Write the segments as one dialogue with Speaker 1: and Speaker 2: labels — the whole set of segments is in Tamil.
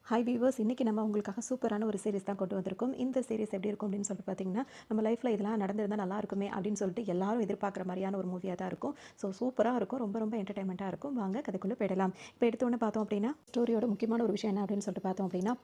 Speaker 1: ஹாய் வீவர்ஸ், இன்றைக்கி நம்ம உங்களுக்காக சூப்பரான ஒரு சீரிஸ் தான் கொண்டு வந்திருக்கோம். இந்த சீரிஸ் எப்படி இருக்கும் அப்படின்னு சொல்லிட்டு பார்த்தீங்கன்னா, நம்ம லைஃப்பில் இதெல்லாம் நடந்திருந்தால் நல்லா இருக்குமே அப்படின்னு சொல்லிட்டு எல்லாரும் எதிர்பார்க்குற மாதிரியான ஒரு மூவியாக தான் இருக்கும். ஸோ சூப்பராக இருக்கும், ரொம்ப ரொம்ப என்டர்டைன்மெண்ட்டாக இருக்கும். வாங்க கதைக்குள்ளே போயிடலாம். இப்போ எடுத்தோன்னே பார்த்தோம் அப்படின்னா, ஸ்டோரியோட முக்கியமான ஒரு விஷயம் என்ன அப்படின்னு சொல்லிட்டு பார்த்தோம் அப்படின்னா,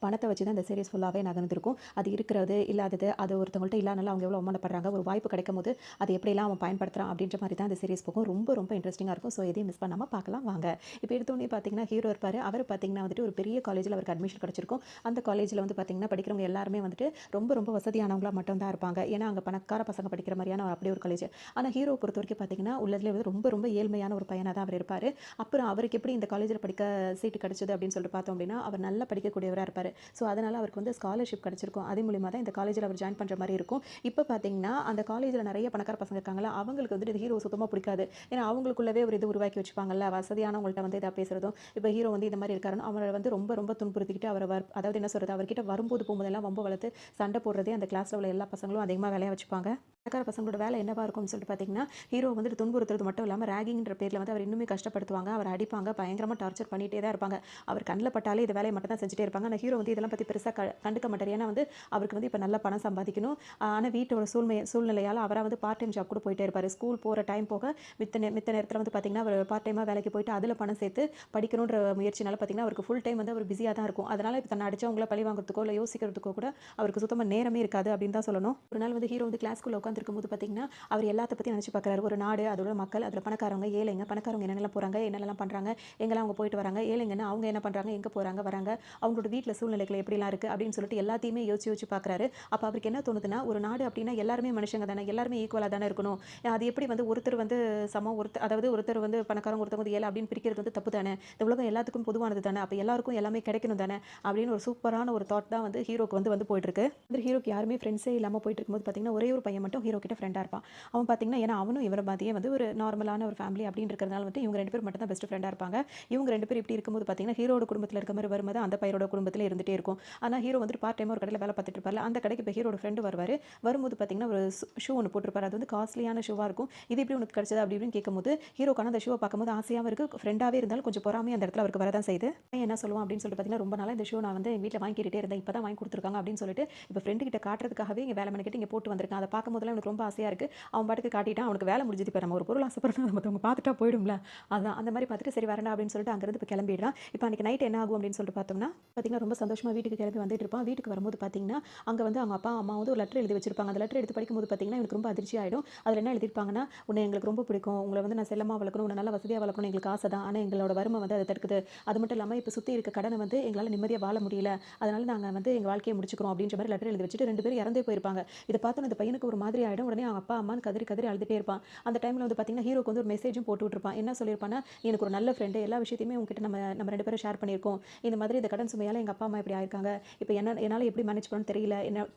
Speaker 1: பணத்தை வச்சு தான் இந்த சீரிஸ் ஃபுல்லாகவே நகர்ந்துருக்கும். அது இருக்கிறது இல்லாதது, அது ஒருத்தவங்கள்ட்ட இல்லாதனால அவங்க எவ்வளோ அவமானப்படுறாங்க, ஒரு வாய்ப்பு கிடைக்கும் போது அது எப்படிலாம் அவன் பயன்படுத்துகிறான் அப்படின்ற மாதிரி தான் இந்த சீரிஸ் போகும். ரொம்ப ரொம்ப இன்ட்ரெஸ்டிங்காக இருக்கும். ஸோ எதையும் மிஸ் பண்ணாமல் பார்க்கலாம் வாங்க. இப்போ எடுத்தோன்னே பார்த்தீங்கன்னா, ஹீரோ இருப்பார். அவர் பார்த்தீங்கன்னா வந்துட்டு ஒரு பெரிய காலேஜில் அவருக்கு அட்மிஷன் கிடச்சிருக்கும். அந்த காலேஜில் வந்து பார்த்திங்கன்னா படிக்கிறவங்க எல்லாருமே வந்துட்டு ரொம்ப ரொம்ப வசதியானவங்களாக மட்டும் தான் இருப்பாங்க. ஏன்னா அங்கே பணக்கார பசங்க படிக்கிற மாதிரியான அப்படி ஒரு காலேஜ். ஆனால் ஹீரோ பொறுத்த வரைக்கும் பார்த்திங்கன்னா உள்ளதுல வந்து ரொம்ப ரொம்ப ஏழ்மையான ஒரு பையனாக தான் அவர் இருப்பார். அப்புறம் அவருக்கு எப்படி இந்த காலேஜில் படிக்க சீட்டு கிடச்சிது அப்படின்னு சொல்லிட்டு பார்த்தோம் அப்படின்னா, அவர் நல்லா படிக்கக்கூடியவராக இருப்பார். ஸோ அதனால் அவருக்கு வந்து ஸ்காலர்ஷிப் கிடச்சிருக்கும். அது மூலிமா தான் இந்த காலேஜில் அவர் ஜாயின் பண்ணுற மாதிரி இருக்கும். இப்போ பார்த்திங்கன்னா அந்த காலேஜில் நிறைய பணக்கார பசங்க இருக்காங்களா, அவங்களுக்கு வந்துட்டு இந்த ஹீரோ சுத்தமாக பிடிக்காது. ஏன்னா அவங்களுக்குள்ளவே ஒரு இது உருவாக்கி வச்சுப்பாங்கல்ல, வசதியானவங்கள்ட்ட வந்து இதாக பேசுகிறதும். இப்போ ஹீரோ வந்து இந்த மாதிரி இருக்காருன்னு அவரை வந்து ரொம்ப ரொம்ப துன்புறுத்திக்கிட்டு அவரை அதாவது என்ன சொல்கிறது, அவர்கிட்ட வரும்போது போகும்போதெல்லாம் வம்பு வளர்த்து சண்டை போடுறதே அந்த கிளாஸில் உள்ள எல்லா பசங்களும் அதிகமாக வேலையை வச்சுப்பாங்க. பணக்கார பசங்களோட வேலை என்னவா இருக்கும்னு சொல்லிட்டு பார்த்தீங்கன்னா, ஹீரோ வந்துட்டு துன்புறுத்துறது மட்டும் இல்லாமல் ரேகிங்ன்ற பேரில் வந்து அவர் இன்னுமே கஷ்டப்படுத்துவாங்க, அவர் அடிப்பாங்க, பயங்கரமாக டார்ச்சர் பண்ணிகிட்டே தான் இருப்பாங்க. அவர் கண்ணில் பட்டாலே இந்த வேலையை மட்டும் தான் செஞ்சுட்டே இருப்பாங்க. ஆனால் ஹீரோ வந்து இதெல்லாம் பற்றி பெருசாக கண்டுக்க மாட்டார். ஏன்னா வந்து அவருக்கு வந்து இப்போ நல்ல பணம் சம்பாதிக்கணும். ஆனால் வீட்டோட சூழ்நிலையால் அவராக வந்து பார்ட் டைம் ஜாப் கூட போயிட்டே இருப்பார். ஸ்கூல் போகிற டைம் போக மித்த நேரத்தில் வந்து பார்த்திங்கன்னா அவர் பார்ட் டைமாக வேலைக்கு போயிட்டு அதில் பணம் சேர்த்து படிக்கணுன்ற முயற்சினால பார்த்திங்கன்னா அவருக்கு ஃபுல் டைம் வந்து அவர் பிஸியாக தான் இருக்கும். அதனால் இப்போ தன்னை அடிச்சவங்கள பழி வாங்குறதுக்கோ இல்லை யோசிக்கிறதுக்கோ கூட அவருக்கு சுத்தமாக நேரமே இருக்காது அப்படின்னு தான் சொல்லணும். ஒரு நாள் வந்து ஹீரோ வந்து கிளாஸ்க்குள்ளே உட்காந்துருக்கும் போது பார்த்திங்கன்னா அவர் எல்லாத்த பற்றி நினச்சி பார்க்குறாரு. ஒரு நாடு, அதோட மக்கள், அதில் பணக்காரவங்க, ஏழைங்க. பணக்காரவங்க என்னென்னலாம் போகிறாங்க, என்னென்னலாம் பண்ணுறாங்க, எங்கெல்லாம் அவங்க போயிட்டு வராங்க, ஏழைங்கன்னா அவங்க என்ன பண்ணுறாங்க, எங்கே போகிறாங்க வராங்க, அவங்களோட வீட்டில் சூழ்நிலைகள் எப்படிலாம் இருக்குது அப்படின்னு சொல்லிட்டு எல்லாத்தையுமே யோசிச்சு பார்க்குறாரு. அப்போ அவருக்கு என்ன தோணுதுன்னா, ஒரு நாடு அப்படின்னா எல்லாருமே மனுஷங்க தானே, எல்லாருமே ஈக்குவலாக தானே இருக்கணும். அது எப்படி வந்து ஒருத்தர் வந்து சமம், அதாவது ஒருத்தர் வந்து பணக்காரங்க, ஒருத்தர் வந்து ஏழை அப்படின்னு பிரிக்கிறது வந்து தப்பு தானே. இந்த உலகம் எல்லாத்துக்கும் பொதுவானது தானே, அப்போ எல்லாருக்கும் எல்லாமே கிடைக்கணும் தானே அப்படின்னு ஒரு சூப்பரான ஒரு தாட் தான் வந்து ஹீரோக்கு வந்து போயிட்டு இருக்கு. ஹீரோக்கு யாருமே ஃப்ரெண்ட்ஸே இல்லாமல் போயிட்டு இருக்கும்போது பார்த்தீங்கன்னா, ஒரே ஒரு பையன் மட்டும் ஹீரோ கிட்ட ஃப்ரெண்டாக இருப்பான். அவன் பார்த்தீங்கன்னா, ஏன்னா அவனும் இவரை மாதிரியே வந்து ஒரு நார்மலான ஒரு ஃபேமிலி அப்படின்னு இருக்கிறதுனால வந்து இவங்க 2 பேர் மட்டும் தான் பெஸ்ட் ஃப்ரெண்டாக இருப்பாங்க. இவங்க 2 பேர் இப்படி இருக்கும்போது பார்த்தீங்கன்னா, ஹீரோட குடும்பத்தில் இருக்க மாதிரி வரும்போது அந்த பையனோட குடும்பத்தில் இருந்துகிட்டே இருக்கும். ஆனால் ஹீரோ வந்துட்டு பார்ட் டைமாக ஒரு கடையில் வேலை பார்த்துட்டு இருப்பார்ல, அந்த கடைக்கு இப்போ ஹீரோட ஃப்ரெண்டு வருவார். வரும்போது பார்த்தீங்கன்னா ஒரு ஷூ ஒன்று போட்டிருப்பாரு. அது வந்து காஸ்ட்லியான ஷூவாக இருக்கும். இது எப்படி உனக்கு கிடைச்சது அப்படி இப்படின்னு கேட்கும்போது ஹீரோக்கான அந்த ஷூவை பார்க்கும்போது ஆசையாகவும் இருக்குது. ஃப்ரெண்டாகவே இருந்தாலும் கொஞ்சம் பொறாமையாக அந்த இடத்துல அவருக்கு வரதான் செய்யுது. என்ன சொல்லுவான் அப்படின்னு சொல்லிட்டு பார்த்தீங்கன்னா, ரொம்ப நாளாக இந்த ஷூ நான் வந்து எங்கள் வீட்டில் வாங்கிக்கிட்டே இருந்தேன், இப்போ தான் வாங்கி கொடுத்துருக்காங்க அப்படின்னு சொல்லிட்டு இப்போ ஃப்ரெண்டு கிட்ட காட்டுறதுக்காகவே இங்கே வேலை பண்ணிக்கிட்டு இங்கே போட்டு வந்திருக்கேன். அதை பார்க்கும்போதெல்லாம் எனக்கு ரொம்ப ஆசையாக இருக்குது. அவன் பாட்டுக்கு காட்டிட்டான், அவனுக்கு வேலை முடிஞ்சது. இப்போ நம்ம ஒரு பொருள் ஆசைப்படுறோம், அதை மற்றவங்க பார்த்துட்டா போயிடும்ல, அதான் அந்த மாதிரி பார்த்துட்டு சரி வரேன்டா அப்படின்னு சொல்லிட்டு அங்கேருந்து இப்போ கிளம்பிடுறான். இப்போ அன்றைக்கி நைட் என்ன ஆகும் அப்படின்னு சொல்லிட்டு பார்த்தோம்னா பார்த்தீங்கன்னா, ரொம்ப சந்தோஷமாக வீட்டுக்கு கிளம்பி வந்துட்டு இருப்பான். வீட்டுக்கு வரும்போது பார்த்தீங்கன்னா, அங்கே வந்து அவங்க அப்பா அம்மா வந்து ஒரு லெட்டர் எழுதி வச்சிருப்பாங்க. அந்த லெட்டர் எடுத்து படிக்கும்போது பார்த்தீங்கன்னா எனக்கு ரொம்ப அதிர்ச்சி ஆகிடும். அதில் என்ன எழுதியிருப்பாங்கன்னா, உன்னை எங்களுக்கு ரொம்ப பிடிக்கும், உங்களை வந்து நான் செல்லமாக வளர்க்கணும், உன்னை நல்லா வசதியாக வளர்க்கணும் எங்களுக்கு ஆசை தான். ஆனால் எங்களோட வறுமை வந்து அதை தடுக்குது. அது மட்டும் இல்லாமல் இப்போ சுற்றி இருக்க கடனை வந்து எங்களால் நிம்மதியாக வாழ முடியல, அதனால நாங்கள் வந்து எங்கள் வாழ்க்கையை முடிச்சுக்கிறோம் அப்படின்ற மாதிரி லெட்டர் எழுதி வச்சுட்டு 2 பேரும் இறந்தே போயிருப்பாங்க. இதை பார்த்தோன்னு அந்த பையனுக்கு ஒரு மாதிரி ஆகிடும். உடனே அவங்க அப்பா அம்மான்னு கதறி கதறி அழுதுகிட்டே இருப்பான். அந்த டைமில் வந்து பார்த்தீங்கன்னா ஹீரோக்கு வந்து ஒரு மெசேஜும் போட்டு விட்டுருப்பான். என்ன சொல்லியிருப்பான்னா, எனக்கு ஒரு நல்ல ஃப்ரெண்டு, எல்லா விஷயத்தையுமே உங்ககிட்ட நம்ம 2 பேரும் ஷேர் பண்ணியிருக்கோம். இந்த மாதிரி இந்த கடன் சுமையால் எங்கள் அப்பா அம்மா இப்படி ஆயிருக்காங்க. இப்போ என்னால் எப்படி மேனேஜ் பண்ணணும்னு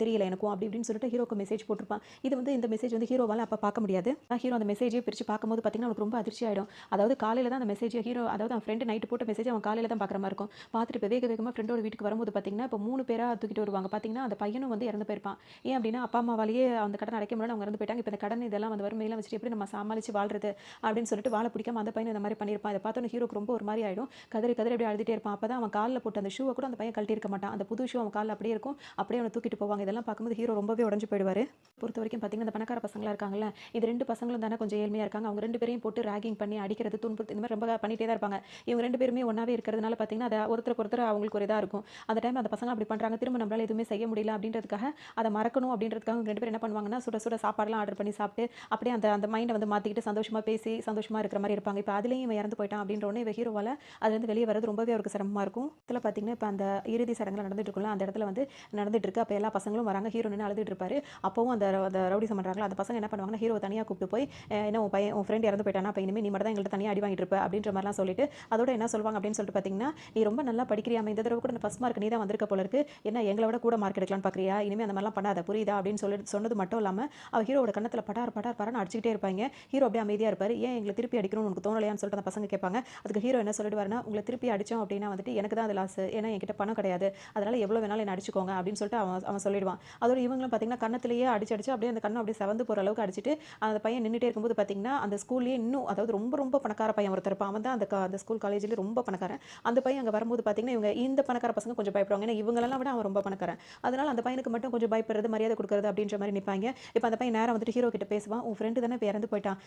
Speaker 1: தெரியல எனக்கும் அப்படி இப்படின்னு சொல்லிட்டு ஹீரோக்கு மெசேஜ் போட்டிருப்பான். இது வந்து இந்த மெசேஜ் வந்து ஹீரோவால் அப்போ பார்க்க முடியாது. ஹீரோ அந்த மெசேஜே பிரித்து பார்க்கும்போது பார்த்தீங்கன்னா அவனுக்கு ரொம்ப அதிர்ச்சி ஆகிடும். அதாவது காலையில் தான் அந்த மெசேஜ் ஹீரோ, அதாவது அவன் ஃப்ரெண்டு நைட்டு போட்ட மெசேஜ் அவன் காலையில் தான் பார்க்குற மாதிரி இருக்கும். பார்த்துட்டு இப்போ வேக வேகமாக ஃப்ரெண்டோட வீட்டுக்கு வரும்போது பார்த்தீங்கன்னா இப்போ 3 பேராக தூக்கிட்டு வருவாங்க. பார்த்தீங்கன்னா அந்த பையனும் வந்து இறந்து போயிருப்பான். ஏன் அப்படின்னா அப்பா அம்மாவாலேயே அந்த கடன் அடைக்க முடியல, அவங்க இறந்து போயிட்டாங்க. இப்போ இந்த கடன் இதெல்லாம் வந்து வறுமையெல்லாம் வச்சுட்டு எப்படி நம்ம சமாளித்து வாழ்றது அப்படின்னு சொல்லிட்டு வாழ பிடிக்காம அந்த பையன் இந்த மாதிரி பண்ணியிருப்பான். இதை பார்த்தோன்னே ஹீரோக்கு ரொம்ப ஒரு மாதிரி ஆகிடும். கதறி கதறி அப்படியே அழுதுகிட்டே இருப்பான். அப்போ தான் அவன் காலில் போட்டு அந்த ஷூவை கூட அந்த பையன் கழட்டி இருக்க மாட்டான். அந்த புது ஷூ அவன் காலில் அப்படியே இருக்கும். அப்படியே அவனை தூக்கிட்டு போவாங்க. இதெல்லாம் பார்க்கும்போது ஹீரோ ரொம்பவே உடஞ்சு போயிடுவார். பொறுத்த வரைக்கும் பார்த்தீங்கன்னா அந்த பணக்கார பசங்களாக இருக்காங்கல்ல, இது 2 பசங்களும் தானே கொஞ்சம் ஏழ்மையாக இருக்காங்க. அவங்க 2 பேரையும் போட்டு ராகிங் பண்ணி அடிக்கிறது, துன்புறுத்து இந்த மாதிரி ரொம்ப பண்ணிகிட்டே தான் இருப்பாங்க. இவங்க 2 பேருமே ஒன்றாவே இருக்கிறதுனால பார்த்தீங்கன்னா அதை ஒருத்தருக்கு ஒருத்தர் அவங்களுக்கு ஒரு இதாக இருக்கும். அந்த டைம் அந்த பசங்க அப்படி பண்ணுறாங்க, திரும்ப நம்மளால் எதுவுமே செய்ய முடியல அப்படின்றதுக்காக அதை மறக்கணும் அப்படின்றதுக்காக 2 பேரும் என்ன பண்ணுவாங்கன்னா, சுட சுட சாப்பாடுலாம் ஆர்டர் பண்ணி சாப்பிட்டு அப்படியே அந்த அந்த மைண்டை வந்து மாற்றிக்கிட்டு சந்தோஷமாக பேசி சந்தோஷமாக இருக்கிற மாதிரி இருப்பாங்க. இப்போ அதுலேயும் இவன் இறந்து போயிட்டான் அப்படின்ற உடனே இவ ஹீரோவால் அதுலேருந்து வெளியே வரது ரொம்பவே அவருக்கு சிரமமாக இருக்கும். இதில் பார்த்தீங்கன்னா இப்போ அந்த இறுதி சடங்குல நடந்துட்டு இருக்குல்ல, அந்த இடத்துல வந்து நடந்துட்டு இருக்கு. அப்போ எல்லா பசங்களும் வராங்க. ஹீரோ நின்று அழுதுட்டு இருப்பாரு. அப்போவும் அந்த அந்த ரவுடிசம் பண்ணுறாங்களா, அந்த பசங்க என்ன பண்ணுவாங்கன்னா ஹீரோவை தனியாக கூப்பிட்டு போய் என்ன உன் ஃப்ரெண்ட் இறந்து போயிட்டானா, அப்போ இனிமேல் நீ மட்டும் தான் எங்கள்கிட்ட தனியாக அடி வாங்கிட்டு இருப்ப அப்படின்ற மாதிரிலாம் சொல்லிட்டு அதோட என்ன சொல்லுவாங்க அப்படின்னு சொல்லிட்டு பார்த்தீங்கன்னா, நீ ரொம்ப நல்லா படிக்கிறியாமே, இந்த தடவை கூட இந்த ஃபர்ஸ்ட் மார்க் நீ தான் வந்திருக்க போல இருக்கு, என்ன எங்களை விட கூட மார்க் எடுக்கலான்னு பார்க்குறியா, இனிமேல் அந்த மாதிரிலாம் பண்ணாத புரியுதா அப்படின்னு சொல்லி சொன்னது மட்டும் இல்லாமல் அவ ஹீரோவோட கன்னத்துல படார் படார் படார்ன்னு அடிச்சுக்கிட்டே இருப்பாங்க. ஹீரோ அப்படியே அமைதியா இருப்பாரு. ஏன் எங்கள திருப்பி அடிக்கணும்னு உனக்கு தோணலையான்னு சொல்லிட்டு அந்த பசங்க கேட்பாங்க. அதுக்கு ஹீரோ என்ன சொல்லிடுவாருன்னா, உங்கள திருப்பி அடிச்சோம் அப்படின்னா வந்துட்டு எனக்கு தான் அது லாஸ். ஏன்னா என்கிட்ட பணம் கிடையாது. அதனால எவ்வளோ வேணாலும் என்ன அடிச்சுக்கோங்க அப்படின்னு சொல்லிட்டு அவன் அவன் சொல்லிடுவான். அதோட இவங்களும் பார்த்தீங்கன்னா கன்னத்திலேயே அடிச்சு அடிச்சு அப்படியே அந்த கண்ணம் அப்படியே செவந்து போற அளவுக்கு அடிச்சுட்டு அந்த பையன் நின்னுட்டே இருக்கும்போது பார்த்தீங்கன்னா, அந்த ஸ்கூல்லயே இன்னும் அதாவது ரொம்ப ரொம்ப பணக்கார பையன் ஒருத்தன் இருப்பான். அவன் தான் அந்த ஸ்கூல் காலேஜ்லயே ரொம்ப பணக்காரன். அந்த பையன் அங்க வரும்போது பார்த்தீங்கன்னா, இவங்க இந்த பணக்கார பசங்க கொஞ்சம் பயப்படுவாங்க. ஏன்னா இவங்களெல்லாம் விட அவன் ரொம்ப பணக்காரன். அதனால அந்த பையனுக்கு மட்டும் கொஞ்சம் பயப்படுறது, மரியாதை குடுக்குறது அப்படின்ற மாரி நிப்பாய்ங்க. இப்ப அந்த பையன் நேரா வந்துட்டு ஹீரோ கிட்ட பேசுவான். "உன் ஃப்ரெண்ட் தானே இப்ப இறந்து போயிட்டான்."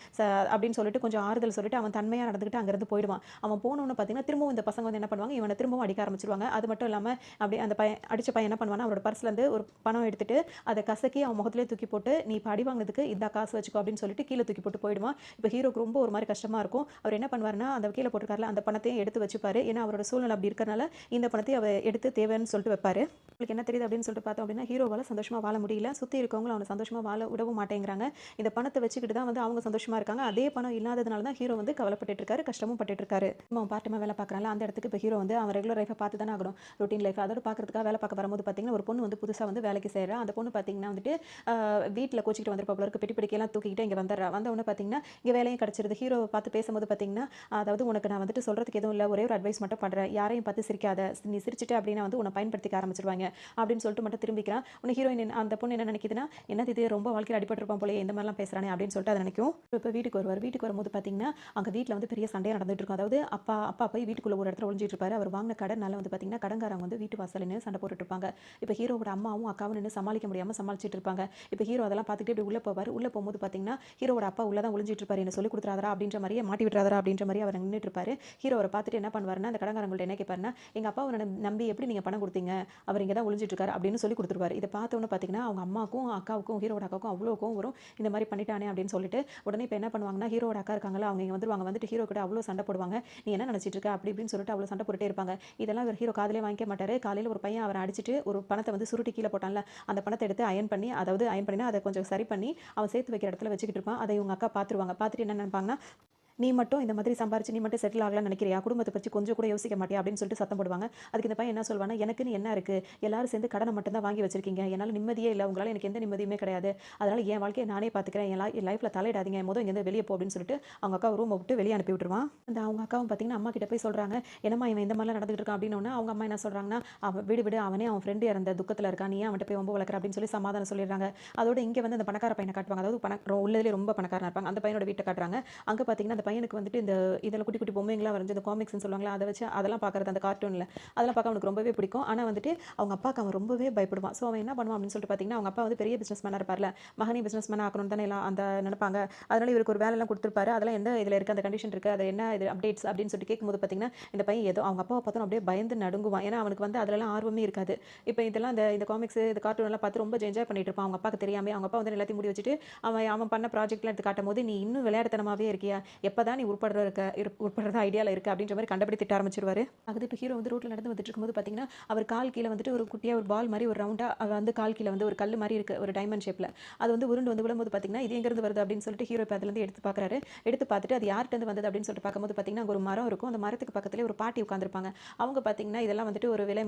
Speaker 1: அப்படின்னு சொல்லிட்டு கொஞ்சம் ஆறுதல் சொல்லிட்டு அவன் தன்மையா நடந்துக்கிட்டு அங்கிருந்து போயிடுவான். அவன் போனோனே பார்த்தீங்கன்னா, திரும்பவும் இந்த பசங்க வந்து என்ன பண்ணுவாங்க, இவன திரும்பவும் அடிக்க ஆரம்பிச்சுருவாங்க. அது மட்டும் இல்லாம அப்படியே அந்த பையன் அடிச்ச பையன் என்ன பண்ணுவான்னா, அவனோட பர்ஸ்லேருந்து ஒரு பணம் எடுத்துட்டு, அத கசக்கி அவன் முகத்திலேயே தூக்கி போட்டு, "நீ இப்ப அடி வாங்கினதுக்கு இந்தா காசு வச்சுக்கோ" அப்படின்னு சொல்லிட்டு கீழ தூக்கி போட்டு போயிடுவான். இப்ப ஹீரோக்கு ரொம்ப ஒரு மாரி கஷ்டமா இருக்கும். அவர் என்ன பண்ணுவாருன்னா, அந்த கீழ போட்டிருக்கார்ல அந்த பணத்தையும் எடுத்து வச்சுப்பாரு. ஏன்னா அவரோட சூழ்நிலை அப்படி இருக்கறனால, இந்த பணத்தையும் எடுத்து தேவைன்னு சொல்லிட்டு வைப்பாரு. உங்களுக்கு என்ன தெரியுது அப்படின்னு சொல்லிட்டு பார்த்தோம் அப்படின்னா, ஹீரோவால சந்தோஷமா வாழ முடியல. சுத்தி இருக்கவங்களும் அவன சந்தோஷமா வாழ விடவும் மாட்டேங்கிறாங்க. இந்த பணத்த வச்சுக்கிட்டு தான் வந்து அவங்க சந்தோஷமா இருக்காங்க. அதே பணம் இல்லாததுனால தான் ஹீரோ வந்து கவலைப்பட்டுட்டு இருக்காரு, கஷ்டமும் பட்டுட்டு இருக்காரு. அவன் பார்ட் டைமா வேலை பார்க்குறான்ல, அந்த இடத்துக்கு இப்ப ஹீரோ வந்து அவன் ரெகுலர் லைஃப்ப பார்த்து தானே ஆகணும். ரொட்டீன் லைஃப் அதோட பார்க்கறதுக்காக வேலை பார்க்க வரும்போது பார்த்தீங்கன்னா, ஒரு பொண்ணு வந்து புதுசா வந்து வேலைக்கு சேர்றா. அந்த பொண்ணு பார்த்தீங்கன்னா வந்துட்டு, வீட்ல கோச்சிக்கிட்டு வந்திருப்பா போல இருக்கு. பெட்டி படிக்கையெல்லாம் தூக்கிக்கிட்டு இங்க வந்துடுறா. வந்த உடனே பார்த்தீங்கன்னா, இங்க வேலையும் கிடைச்சிருது. ஹீரோவ பார்த்து பேசும்போது பார்த்தீங்கன்னா, அதாவது உனக்கு நான் வந்துட்டு சொல்றதுக்கு எதுவும் இல்ல. ஒரே ஒரு அட்வைஸ் மட்டும் பண்றேன். யாரையும் பார்த்து சிரிக்காத. நீ சிரிச்சுட்ட அப்படின்னா வந்து உன்ன பயன்படுத்திக்க ஆரம்பிச்சுருவாங்க. அப்படின்னு சொல்லிட்டு மட்டும் திரும்பிக்கிறான். உடனே ஹீரோயின் அந்த பொண்ணு என்ன நினைக்குதுன்னா, என்னது இது ரொம்ப வாழ்க்கையில அடிபட்டுருப்பான் போலயே இந்த மாதிரிலாம் பேசுறானே அப்படின்னு சொல்லிட்டு அத நினைக்கும். இப்ப வீட்டுக்கு வருவாரு. வீட்டுக்கு வரும்போது பார்த்தீங்கன்னா, அங்க வீட்ல வந்து பெரிய சண்டையா நடந்துட்டு இருக்கும். அதாவது அப்பா போய் வீட்டுக்குள்ள ஒரு இடத்துல ஒளிஞ்சிட்டு இருப்பாரு. அவர் வாங்கின கடனால வந்து பார்த்தீங்கன்னா, கடன்காரங்க வந்து வீட்டு வாசல்ல நின்னு சண்டை போட்டுட்டு இருப்பாங்க. இப்ப ஹீரோவோட அம்மாவும் அக்காவும் நின்னு சமாளிக்க முடியாம சமாளிச்சுட்டு இருப்பாங்க. இப்ப ஹீரோ அதெல்லாம் பார்த்துக்கிட்டு இப்படி உள்ள போவாரு. உள்ள போகும்போது பார்த்தீங்கன்னா, ஹீரோவோட அப்பா உள்ள தான் ஒளிஞ்சிட்டு இருப்பாரு. என்ன சொல்லிக் குடுத்துறாதடா அப்படின்ற மாரியே மாட்டி விட்டுறாதடா அப்படின்ற மாரியே அவர் நின்னுட்டு இருப்பாரு. ஹீரோ அவர பார்த்துட்டு என்ன பண்ணுவாருன்னா, அந்த கடன்காரங்கள்ட்ட என்ன கேட்பாருன்னா, எங்க அப்பாவ நம்பி எப்படி நீங்க பணம் குடுத்தீங்க? அவர் இங்க தான் ஒளிஞ்சிட்டு இருக்காரு அப்படின்னு சொல்லிக் குடுத்துருவாரு. இத பார்த்த உடனே பார்த்தீங்கன்னா, அவங்க அம்மாவுக்கும், அக்காவுக்கும் ஹீரோவோட அக்காவுக்கும் அவ்ளோ கோவம் வரும். இந்த மாரி பண்ணிட்டானே அப்படின்னு சொல்லிட்டு, உடனே இப்ப என்ன பண்ணுவாங்கன்னா, ஹீரோவோட அக்கா இருக்காங்கல்ல, அவங்க இங்க வந்துருவாங்க. வந்துட்டு ஹீரோ கிட்ட அவ்ளோ சண்டை போடுவாங்க. நீ என்ன நினைச்சிட்டு இருக்க? அப்படி இப்படின்னு சொல்லிட்டு அவ்ளோ சண்டை போட்டுட்டே இருப்பாங்க. இதெல்லாம் இவர் ஹீரோ காதுலயே வாங்கிக்க மாட்டாரு. காலையில ஒரு பையன் அவர அடிச்சுட்டு ஒரு பணத்த வந்து சுருட்டி கீழ போட்டான்ல, அந்த பணத்த எடுத்து அயர்ன் பண்ணி, அதாவது அயர்ன் பண்ணினா அத கொஞ்சம் சரி பண்ணி, அவன் சேர்த்து வைக்கிற இடத்துல வச்சுக்கிட்டு இருப்பான். அத இவங்க அக்கா பார்த்துருவாங்க. பார்த்துட்டு என்ன நினைப்பாங்கன்னா, நீ மட்டும் இந்த மாதிரி சம்பாரிச்சு நீ மட்டும் செட்டில் ஆகலாம்னு நினைக்கிறியா? குடும்பத்த பத்தி கொஞ்சம் கூட யோசிக்க மாட்டியா? அப்படின்னு சொல்லிட்டு சத்தம் போடுவாங்க. அதுக்கு இந்த பையன் என்ன சொல்வான்னா, எனக்குன்னு என்ன இருக்கு? எல்லாரும் சேர்ந்து கடன மட்டும் தான் வாங்கி வச்சிருக்கீங்க. என்னால நிம்மதியே இல்ல. உங்களால எனக்கு எந்த நிம்மதியுமே கிடையாது. அதனால என் வாழ்க்கைய நானே பார்த்துக்கிறேன். என் லைஃப்ல தலையிடாதீங்க. இங்கேருந்து வெளிய போ அப்படின்னு சொல்லிட்டு அவங்க அக்காவ ரூம விட்டு வெளிய அனுப்பி விட்டுருவான். அந்த அவங்க அக்காவும் பார்த்தீங்கன்னா, அம்மா கிட்ட போய் சொல்றாங்க. என்னம்மா இவன் இந்த மாதிரிலாம் நடந்துகிட்டு இருக்கான் அப்படின்னோன, அவங்க அம்மா என்ன சொல்றாங்கன்னா, விடு விடு அவனே அவன் ஃப்ரெண்ட் இறந்த துக்கத்துல இருக்கான். நீ ஏன் அவன்ட்ட போய் வம்பு வளர்க்குற அப்படின்னு சொல்லி சமாதானம் சொல்லிடுறாங்க. அதோட இங்க வந்து அந்த பணக்கார பையன காட்டுவாங்க. அதாவது உள்ளதிலேயே ரொம்ப பணக்காரனா இருப்பாங்க. அந்த பையனோட வீட்ட காட்டுறாங்க. அங்க பார்த்தீங்கன்னா, அந்த பையனுக்கு வந்துட்டு இந்த இதில குட்டி குட்டி பொம்மைங்கலாம் வரைஞ்சு இந்த காமிக்ஸ்ன்னு சொல்லுவாங்கல்ல, அத வச்சு அதெல்லாம் பார்க்குறது அந்த கார்ட்டூன்ல. அதெல்லாம் பார்க்க அவனுக்கு ரொம்பவே பிடிக்கும். ஆனா வந்துட்டு அவங்க அப்பாவுக்கு அவன் ரொம்பவே பயப்படுவான். ஸோ அவன் என்ன பண்ணுவான் அப்படின்னு சொல்லிட்டு பார்த்தீங்கன்னா, அவங்க அப்பா வந்து பெரிய பிசினஸ் மேனா இருப்பார்ல. மகனையும் பிசினஸ் மேனா ஆக்கணும்னு தானே எல்லாம் அந்த நினைப்பாங்க. அதனால இவருக்கு ஒரு வேலைலாம் குடுத்துருப்பாரு. அதெல்லாம் எந்த இதில இருக்கு, அந்த கண்டிஷன் இருக்கு. அது என்ன இது அப்டேட்ஸ் அப்படின்னு சொல்லிட்டு கேட்கும்போது பார்த்தீங்கன்னா, இந்த பையன் ஏதோ அவங்க அப்பாவ பார்த்தோனே அப்படியே பயந்து நடுங்குவான். ஏன்னா அவனுக்கு வந்து அதிலலாம் ஆர்வமே இருக்காது. இப்ப இதெல்லாம் இந்த காமிக்ஸ், இந்த கார்ட்டூன் எல்லாம் பார்த்து ரொம்ப என்ஜாய் பண்ணிட்டு இருப்பான். அவங்க அப்பாவுக்கு தெரியாமயே அவங்க அப்பா வந்து எல்லாத்தையும் மூடி வச்சுட்டு, அவன் அவன் பண்ண ப்ராஜெக்ட்லாம் எடுத்து காட்டும்போது, "நீ இன்னும் விளையாட்டுத்தனமாவே இருக்கியா? எப்பதான் நீ உருப்படுற ஐடியால இருக்க?" அப்படின்ற மாரி கண்டபடி திட்ட ஆரம்பிச்சுருவாரு. அது இப்ப ஹீரோ வந்து ரோட்ல நடந்து வந்துட்டு இருக்கும்போது பார்த்தீங்கன்னா, அவர் கால் கீழ வந்துட்டு ஒரு குட்டியா ஒரு பால் மாரி ஒரு ரவுண்டா வந்து கால் கீழ வந்து ஒரு கல்லு மாரி இருக்கு. ஒரு டைமண்ட் ஷேப்ல. அது வந்து உருண்டு வந்து விழும்போது பார்த்தீங்கன்னா, இது எங்கேருந்து வருது அப்படின்னு சொல்லிட்டு ஹீரோ இப்ப அதுலேருந்து எடுத்து பார்க்குறாரு. எடுத்து பார்த்துட்டு அது யார்ட்டருந்து வந்தது அப்படின்னு சொல்லிட்டு பார்க்கும்போது பார்த்தீங்கன்னா, அங்க ஒரு மரம் இருக்கும். அந்த மரத்துக்கு பக்கத்திலேயே ஒரு பாட்டி உட்கார்ந்திருப்பாங்க. அவங்க பார்த்தீங்கன்னா, இதெல்லாம் வந்துட்டு ஒரு விலை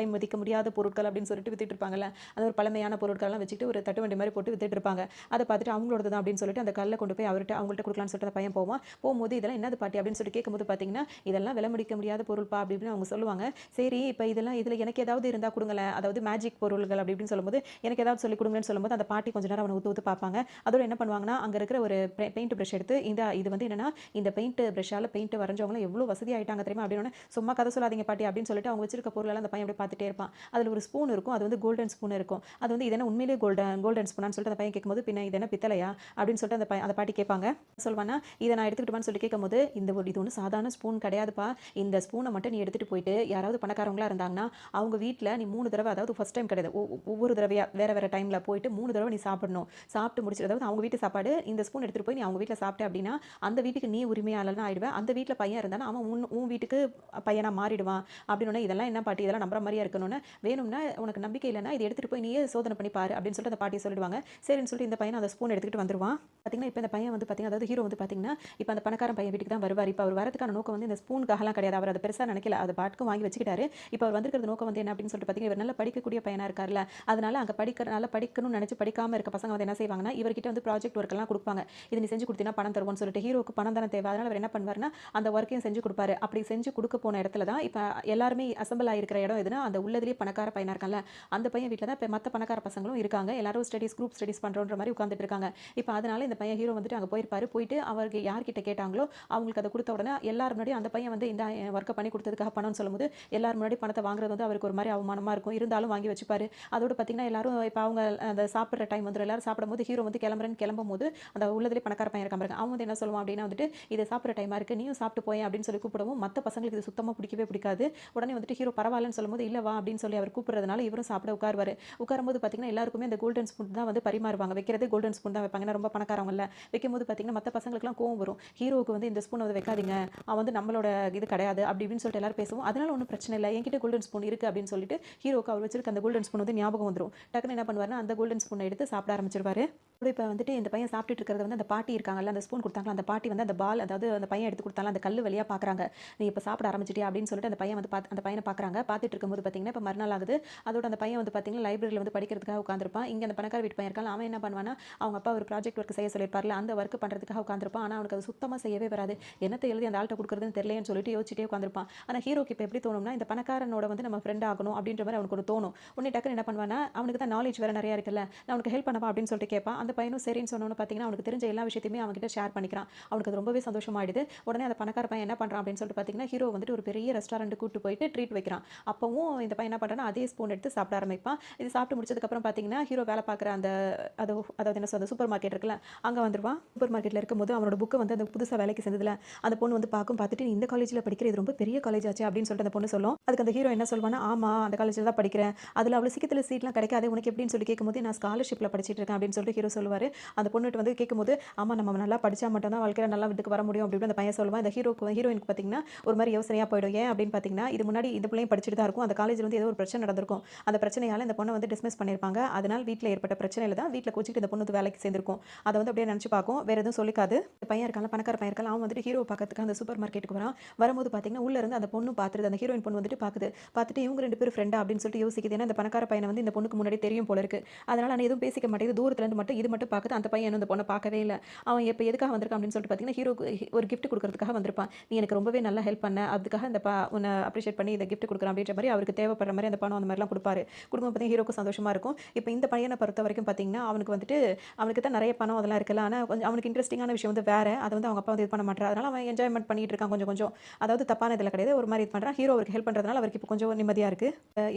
Speaker 1: மதிக்க முடியாத பொருட்கள் அப்படின்னு சொல்லிட்டு வித்துட்டு இருப்பாங்கல்ல. அது ஒரு பழமையான பொருட்கள்லாம் வச்சுக்கிட்டு ஒரு தட்டு வண்டி மாரி போட்டு வித்துட்டு இருப்பாங்க. அத பார்த்துட்டு அவங்களோடது தான் அப்படின்னு சொல்லிட்டு அந்த கல்ல கொண்டு போய் அவங்கள்ட்ட குடுக்கலாம்னு சொல்லிட்டு அந்த பையன் போவான். போம்போது இதெல்லாம் என்னது பாட்டி அப்படின்னு சொல்லிட்டு கேட்கும்போது பார்த்தீங்கன்னா, இதெல்லாம் விலை மதிக்க முடியாத பொருள்ப்பா அப்படி இப்படின்னு அவங்க சொல்லுவாங்க. சரி இப்ப இதெல்லாம் இதுல எனக்கு ஏதாவது இருந்தா குடுங்களேன். அதாவது மேஜிக் பொருள்கள் அப்படி இப்படின்னு சொல்லும்போது, எனக்கு ஏதாவது சொல்லிக் குடுங்கன்னு சொல்லும்போது, அந்த பாட்டி கொஞ்ச நேரம் அவன உத்து உத்து பார்ப்பாங்க. அதோட என்ன பண்ணுவாங்கன்னா, அங்க இருக்கிற ஒரு பெயிண்ட் பிரஷ் எடுத்து, இது வந்து என்னன்னா, இந்த பெயிண்ட் பிரஷ்ஷால பெயிண்ட் வரைஞ்சவங்கலாம் எவ்வளோ வசதி ஆயிட்டாங்க தெரியுமா? அப்படின்னோனே, சும்மா கதை சொல்லாதீங்க பாட்டி அப்படின்னு சொல்லிட்டு அவங்க வச்சிருக்க பொருளெல்லாம் அந்த பையன் அப்படியே பார்த்துட்டே இருப்பான். அதுல ஒரு ஸ்பூன் இருக்கும். அது வந்து கோல்டன் ஸ்பூன் இருக்கும். அது வந்து இது என்ன உண்மையிலேயே கோல்டன் ஸ்பூனான்னு சொல்லிட்டு அந்த பையன் கேட்கும்போது, பின்ன இது என்ன பித்தளையா? அப்படின்னு சொல்லிட்டு அந்த பாட்டி கேட்பாங்க. சொல்வான்னா, இத நான் எடுத்துக்கிட்டுமான்னு சொல்லி கேட்கும்போது, இது ஒண்ணும் சாதாரண ஸ்பூன் கிடையாதுப்பா. இந்த ஸ்பூன மட்டும் நீ எடுத்துட்டு போயிட்டு, யாராவது பணக்காரவங்களா இருந்தாங்கன்னா, அவங்க வீட்ல நீ 3 தடவ அதாவது ஃபர்ஸ்ட் டைம் கிடையாது. ஒவ்வொரு தடவையா வேற வேற டைம்ல போயிட்டு 3 தடவ நீ சாப்பிடணும். சாப்பிட்டு முடிச்சுட்டு அதாவது அவங்க வீட்டு சாப்பாடு இந்த ஸ்பூன் எடுத்துட்டு போய் நீ அவங்க வீட்ல சாப்பிட்ட அப்படின்னா, அந்த வீட்டுக்கு நீ உரிமையாளனா ஆயிடுவ. அந்த வீட்ல பையன் இருந்தானா, அவன் உன் வீட்டுக்கு பையனா மாறிடுவான். அப்படின்னோனே, இதெல்லாம் என்ன பாட்டி இதெல்லாம் நம்புற மாரியா இருக்கணும்னு, வேணும்னா உனக்கு நம்பிக்கை இல்லன்னா, இத எடுத்துட்டு போய் நீயே சோதனை பண்ணி பாரு அப்படின்னு சொல்லிட்டு அந்த பாட்டி சொல்லிடுவாங்க. சரின்னு சொல்லிட்டு இந்த பையன் அந்த ஸ்பூன் எடுத்துக்கிட்டு வந்துருவான். பார்த்தீங்கன்னா, இப்ப இந்த பையன் வந்து பார்த்தீங்கன்னா, அதாவது ஹீரோ வந்து பார்த்தீங்கன்னா பார்த்தீங்கன்னா, இப்ப அந்த பணக்காரன் பையன் வீட்டுக்கு தான் வருவாரு. இப்ப அவர் வரதுக்கான நோக்கம் வந்து இந்த ஸ்பூனுக்காகலாம் கிடையாது. அவர் அத பெருசா நினைக்கல. அத பாட்டுக்கு வாங்கி வச்சுக்கிட்டாரு. இப்ப அவர் வந்திருக்கிறது நோக்கம் வந்து என்ன அப்படின்னு சொல்லிட்டு பார்த்தீங்கன்னா, இவர் நல்லா படிக்கக்கூடிய பையனா இருக்கார்ல. அதனால அங்க படிக்கிறனால படிக்கணும்னு நினைச்சு படிக்காம இருக்க பசங்க வந்து என்ன செய்வாங்கன்னா, இவர்கிட்ட வந்து ப்ராஜெக்ட் ஒர்க் எல்லாம் குடுப்பாங்க. "இத நீ செஞ்சு குடுத்தீன்னா பணம் தருவோம்னு" சொல்லிட்டு ஹீரோவுக்கு பணம் தானே தேவை. அதனால அவர் என்ன பண்ணுவாருன்னா, அந்த ஒர்க்கையும் செஞ்சு குடுப்பாரு. அப்படி செஞ்சு குடுக்க போன இடத்துல தான் இப்ப எல்லாருமே அசெம்பிள் ஆயிருக்கிற இடம் எதுனா, அந்த உள்ளதிலேயே பணக்கார பையனா இருக்கான்ல, அந்த பையன் வீட்ல தான் இப்ப மத்த பணக்கார பசங்களும் இருக்காங்க. எல்லாரும் குரூப் ஸ்டடீஸ் பண்றோன்ற மாரி உட்கார்ந்துட்டு இருக்காங்க. இப்ப அதனால இந்த பையன் ஹீரோ வந்துட்டு அங்க போயிருப்பாரு. போயிட்டு அவருக்கு யார்கிட்ட கேட்டாங்களோ, அவங்களுக்கு அத குடுத்த உடனே எல்லார் முன்னாடியும் அந்த பையன் வந்து இந்த ஒர்க்க பண்ணி குடுத்ததுக்காக பணம்னு சொல்லும்போது, எல்லார் முன்னாடி பணத்த வாங்குறது வந்து அவருக்கு ஒரு மாரி அவமானமா இருக்கும். இருந்தாலும் வாங்கி வச்சுப்பாரு. அதோட பார்த்தீங்கன்னா, எல்லாரும் இப்ப அவங்க அந்த சாப்பிடுற டைம் வந்துரும். எல்லாரும் சாப்பிடும்போது ஹீரோ வந்து கிளம்புறேன்னு கிளம்பும்போது, அந்த உள்ளதிலே பணக்கார பையன் இருக்கான் பாருங்க. அவன் வந்து என்ன சொல்லுவான் அப்டின்னா வந்துட்டு, "இது சாப்பிடுற டைமா இருக்கு. நீயும் சாப்பிட்டு போயேன்" அப்டின்னு சொல்லி கூப்பிடவும், மத்த பசங்களுக்கு இது சுத்தமா பிடிக்கவே பிடிக்காது. உடனே வந்துட்டு ஹீரோ பரவாயில்லன்னு சொல்லும்போது, "இல்ல வா" அப்டின்னு சொல்லி அவர் கூப்பிடுறதுனால இவரும் சாப்பிட உட்காருவாரு. உட்காரும்போது பார்த்தீங்கன்னா, எல்லாருக்குமே அந்த கோல்டன் ஸ்பூன் தான் வந்து பரிமாறுவாங்க. வைக்கிறதே கோல்டன் ஸ்பூன் தான் வைப்பாங்க. ஏன்னா ரொம்ப பணக்காரவங்கல்ல. வைக்கும்போது பார்த்தீங்கன்னா, மத்த பசங்களுக்குலாம் கோவம் வரும். ஹீரோவுக்கு வந்து இந்த ஸ்பூன் வந்து வைக்காதீங்க. அவன் வந்து நம்மளோட இது கிடையாது. அப்டி இப்டின்னு சொல்லிட்டு எல்லாரும் பேசவும், அதனால ஒண்ணும் பிரச்சனை இல்ல. என்கிட்ட கோல்டன் ஸ்பூன் இருக்கு அப்டின்னு சொல்லிட்டு, ஹீரோவுக்கு அவர் வச்சிருக்க அந்த கோல்டன் ஸ்பூன் வந்து ஞாபகம் வந்துரும். டக்குனு என்ன பண்ணுவாருன்னா, அந்த கோல்டன் ஸ்பூன எடுத்து சாப்பிட ஆரம்பிச்சுருவாரு. இப்ப வந்துட்டு இந்த பையன் சாப்பிட்டுட்டு இருக்கிறத வந்து அந்த பாட்டி இருக்காங்கல்ல, அந்த ஸ்பூன் குடுத்தாங்கல்ல, அந்த பாட்டி வந்து அந்த பால் அதாவது அந்த பையன் எடுத்து குடுத்தான்ல, அந்த கல்லு வழியா பார்க்குறாங்க. "நீ இப்ப சாப்பிட ஆரம்பிச்சுட்டியா?" அப்டின்னு சொல்லிட்டு அந்த பையன் வந்து அந்த பையன பார்க்குறாங்க. பார்த்துட்டு இருக்கும்போது பார்த்தீங்கன்னா, இப்ப மறுநாள் ஆகுது. அதோட அந்த பையன் வந்து பார்த்தீங்கன்னா, லைப்ரரியில வந்து படிக்கிறதுக்காக உட்கார்ந்திருப்பான். இங்க அந்த பணக்கார வீட்டு பையன் இருக்கான்ல, அவன் என்ன பண்ணுவான்னா, அவங்க அப்பா ஒரு ப்ராஜெக்ட் ஒர்க் செய்ய சொல்லியிருப்பார்ல, அந்த ஒர்க் பண்றதுக்காக உட்கார்ந்திருப்பான். ஆனா அவனுக்கு அது சுத்தமா செய்யவே வராது. என்னத்த எழுதி அந்த ஆள்ட்ட குடுக்குறதுன்னு தெரியலையேன்னு சொல்லிட்டு யோசிச்சுட்டே உட்கார்ந்திருப்பான். ஆனா ஹீரோக்கு இப்ப எப்படி தோணும்னா, இந்த பணக்காரனோட வந்து நம்ம ஃப்ரெண்ட் ஆகணும் அப்படின்ற மாரி அவனுக்கு ஒண்ணு தோணும். உடனே டக்குனு என்ன பண்ணுவான்னா, அவனுக்கு தான் நாலேட்ஜ் வேற நெறைய இருக்குல்ல. "நான் உனக்கு ஹெல்ப் பண்ணவா?" அப்படின்னு சொல்லிட்டு கேட்பான். அந்த பையனும் சரின்னு சொன்னோனே பார்த்தீங்கன்னா, அவனுக்கு தெரிஞ்ச எல்லா விஷயத்தையுமே அவன்கிட்ட ஷேர் பண்ணிக்கிறான். அவனுக்கு அது ரொம்பவே சந்தோஷமாயிடுது. உடனே அந்த பணக்கார பையன் என்ன பண்றான் அப்படின்னு சொல்லிட்டு பார்த்தீங்கன்னா, ஹீரோ வந்துட்டு ஒரு பெரிய ரெஸ்டாரண்ட்டுக்கு கூட்டிட்டு போயிட்டு ட்ரீட் வைக்கிறான். அப்பவும் இந்த பையன் என்ன பண்றான்னா, அதே ஸ்பூன் எடுத்து சாப்பிட ஆரம்பிப்பான். இது சாப்பிட்டு முடிச்சதுக்கப்புறம் பார்த்தீங்கன்னா, ஹீரோ வேலை பார்க்குற அந்த அது அதாவது என்ன சொல்றது சூப்பர் மார்க்கெட் இருக்குல்ல, அங்க வந்துருவான். சூப்பர் மார்க்கெட்ல இருக்கும்போது அவனோட புக்க வந்து அந்த புதுசா வேலைக்கு சேர்ந்ததுல, அந்த பொண்ணு வந்து பார்க்கும். பார்த்துட்டு, "நீ இந்த காலேஜ்ல படிக்கிற, இது ரொம்ப பெரிய காலேஜ் ஆச்சே" அப்படின்னு சொல்லிட்டு அந்த பொண்ணு சொல்லும். அதுக்கு அந்த ஹீரோ என்ன சொல்வான்னா, "ஆமா, அந்த காலேஜ்ல தான் படிக்கிறேன். அதுல அவ்வளோ சீக்கிரத்துல சீட்லாம் கிடைக்காதே, உனக்கு எப்படின்னு?" சொல்லி கேட்கும்போது, "நான் ஸ்காலர்ஷிப்ல படிச்சுட்டு இருக்கேன்" அப்படின்னு சொல்லிட்டு ஹீரோ சொல்லுவாரு. அந்த பொண்ணுட்ட வந்து கேட்கும்போது, "ஆமா, நம்ம நல்லா படிச்சா மட்டும் தான் வாழ்க்கையில நல்லா இதுக்கு வர முடியும்" அப்படி இப்படின்னு அந்த பையன் சொல்லுவான். இந்த ஹீரோயினுக்கு பார்த்தீங்கன்னா, ஒரு மாரி யோசனையா போயிடும். ஏன் அப்படின்னு பார்த்தீங்கன்னா, இது முன்னாடி இந்த பிள்ளையும் படிச்சுட்டு தான் இருக்கும். அந்த காலேஜ்ல வந்து ஏதோ ஒரு பிரச்சனை நடந்திருக்கும். அந்த பிரச்சனையால இந்த பொண்ண வந்து டிஸ்மிஸ் பண்ணியிருப்பாங்க. அதனால வீட்ல ஏற்பட்ட பிரச்சனையில தான் வீட்ல கோச்சிக்கிட்டு இந்த பொண்ணு வந்து வேலைக்கு சேர்ந்திருக்கும். அத வந்து அப்படியே நினைச்சு பார்க்கும். வேற எதுவும் சொல்லிக்காது. இந்த பையன் இருக்கான்ல, பணக்கார பையன் இருக்கான்ல, அவன் வந்துட்டு ஹீரோவ பார்க்கறதுக்கு அந்த சூப்பர் மார்க்கெட்டுக்கு வரான். வரும்போது பார்த்தீங்கன்னா, உள்ள இருந்து அந்த பொண்ணு பார்த்துருது. அந்த ஹீரோயின் பொண்ணு வந்துட்டு பார்க்குது. பார்த்துட்டு இவங்க 2 பேரும் ஃப்ரெண்டா அப்படின்னு சொல்லிட்டு யோசிக்குது. ஏன்னா இந்த பணக்கார பையன வந்து இந்த பொண்ணுக்கு முன்னாடி தெரியும் போல இருக்கு. அதனால ஆனா எதுவும் பேசிக்க மாட்டேங்குது. தூரத்துல இருந்து மட்டும் இது மட்டும் பார்க்குது. அந்த பையன் இன்னும் இந்த பொண்ண பார்க்கவே இல்ல. அவன் இப்ப எதுக்காக வந்திருக்கான் அப்படின்னு சொல்லிட்டு பார்த்தீங்கன்னா, ஹீரோக்கு ஒரு கிஃப்ட் குடுக்கறதுக்காக வந்திருப்பான். "நீ எனக்கு ரொம்பவே நல்லா ஹெல்ப் பண்ண. அதுக்காக இந்த உன்ன அப்ரிஷியேட் பண்ணி இந்த கிஃப்ட் குடுக்குறேன்" அப்படின்ற மாரி அவருக்கு தேவைப்படுற மாரி அந்த பணம் அந்த மாரிலாம் குடுப்பாரு. குடுக்கும்போது பார்த்தீங்கன்னா, ஹீரோக்கும் சந்தோஷமா இருக்கும். இப்ப இந்த பையன பொறுத்தவரைக்கும் பார்த்தீங்கன்னா, அவனுக்கு வந்துட்டு அவனுக்கு தான் நெறைய பணம் அதெல்லாம் இருக்குல்ல. ஆனா கொஞ்சம் அவனுக்கு இன்ட்ரஸ்டிங்கான விஷயம் வந்து வேற. அத வந்து அவங்க அப்பா வந்து இது பண்ண மாட்றாரு. அதனால அவன் என்ஜாய்மென்ட் பண்ணிட்டு இருக்கான் கொஞ்சம் கொஞ்சம். அதாவது தப்பான இதுல கிடையாது. ஒரு மாரி இது பண்றான். ஹீரோ அவருக்கு ஹெல்ப் பண்றதுனால அவருக்கு இப்ப கொஞ்சம் நிம்மதியா இருக்கு.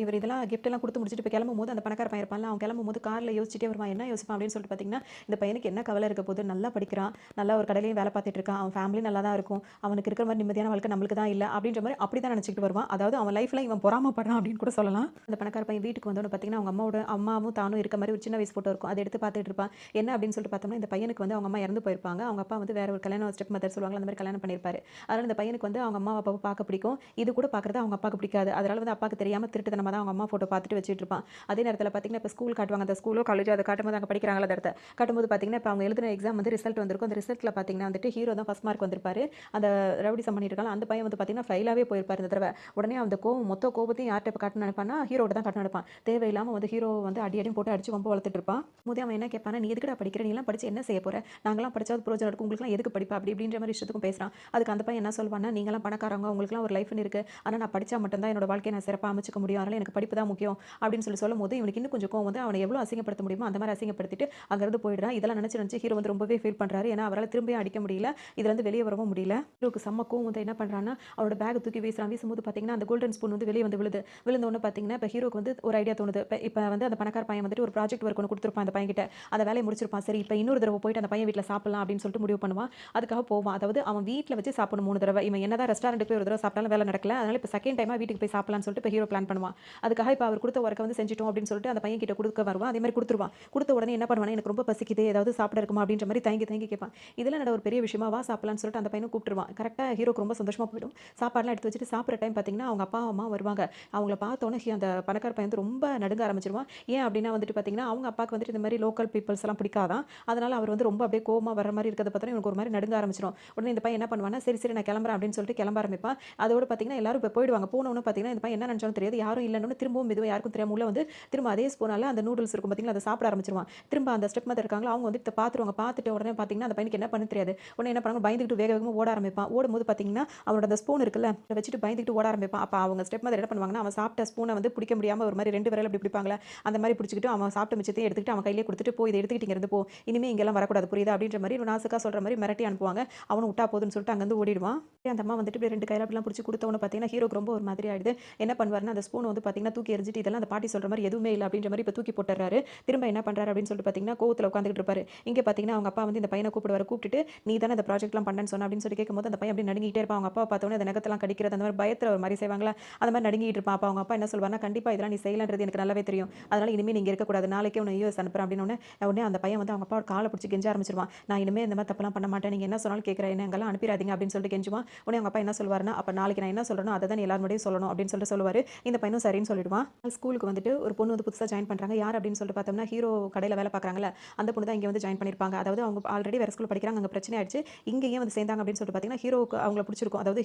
Speaker 1: இவர் இதெல்லாம் கிஃப்ட் எல்லாம் குடுத்து முடிச்சுட்டு இப்ப கிளம்பும்போது அந்த பணக்கார பையன் இருப்பான்ல, அவன் கிளம்பும்போது கார்ல யோசிச்சுட்டே வருவான். என்ன யோசிப்பான் அப்படின்னு சொல்லிட்டு பார்த்தீங்கன்னா, இந்த பையனுக்கு என்ன கவலை இருக்க போகுது? நல்லா படிக்கிறான். நல்லா ஒரு கடையிலயும் வேலை பார்த்துட்டு இருக்கான். அவன் ஃபேமிலி நல்லா தான் இருக்கும். அவனுக்கு இருக்கிற மாரி நிம்மதியான வாழ்க்கை நம்மளுக்கு தான் இல்ல. அப்படின்ற மாரி அப்படிதான் நினைச்சுக்கிட்டு வருவான். அதாவது அவன் லைஃப்ல இவன் பொறாமப்படுறான் அப்படின்னு கூட சொல்லலாம். அந்த பணக்கார பையன் வீட்டுக்கு வந்தோனே பார்த்தீங்கன்னா, அவங்க அம்மாவும் தானும் இருக்க மாரி ஒரு சின்ன வயசு ஃபோட்டோ இருக்கும். அத எடுத்து பார்த்துட்டு இருப்பான். என்ன அப்படின்னு சொல்லிட்டு பார்த்தோம்னா, இந்த பையனுக்கு வந்து அவங்க அம்மா இறந்து போயிருப்பாங்க. அவங்க அப்பா வந்து வேற ஒரு கல்யாணம் ஸ்டெப் மதர் சொல்லுவாங்கல்ல, அந்த மாரி கல்யாணம் பண்ணியிருப்பாரு. அதனால இந்த பையனுக்கு வந்து அவங்க அம்மா, அப்பாவ பார்க்க பிடிக்கும். இது கூட பார்க்குறது அவங்க அப்பாவுக்கு பிடிக்காது. அதனால வந்து அப்பாவுக்கு தெரியாம திருட்டுத்தனமா தான் அவங்க அம்மா ஃபோட்டோ பார்த்துட்டு வச்சுட்டு இருப்பான். அதே நேரத்தில பார்த்தீங்கன்னா, இப்ப ஸ்கூல் காட்டுவாங்க. அந்த ஸ்கூலோ, காலேஜோ அத காட்டும்போது அங்க படிக்கிறாங்கல்ல அந்த இடத்த. காட்டும்போது பார்த்தீங்கன்னா, இப்ப அவங்க எழுதின எக்ஸாம் வந்து ரிசல்ட் வந்திருக்கும். அந்த ரிசல்ட்ல பார்த்தீங்கன்னா வந்துட்டு ஹீரோ தான் ஃபர்ஸ்ட் மார்க் வந்திருப்பாரு. அந்த ரவுடிசம் பண்ணிட்டு இருக்கான்ல, அந்த பையன் வந்து பார்த்தீங்கன்னா, ஃபெயிலாவே போயிருப்பாரு இந்த தடவ. உடனே அந்த மொத்த கோவத்தையும் யார்ட்ட இப்ப காட்டணும்னு நினைப்பான்னா, ஹீரோட்ட தான் காட்டணும்னு நினைப்பான். தேவையில்லாம வந்து ஹீரோவ வந்து அடி அடின்னு போட்டு அடிச்சு வம்பு வளர்த்துட்டு இருப்பான். போதே அவன் என்ன கேட்பான்னா, "நீ எதுக்குடா படிக்கிற? நீலாம் படிச்சு என்ன செய்ய போற? நாங்கலாம் படிச்சாவது பிரயோஜனம் இருக்கும். உங்களுக்குலாம் எதுக்கு படிப்பு?" அப்படி இப்படின்ற மாரி இஷ்டத்துக்கும் பேசுறான். அதுக்கு அந்த பையன் என்ன சொல்வான்னா, "நீங்கலாம் பணக்காரவங்க. உங்களுக்குலாம் ஒரு லைஃப்ன்னு இருக்கு. ஆனா நான் படிச்சா மட்டும் தான் என்னோட வாழ்க்கைய நான் சிறப்பா அமைச்சுக்க முடியும். அதனால எனக்கு படிப்பு தான் முக்கியம்." அப்படின்னு சொல்லும்போது, இவனுக்கு இன்னும் கொஞ்சம் கோவம் வந்து அவன எவ்வளோ அசிங்கப்படுத்த முடியுமோ அந்த மாரி அசிங்கப்படுத்திட்டு அங்கருந்து போயிடுறான். இதெல்லாம் நினைச்சு நினைச்சு ஹீரோ வந்து ரொம்பவே ஃபீல் பண்றாரு. ஏன்னா அவரால திரும்பியும் அடிக்க முடியல. இதுலருந்து வெளிய வரவும் முடியல. ஹீரோக்கு செம்ம கோவம் வந்து என்ன பண்றான்னா, அவனோட பேக்க தூக்கி வீசுறான். வீசும்போது பார்த்தீங்கன்னா, அந்த கோல்டன் ஸ்பூன் வந்து வெளிய வந்து விழுது. விழுந்தோனே பார்த்தீங்கன்னா, இப்ப ஹீரோக்கு வந்து ஒரு ஐடியா தோணுது. இப்ப வந்து அந்த பணக்கார பையன் வந்துட்டு ஒரு ப்ராஜெக்ட் ஒர்க் ஒண்ணு குடுத்துருப்பான் அந்த பையன்கிட்ட. அந்த வேலைய முடிச்சிருப்பான். சரி இப்ப இன்னொரு தடவ போயிட்டு அந்த பையன் வீட்ல சாப்பிடலாம் அப்படின்னு சொல்லிட்டு முடிவு பண்ணுவான். அதுக்காக போவான். அதாவது அவன் வீட்ல வச்சு சாப்பிடணும் 3 தடவ. இவன் என்னதான் ரெஸ்டாரண்ட்டுக்கு போய் ஒரு தடவ சாப்பிட்டாலும் வேலை நடக்கல. அதனால இப்ப செகண்ட் டைமா வீட்டுக்கு போய் சாப்பிடலாம்னு சொல்லிட்டு இப்ப ஹீரோ பிளான் பண்ணுவான். அதுக்காக இப்ப அவர் குடுத்த ஒர்க்க வந்து செஞ்சுட்டோம் அப்படின்னு சொல்லிட்டு அந்த பையன் கிட்ட குடுக்க வருவான். அதே மாரி குடுத்துருவான். குடுத்த உடனே என்ன பண்ணுவான்னா, எனக்கு எனக்கு ரொம்ப பசிக்குது, ஏதாவது சாப்பிட இருக்குமா அப்படின்ற மாரி தயங்கி தயங்கி கேட்பான். இதெல்லாம் என்னடா ஒரு பெரிய விஷயமா? வா சாப்பிடலாம்ன்னு சொல்லிட்டு அந்த பையனும் கூப்பிட்டுருவான். கரெக்ட்டா ஹீரோக்கு ரொம்ப சந்தோஷமா போயிடும். சாப்பாடுலாம் எடுத்து வச்சுட்டு சாப்பிடுற டைம் பார்த்தீங்கன்னா, அவங்க அப்பா, அம்மா வருவாங்க. அவங்கள பார்த்தோனே அந்த பணக்கார பையன் வந்து ரொம்ப நடுங்க ஆரம்பிச்சுருவான். ஏன் அப்டின்னா வந்துட்டு பார்த்தீங்கன்னா, அவங்க அப்பாவுக்கு வந்துட்டு இந்த மாரி லோக்கல் பீப்பிள்ஸ்லாம் பிடிக்காதாம். அதனால அவர் வந்து ரொம்ப அப்படியே கோவமா வர்ற மாரி இருக்கிறத பார்த்தோனே இவனுக்கு ஒரு மாரி நடுங்க ஆரம்பிச்சுரும். உடனே இந்த பையன் என்ன பண்ணுவான்னா, சரி, சரி நான் கிளம்புறேன் அப்படின்னு சொல்லிட்டு கிளம்ப ஆரம்பிப்பான். அதோட பார்த்தீங்கன்னா, எல்லாரும் இப்ப போயிடுவாங்க. போனோனே பார்த்தீங்கன்னா, இந்த பையன் என்ன நினைச்சாலும் தெரியாது. யாரும் இல்லன்னோனே திரும்பவும் மெதுவா யாருக்கும் தெரியாம உள்ள வந்து திரும்ப அதே ஸ்பூனால அந்த நூடுல்ஸ் இருக்கும் பார்த்தீங்களா, அத சாப்பிட ஆரம்பிச்சுருவான். திரும்ப அந்த ஸ்டெப் மதர் இருக்காங்களா, அவங்க வந்து இத பார்த்துருவாங்க. பார்த்துட்டு உடனே பார்த்தீங்கன்னா, அந்த பையனுக்கு என்ன பண்ணணும்னு தெரியாது. உடனே என்ன பண்ணுவாங்க, பயந்துகிட்டு வேக வேகமா ஓட ஆரம்பிப்பான். ஓடும்போது பார்த்தீங்கன்னா, அவனோட அந்த ஸ்பூன் இருக்குல்ல, அத வச்சுட்டு பயந்துகிட்டு ஓட ஆரம்பிப்பான். அப்ப அவங்க ஸ்டெப் மதர் என்ன பண்ணுவாங்கன்னா, அவன் சாப்பிட்ட ஸ்பூன வந்து பிடிக்க முடியாம ஒரு மாரி 2 விரல் அப்படி பிடிப்பாங்கல்ல, அந்த மாரி பிடிச்சுக்கிட்டு அவன் சாப்பிட்ட மிச்சத்தையும் எடுத்துக்கிட்டு அவன் கையிலேயே குடுத்துட்டு, "போ இத எடுத்துக்கிட்டு இங்க இருந்து போ. இனிமே இங்கலாம் வரக்கூடாது புரியுதா?" அப்படின்ற மாரி நாசூக்கா சொல்ற மாரி மிரட்டி அனுப்புவாங்க. அவனும் உட்டா போதுன்னு சொல்லிட்டு அங்கருந்து ஓடிடுவான். அந்த அம்மா வந்துட்டு இப்படி 2 கையில அப்படிலாம் புடிச்சு குடுத்தவொன்னே பார்த்தீங்கன்னா, ஹீரோக்கு ரொம்ப ஒரு மாதிரி ஆயிடுது. என்ன பண்ணுவாருன்னா, அந்த ஸ்பூன வந்து பார்த்தீங்கன்னா, தூக்கி எறிஞ்சிட்டு இதெல்லாம் அந்த பாட்டி சொல்ற மாரி எதுவுமே இல்ல அப்படின்ற மாரி இப்ப தூக்கி போட்டுர்றாரு. திரும்ப என்ன பண்றாரு அப்படின்னு சொல்லிட்டு பார்த்தீங்கன்னா, கோவத்துல உட்காந்துட்டு இருப்பாரு. இங்க பார்த்தீங்கன்னா, அவங்க அப்பா வந்து இந்த பையன கூப்பிடுவாரு. கூப்பிட்டுட்டு, "நீ தானே இந்த ப்ராஜெக்ட்லாம் பண்ணேன்னு சொன்ன" அப்படின்னு சொல்லி கேட்கும்போது, அந்த பையன் அப்படியே நடுங்கிட்டே இருப்பான். அவங்க அப்பாவ பார்த்தோனே அந்த நகத்தெல்லாம் கடிக்கிறது, அந்த மாரி பயத்துல ஒரு மாரி செய்வாங்கல்ல, அந்த மாரி நடுங்கிட்டு இருப்பான். அப்ப அவங்க அப்பா என்ன சொல்வாருன்னா, "கண்டிப்பா இதெல்லாம் நீ செய்யலன்றது எனக்கு நல்லாவே தெரியும். அதனால இனிமே நீ இங்க இருக்கக்கூடாது. நாளைக்கே உன்ன யுஎஸ் அனுப்புறேன்" அப்படின்னோனே, உடனே அந்த பையன் வந்து அவங்க அப்பாவோட கால புடிச்சு கெஞ்ச ஆரம்பிச்சுருவான். "நான் இனிமே இந்த மாரி தப்பெல்லாம் பண்ண மாட்டேன். நீங்க என்ன சொன்னாலும் கேட்கிறேன். என்ன அங்கலாம் அனுப்பிறாதீங்க" அப்படின்னு சொல்லிட்டு கெஞ்சுவான். உடனே அவங்க அப்பா என்ன சொல்வாருன்னா, "அப்ப நாளைக்கு நான் என்ன சொல்றேனோ, அத தான் நீ எல்லார் முன்னாடியும் சொல்லணும்" அப்படின்னு சொல்லிட்டு சொல்லுவாரு. இந்த பையனும் சரின்னு சொல்லிடுவான். ஸ்கூலுக்கு வந்துட்டு ஒரு பொண்ணு வந்து புதுசா ஜாயின் பண்றாங்க. யார் அப்படின்னு சொல்லிட்டு பார்த்தோம்னா, ஹீரோ கடையில வேலை பார்க்குறாங்கல்ல, அந்த பொண்ணு தான் இங்க வந்து ஜாயின் பண்ணியிருப்பாங்க. அதாவது அவங்க ஆல்ரெடி வேற ஸ்கூல்ல படிக்கிறாங்க. அங்க பிரச்சனை ஆயிடுச்சு. இங்க ஏன் வந்து சேர்ந்தாங்க அப்படின்னு சொல்லிட்டு பார்த்தீங்கன்னா, ஹீரோவுக்கு அவங்கள பிடிச்சிருக்கும். அதாவது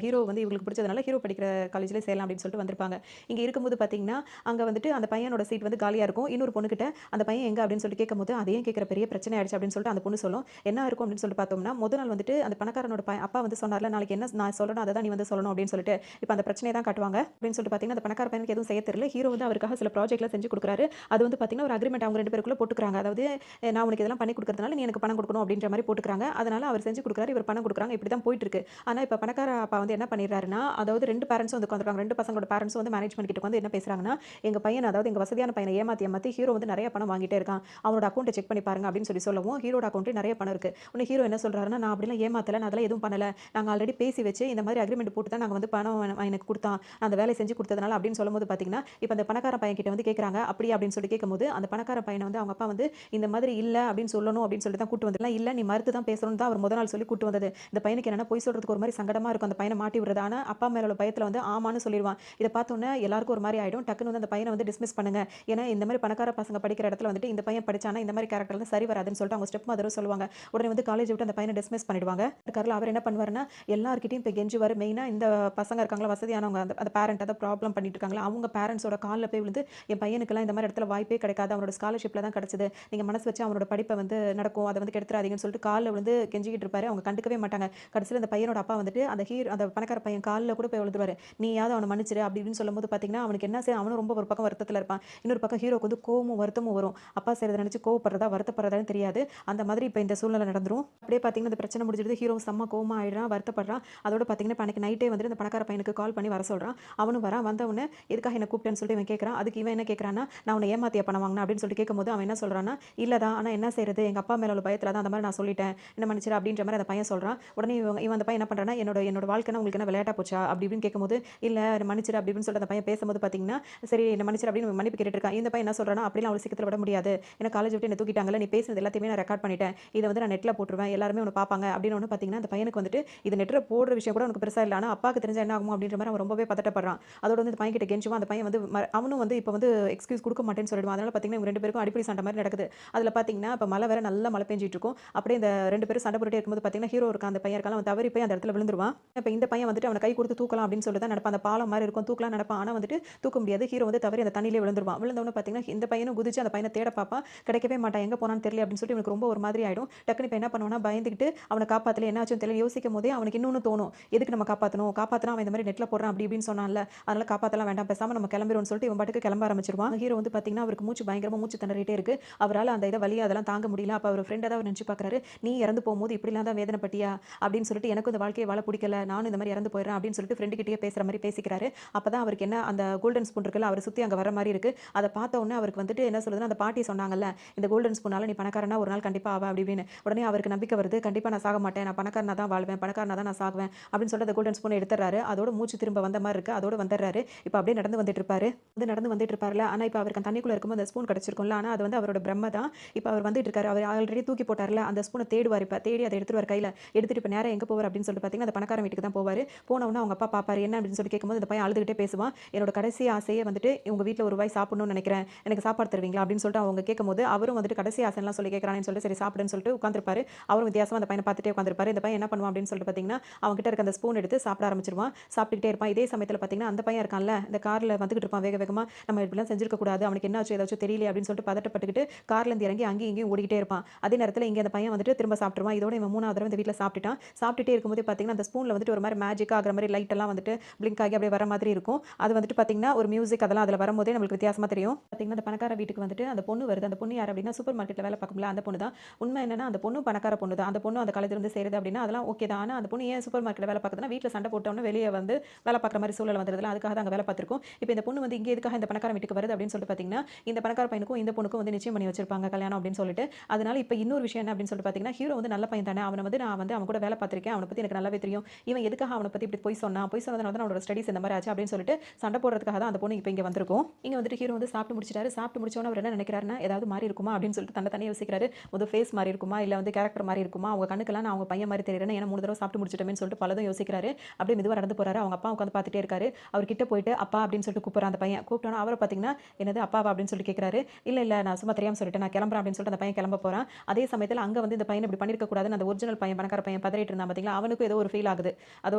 Speaker 1: ஹீரோ வந்து இவங்களுக்கு பிடிச்சதுனால ஹீரோ படிக்கிற காலேஜ்லயே சேரலாம் அப்படின்னு சொல்லிட்டு வந்திருப்பாங்க. இங்க இருக்கும்போது பார்த்தீங்கன்னா, அங்க வந்துட்டு அந்த பையனோட சீட் வந்து காலியா இருக்கும். இன்னொரு பொண்ணுகிட்ட அந்த பையன் எங்க அப்படின்னு சொல்லிட்டு கேட்கும்போது, "அத ஏன் கேட்கிற பெரிய பிரச்சனை ஆயிடுச்சு" அப்படின்னு சொல்லிட்டு அந்த பொண்ணு சொல்லும். என்ன இருக்கும் அப்படின்னு சொல்லிட்டு பார்த்தோம்னா, முதல் நாள் வந்துட்டு அந்த பணக்காரனோட அப்பா வந்து சொன்னார்ல, "நாளைக்கு என்ன நான் சொல்லணும், அத தான் நீ வந்து சொல்லணும்" அப்படின்னு சொல்லிட்டு. இப்ப அந்த பிரச்சனைய தான் காட்டுவாங்க. அப்படின்னு சொல்லிட்டு பார்த்தீங்கன்னா, அந்த பணக்கார பையனுக்கு எதுவும் செய்ய தெரியல. ஹீரோ வந்து அவருக்காக சில ப்ராஜெக்ட்லாம் செஞ்சு குடுக்குறாரு. அது வந்து பார்த்தீங்கன்னா, ஒரு அக்ரீமெண்ட் அவங்க 2 பேருக்குள்ள போட்டுக்கிறாங்க. அதாவது நான் உனக்கு இதெல்லாம் பண்ணி குடுக்குறதுனால, நீ எனக்கு பணம் குடுக்கணும் அப்படின்ற மாரி போட்டுக்கிறாங்க. அதனால அவர் செஞ்சு குடுக்குறாரு, இவர் பணம் குடுக்குறாங்க. இப்படி தான் போயிட்டு இருக்கு. ஆனா, இப்ப பணக்கார அப்பா வந்து என்ன பண்ணிடுறாருன்னா, அதாவது 2 பேரண்ட்ஸும் வந்து உட்காந்துருக்காங்க. 2 பசங்களோட பேரண்ட்ஸும் வந்து மேனேஜ்மென்ட் கிட்ட வந்து என்ன பேசுறாங்கன்னா, எங்க பையன் அதாவது எங்க வசதியான பையன ஏமாத்தி ஏமாத்தி ஹீரோ வந்து நெறைய பணம் வாங்கிட்டே இருக்கான். அவனோட அக்கவுண்ட்ட செக் பண்ணி பாருங்க அப்படின்னு சொல்லவும், ஹீரோட அக்கவுண்ட்ல நெறைய பணம் இருக்கு. உடனே ஹீரோ என்ன சொல்றாருன்னா, நான் அப்படிலாம் ஏமாத்தல. நான் அதெல்லாம் எதுவும் பண்ணல. நாங்க ஆல்ரெடி பேசி வச்சு இந்த மாரி அக்ரீமெண்ட் போட்டு தான் நாங்க வந்து பணம் அவன் எனக்கு குடுத்தான். நான் அந்த வேலைய செஞ்சு குடுத்ததுனால அப்படின்னு சொல்லும்போது பார்த்தீங்கன்னா, இப்ப அந்த பணக்கார பையன் கிட்ட வந்து கேட்குறாங்க. அப்படியா அப்படின்னு சொல்லி கேட்கும்போது, அந்த பணக்கார பையன வந்து அவங்க அப்பா வந்து இந்த மாதிரி இல்ல அப்படின்னு சொல்லணும் அப்படின்னு சொல்லி தான் கூட்டு வந்ததுலாம் இல்ல நீ மறுத்து தான் பேசணும்னு தான் அவர் முதல் நாள் சொல்லி கூட்டு வந்தது. இந்த பையனுக்கு என்னன்னா பொய் சொல்றதுக்கு ஒரு மாரி சங்கடமா இருக்கும். அந்த பையன மாட்டி விடுறது. ஆனா அப்பா மேல உள்ள பயத்துல வந்து ஆமான்னு சொல்லிருவான். இத பார்த்தோனே எல்லாருக்கும் ஒரு மாரி ஆயிடும். டக்குனு வந்து அந்த பையன வந்து டிஸ்மிஸ் பண்ணுங்க. ஏன்னா இந்த மாரி பணக்கார பசங்க படிக்கிற இடத்துல வந்துட்டு இந்த பையன் படிச்சானா இந்த மாரி கேரக்டர்லாம் சரி வராதுன்னு சொல்லிட்டு அவங்க ஸ்டெப் மதரும் சொல்லுவாங்க. உடனே வந்து காலேஜ் விட்டு அந்த பையன டிஸ்மிஸ் பண்ணிடுவாங்க. இருக்கார்ல அவர் என்ன பண்ணுவாருன்னா, எல்லார்கிட்டயும் போய் கெஞ்சுவாரு. மெயினா இந்த பசங்க இருக்காங்களா வசதியானவங்க அந்த அந்த பேரண்ட் அத ப்ராப்ளம் பண்ணிட்டு இருக்காங்களா, அவங்க பேரண்ட்ஸோட கால்ல போய் விழுந்து, என் பையனுக்கெல்லாம் இந்த மாரி இடத்துல வாய்ப்பே கிடைக்காது. அவனோட ஸ்காலர்ஷிப்ல தான் கிடைச்சது. நீங்க மனசு வச்சு அவனோட படிப்ப வந்து நடக்கும். அத வந்து கெடுத்துறாதீங்கன்னு சொல்லிட்டு கால்ல விழுந்து கெஞ்சிக்கிட்டு இருப்பாரு. அவங்க கண்டுக்கவே மாட்டாங்க. கடைசில அந்த பையனோட அப்பா வந்துட்டு அந்த பணக்கார பையன் கால்ல கூட போய் விழுந்துருவாரு. நீயாவது அவன மன்னிச்சிரு அப்படி இப்படின்னு சொல்லும்போது பார்த்தீங்கன்னா, அவனுக்கு என்ன அவனும் ரொம்ப ஒரு பக்கம் வருத்தத்துல இருப்பான். இன்னொரு பக்கம் ஹீரோக்கு வந்து கோவமும், வருத்தமும் வரும். அப்பா செய்றத நினைச்சு கோவப்படுறதா, வருத்தப்படுறதான்னு தெரியாது. அந்த மாதிரி இப்ப இந்த சூழ்நிலை நடந்துரும். அப்படியே பார்த்தீங்கன்னா, இந்த பிரச்சனை முடிஞ்சிடுது. ஹீரோ செம்ம கோவமா ஆயிடுறான், வருத்தப்படுறான். அதோட பார்த்தீங்கன்னா, இப்ப அன்னைக்கு நைட்டே வந்துட்டு அந்த பணக்கார பையனுக்கு கால் பண்ணி வர சொல்றான். அவனும் வரான். வந்தவுடனே எதுக்காக என்ன கூப்பிட்டேன்னு சொல்லிட்டு இவன் கேட்கறான். அதுக்கு இவன் என்ன கேட்கறான்னா, நான் உன்ன ஏமாத்தியா பணம் வாங்குனேன் அப்படின்னு சொல்லிட்டு கேட்கும்போது, அவன் என்ன சொல்றான்னா, இல்ல தான். ஆனா என்ன செய்றது? எங்க அப்பா மேல உள்ள பயத்துல தான் அந்த மாரி நான் சொல்லிட்டேன். என்ன மன்னிச்சிரு அப்படின்ற மாரி அந்த பையன் சொல்றான். உடனே இவன் அந்த பையன் என்ன பண்றான்னா, என்னோட என்னோட வாழ்க்கைன்னா உங்களுக்கு என்ன விளையாட்டா போச்சா? அப்படி இப்படின்னு கேட்கும்போது, இல்ல என்ன மன்னிச்சிரு அப்படி இப்படின்னு சொல்லிட்டு அந்த பையன் பேசும்போது பார்த்தீங்கன்னா, சரி என்ன மன்னிச்சிரு அப்படின்னு மன்னிப்பு கேட்டுட்டு இருக்கான். இந்த பையன் என்ன சொல்றான்னா, அப்படிலாம் அவ்வளவு சீக்கிரத்துல விட முடியாது. ஏன்னா காலேஜ் விட்டு என்ன தூக்கிட்டாங்கல்ல. நீ பேசினது எல்லாத்தையுமே நான் ரெக்கார்ட் பண்ணிட்டேன். இத வந்து நான் நெட்ல போட்டுருவேன். எல்லாருமே உன்ன பார்ப்பாங்க அப்படின்னு ஒண்ணு பார்த்தீங்கன்னா, அந்த பையனுக்கு வந்துட்டு இது நெட்ல போடுற விஷயம் கூட உனக்கு பெருசா இல்ல. ஆனா அப்பாக்கு தெரிஞ்சா என்ன ஆகுமோ அப்படின்ற மாரி அவன் ரொம்பவே பதட்டப்படுறான். அதோட வந்து இந்த பையன் கிட்ட கெஞ்சுவான். அந்த பையன் வந்து அவனும் வந்து இப்ப வந்து எக்ஸ்கியூஸ் குடுக்க மாட்டேன்னு சொல்லிடுவான். அதனால பார்த்தீங்கன்னா, இவங்க 2 பேருக்கும் அடிப்படை சண்டை மாரி நடக்குது. அதுல பார்த்தீங்கன்னா, இப்ப மழை வேற நல்லா மழை பெஞ்சுட்டு இருக்கும். அப்படியே இந்த 2 பேரும் சண்டை போட்டுட்டே இருக்கும்போது பார்த்தீங்கன்னா, ஹீரோ இருக்கான் அந்த பையன் இருக்கான்ல, அவன் தவறி போய் அந்த இடத்துல விழுந்துருவான். இப்ப இந்த பையன் வந்துட்டு அவன கை குடுத்து தூக்கலாம் அப்படின்னு சொல்லிட்டு தான் நெனப்பான். அந்த பாலம் மாரி இருக்கும். தூக்கலாம்னு நெனப்பான். ஆனா வந்துட்டு தூக்க முடியாது. ஹீரோ வந்து தவறி அந்த தண்ணீலயே விழுந்துருவான். விழுந்தவுடனே பார்த்தீங்கன்னா, இந்த பையனும் குதிச்சு அந்த பையன தேட பார்ப்பான். கிடைக்கவே மாட்டான். எங்க போனான்னு தெரியல அப்படின்னு சொல்லிட்டு இவனுக்கு ரொம்ப ஒரு மாதிரி ஆயிடும். டக்குனு இப்ப என்ன பண்ணுவான்னா, பயந்துகிட்டு அவன காப்பாத்தல என்ன ஆச்சுன்னு தெரியல யோசிக்கும்போதே அவனுக்கு இன்னொன்னு தோணும். எதுக்கு நம்ம காப்பாத்தணும்? காப்பாத்துனா அவன் இந்த மாரி நெட்ல போடுறான் அப்படி இப்படின்னு சொன்னான்ல. அதனால காப்பாத்தலாம் வேண்டாம். பேசாம நம்ம கிளம்பிருவோம்னு சொல்லிட்டு இவன் பாட்டுக்கு கிளம்ப ஆரம்பிச்சுருவான். ஹீரோ வந்து பார்த்தீங்கன்னா, அவருக்கு மூச்சு பயங்கரமா மூச்சு திணறிட்டே இருக்கு. அவரால அந்த வலி அதெல்லாம் தாங்க முடியல. அப்ப அவர் ஃப்ரெண்ட தான் அவர் நெனச்சு பார்க்குறாரு. நீ இறந்து போம்போது இப்படிலாம் தான் வேதனைப்பட்டியா? அப்படின்னு சொல்லிட்டு எனக்கும் இந்த வாழ்க்கைய வாழ பிடிக்கல. நானும் இந்த மாரி இறந்து போயிடுறேன் அப்படின்னு சொல்லிட்டு ஃப்ரெண்டு கிட்டயே பேசுற மாரி பேசிக்கிறாரு. அப்பதான் அவருக்கு என்ன அந்த கோல்டன் ஸ்பூன் இருக்குல்ல, அவர சுத்தி அங்க வர மாரி இருக்கு. அத பார்த்த உடனே அவருக்கு வந்துட்டு என்ன சொல்லுதுன்னா, அந்த பாட்டி சொன்னாங்கல்ல, இந்த கோல்டன் ஸ்பூனால நீ பணக்காரனா ஒரு நாள் கண்டிப்பா ஆவ அப்படி இப்படின்னு. உடனே அவருக்கு நம்பிக்கை வருது. கண்டிப்பா நான் சாக மாட்டேன். நான் பணக்காரனா தான் வாழ்வேன். பணக்காரனா தான் நான் சாகுவேன். அப்படின்னு சொல்லிட்டு அந்த கோல்டன் ஸ்பூன எடுத்துறாரு. அதோட மூச்சு திரும்ப வந்த மாரி இருக்கு. அதோட வந்துடுறாரு. இப்ப அப்படியே நடந்து வந்துட்டு இருப்பாரு. நடந்து வந்துட்டு இருப்பாருல்ல. ஆனா இப்ப அவருக்கு அந்த தண்ணிக்குள்ள இருக்கும்போது அந்த ஸ்பூன் கிடைச்சிருக்கும்ல. ஆனா அது வந்து அவரோட பிரம்ம தான் இப்ப அவர் வந்துட்டு இருக்காரு. அவர் ஆல்ரெடி தூக்கி போட்டார்ல, அந்த ஸ்பூன தேடுவாரு இப்ப. தேடி அத எடுத்துருவாரு கையில. எடுத்துட்டு இப்ப நேரா எங்க போவாரு அப்படின்னு சொல்லிட்டு பார்த்தீங்கன்னா, அந்த பணக்காரன் வீட்டுக்கு தான் போவாரு. போன உடனே அவங்க அப்பா பார்ப்பாரு. என்ன அப்படின்னு சொல்லி கேட்கும்போது, இந்த பையன் அழுதுகிட்டே பேசுவான். என்னோட கடைசி ஆசையே வந்துட்டு உங்க வீட்ல ஒரு வாய் சாப்பிடணும்னு நினைக்கிறேன். எனக்கு சாப்பாடு தருவீங்களா? அப்படின்னு சொல்லிட்டு அவங்க கேட்கும்போது, அவரும் வந்துட்டு கடைசி ஆசைன்லாம் சொல்லி கேட்கறானேன்னு சொல்லிட்டு சரி சாப்பிடுன்னு சொல்லிட்டு உட்கார்ந்திருப்பாரு. அவரும் வித்தியாசமா அந்த பையன பார்த்துட்டே உட்கார்ந்திருப்பாரு. இந்த பையன் என்ன பண்ணுவான் அப்படின்னு சொல்லிட்டு பார்த்தீங்கன்னா, அவன் கிட்ட இருக்க அந்த ஸ்பூன் எடுத்து சாப்பிட ஆரம்பிச்சுருவான். சாப்பிட்டுக்கிட்டே இருப்பான். இதே சமயத்தில பார்த்தீங்கன்னா, அந்த பையன் இருக்கான்ல, இந்த கார்ல வந்துகிட்டு இருப்பான் வேக வேகமா. நம்ம இப்படிலாம் செஞ்சிருக்க கூடாது. அவனுக்கு என்ன ஆச்சு? ஏதாச்சும் தெரியலையே அப்படின்னு சொல்லிட்டு பதட்டப்பட்டுக்கிட்டு கார்லேருந்து இறங்கி அங்கேயும் இங்கேயும் ஓடிக்கிட்டே இருப்பான். அதே நேரத்தில இங்க அந்த பையன் வந்துட்டு திரும்ப சாப்பிட்டுருவான். இதோட இவன் 3வது தடவ இந்த வீட்ல சாப்பிட்டுட்டான். சாப்பிட்டுட்டே இருக்கும்போதே பார்த்தீங்கன்னா, அந்த ஸ்பூன்ல வந்துட்டு ஒரு மாரி மேஜிக்கா ஆகுற மாரி லைட் எல்லாம் வந்துட்டு பிளிங்க் ஆகி அப்படியே வர மாதிரி இருக்கும். அது வந்துட்டு பார்த்தீங்கன்னா, ஒரு மியூசிக் அதெல்லாம் அதில வரும்போதே நம்மளுக்கு வித்தியாசமா தெரியும். பார்த்தீங்கன்னா, அந்த பணக்கார வீட்டுக்கு வந்துட்டு அந்த பொண்ணு வருது. அந்த பொண்ணு யார் அப்படின்னா, சூப்பர் மார்க்கெட்ல வேலை பார்க்கும்ல அந்த பொண்ணு தான். உண்மை என்னன்னா, அந்த பொண்ணும் பணக்கார பொண்ணு தான். அந்த பொண்ணும் அந்த காலேஜ்ல இருந்து சேருது அப்படின்னா, அதெல்லாம் ஓகே தான். ஆனா, அந்த பொண்ணு ஏன் சூப்பர் மார்க்கெட்ல வேலை பார்க்குதுன்னா, வீட்ல சண்டை போட்டோனே வெளிய வந்து வேலை பார்க்குற மாரி சூழல் வந்துருதுல்ல, அதுக்காக தான் அங்க வேலை பார்த்துருக்கும். இப்ப இந்த பொண்ணு வந்து இங்க எதுக்காக இந்த பணக்காரன் வீட்டுக்கு வருது அப்படின்னு சொல்லிட்டு பார்த்தீங்கன்னா, இந்த பணக்கார பையனுக்கும் இந்த பொண்ணுக்கும் வந்து நிச்சயம் பண்ணி வச்சிருப்பாங்க கல்யாணம் அப்படின்னு சொல்லிட்டு. அதனால இப்ப இன்னொரு விஷயம் என்ன அப்படின்னு சொல்லிட்டு பார்த்தீங்கன்னா, ஹீரோ வந்து நல்ல பையன் தானே. அவன வந்து நான் வந்து அவன் கூட வேலை பார்த்துருக்கேன். அவன பத்தி எனக்கு நல்லாவே தெரியும். இவன் எதுக்காக அவன பத்தி இப்படி பொய் சொன்னான்? பொய் சொன்னதுனால தான் அவனோட ஸ்டடீஸ் இந்த மாரி ஆச்சு அப்படின்னு சொல்லிட்டு சண்டை போடுறதுக்காக தான் அந்த பொண்ணு இப்ப இங்க வந்திருக்கும். இங்க வந்துட்டு ஹீரோ வந்து சாப்பிட்டு முடிச்சுட்டாரு. சாப்பிட்டு முடிச்ச உடனே அவர் என்ன நினைக்கிறாருன்னா, ஏதாவது மாறி இருக்குமா அப்படின்னு சொல்லிட்டு தன்னை தானே யோசிக்கிறாரு. முத ஃபேஸ் மாறி இருக்குமா? இல்ல வந்து கேரக்டர் மாறி இருக்குமா? அவங்க கண்ணுக்கெல்லாம் நான் அவங்க பையன் மாரி தெரியிறேன்னு ஏன்னா 3 தடவ சாப்பிட்டு முடிச்சுட்டோமேன்னு சொல்லிட்டு பலதும் யோசிக்கிறாரு. அப்படியே மெதுவா நடந்து போறாரு. அவங்க அப்பா உட்காந்து பார்த்துட்டே இருக்காரு. அவர் கிட்ட போயிட்டு அப்பா அப்படின்னு சொல்லிட்டு கூப்பிடுறான் அந்த பையன். கூப்பிட்டோனே அவர பார்த்தீங்கன்னா, என்னது அப்பாவா அப்படின்னு சொல்லிட்டு கேட்கிறாரு. இல்ல, இல்ல நான் சும்மா தெரியாம சொல்லிட்டேன். நான் கிளம்புறேன் அப்படின்னு சொல்லிட்டு அந்த பையன் கிளம்ப போறான். அதே சமயத்துல அங்க வந்து இந்த பையன் இப்படி பண்ணியிருக்க கூடாதுன்னு அந்த ஒரிஜினல் பையன் பணக்கார பையன் பதறிட்டு இருந்தான் பார்த்தீங்களா? அவனுக்கும் ஏதோ ஒரு ஃபீல் ஆகுது.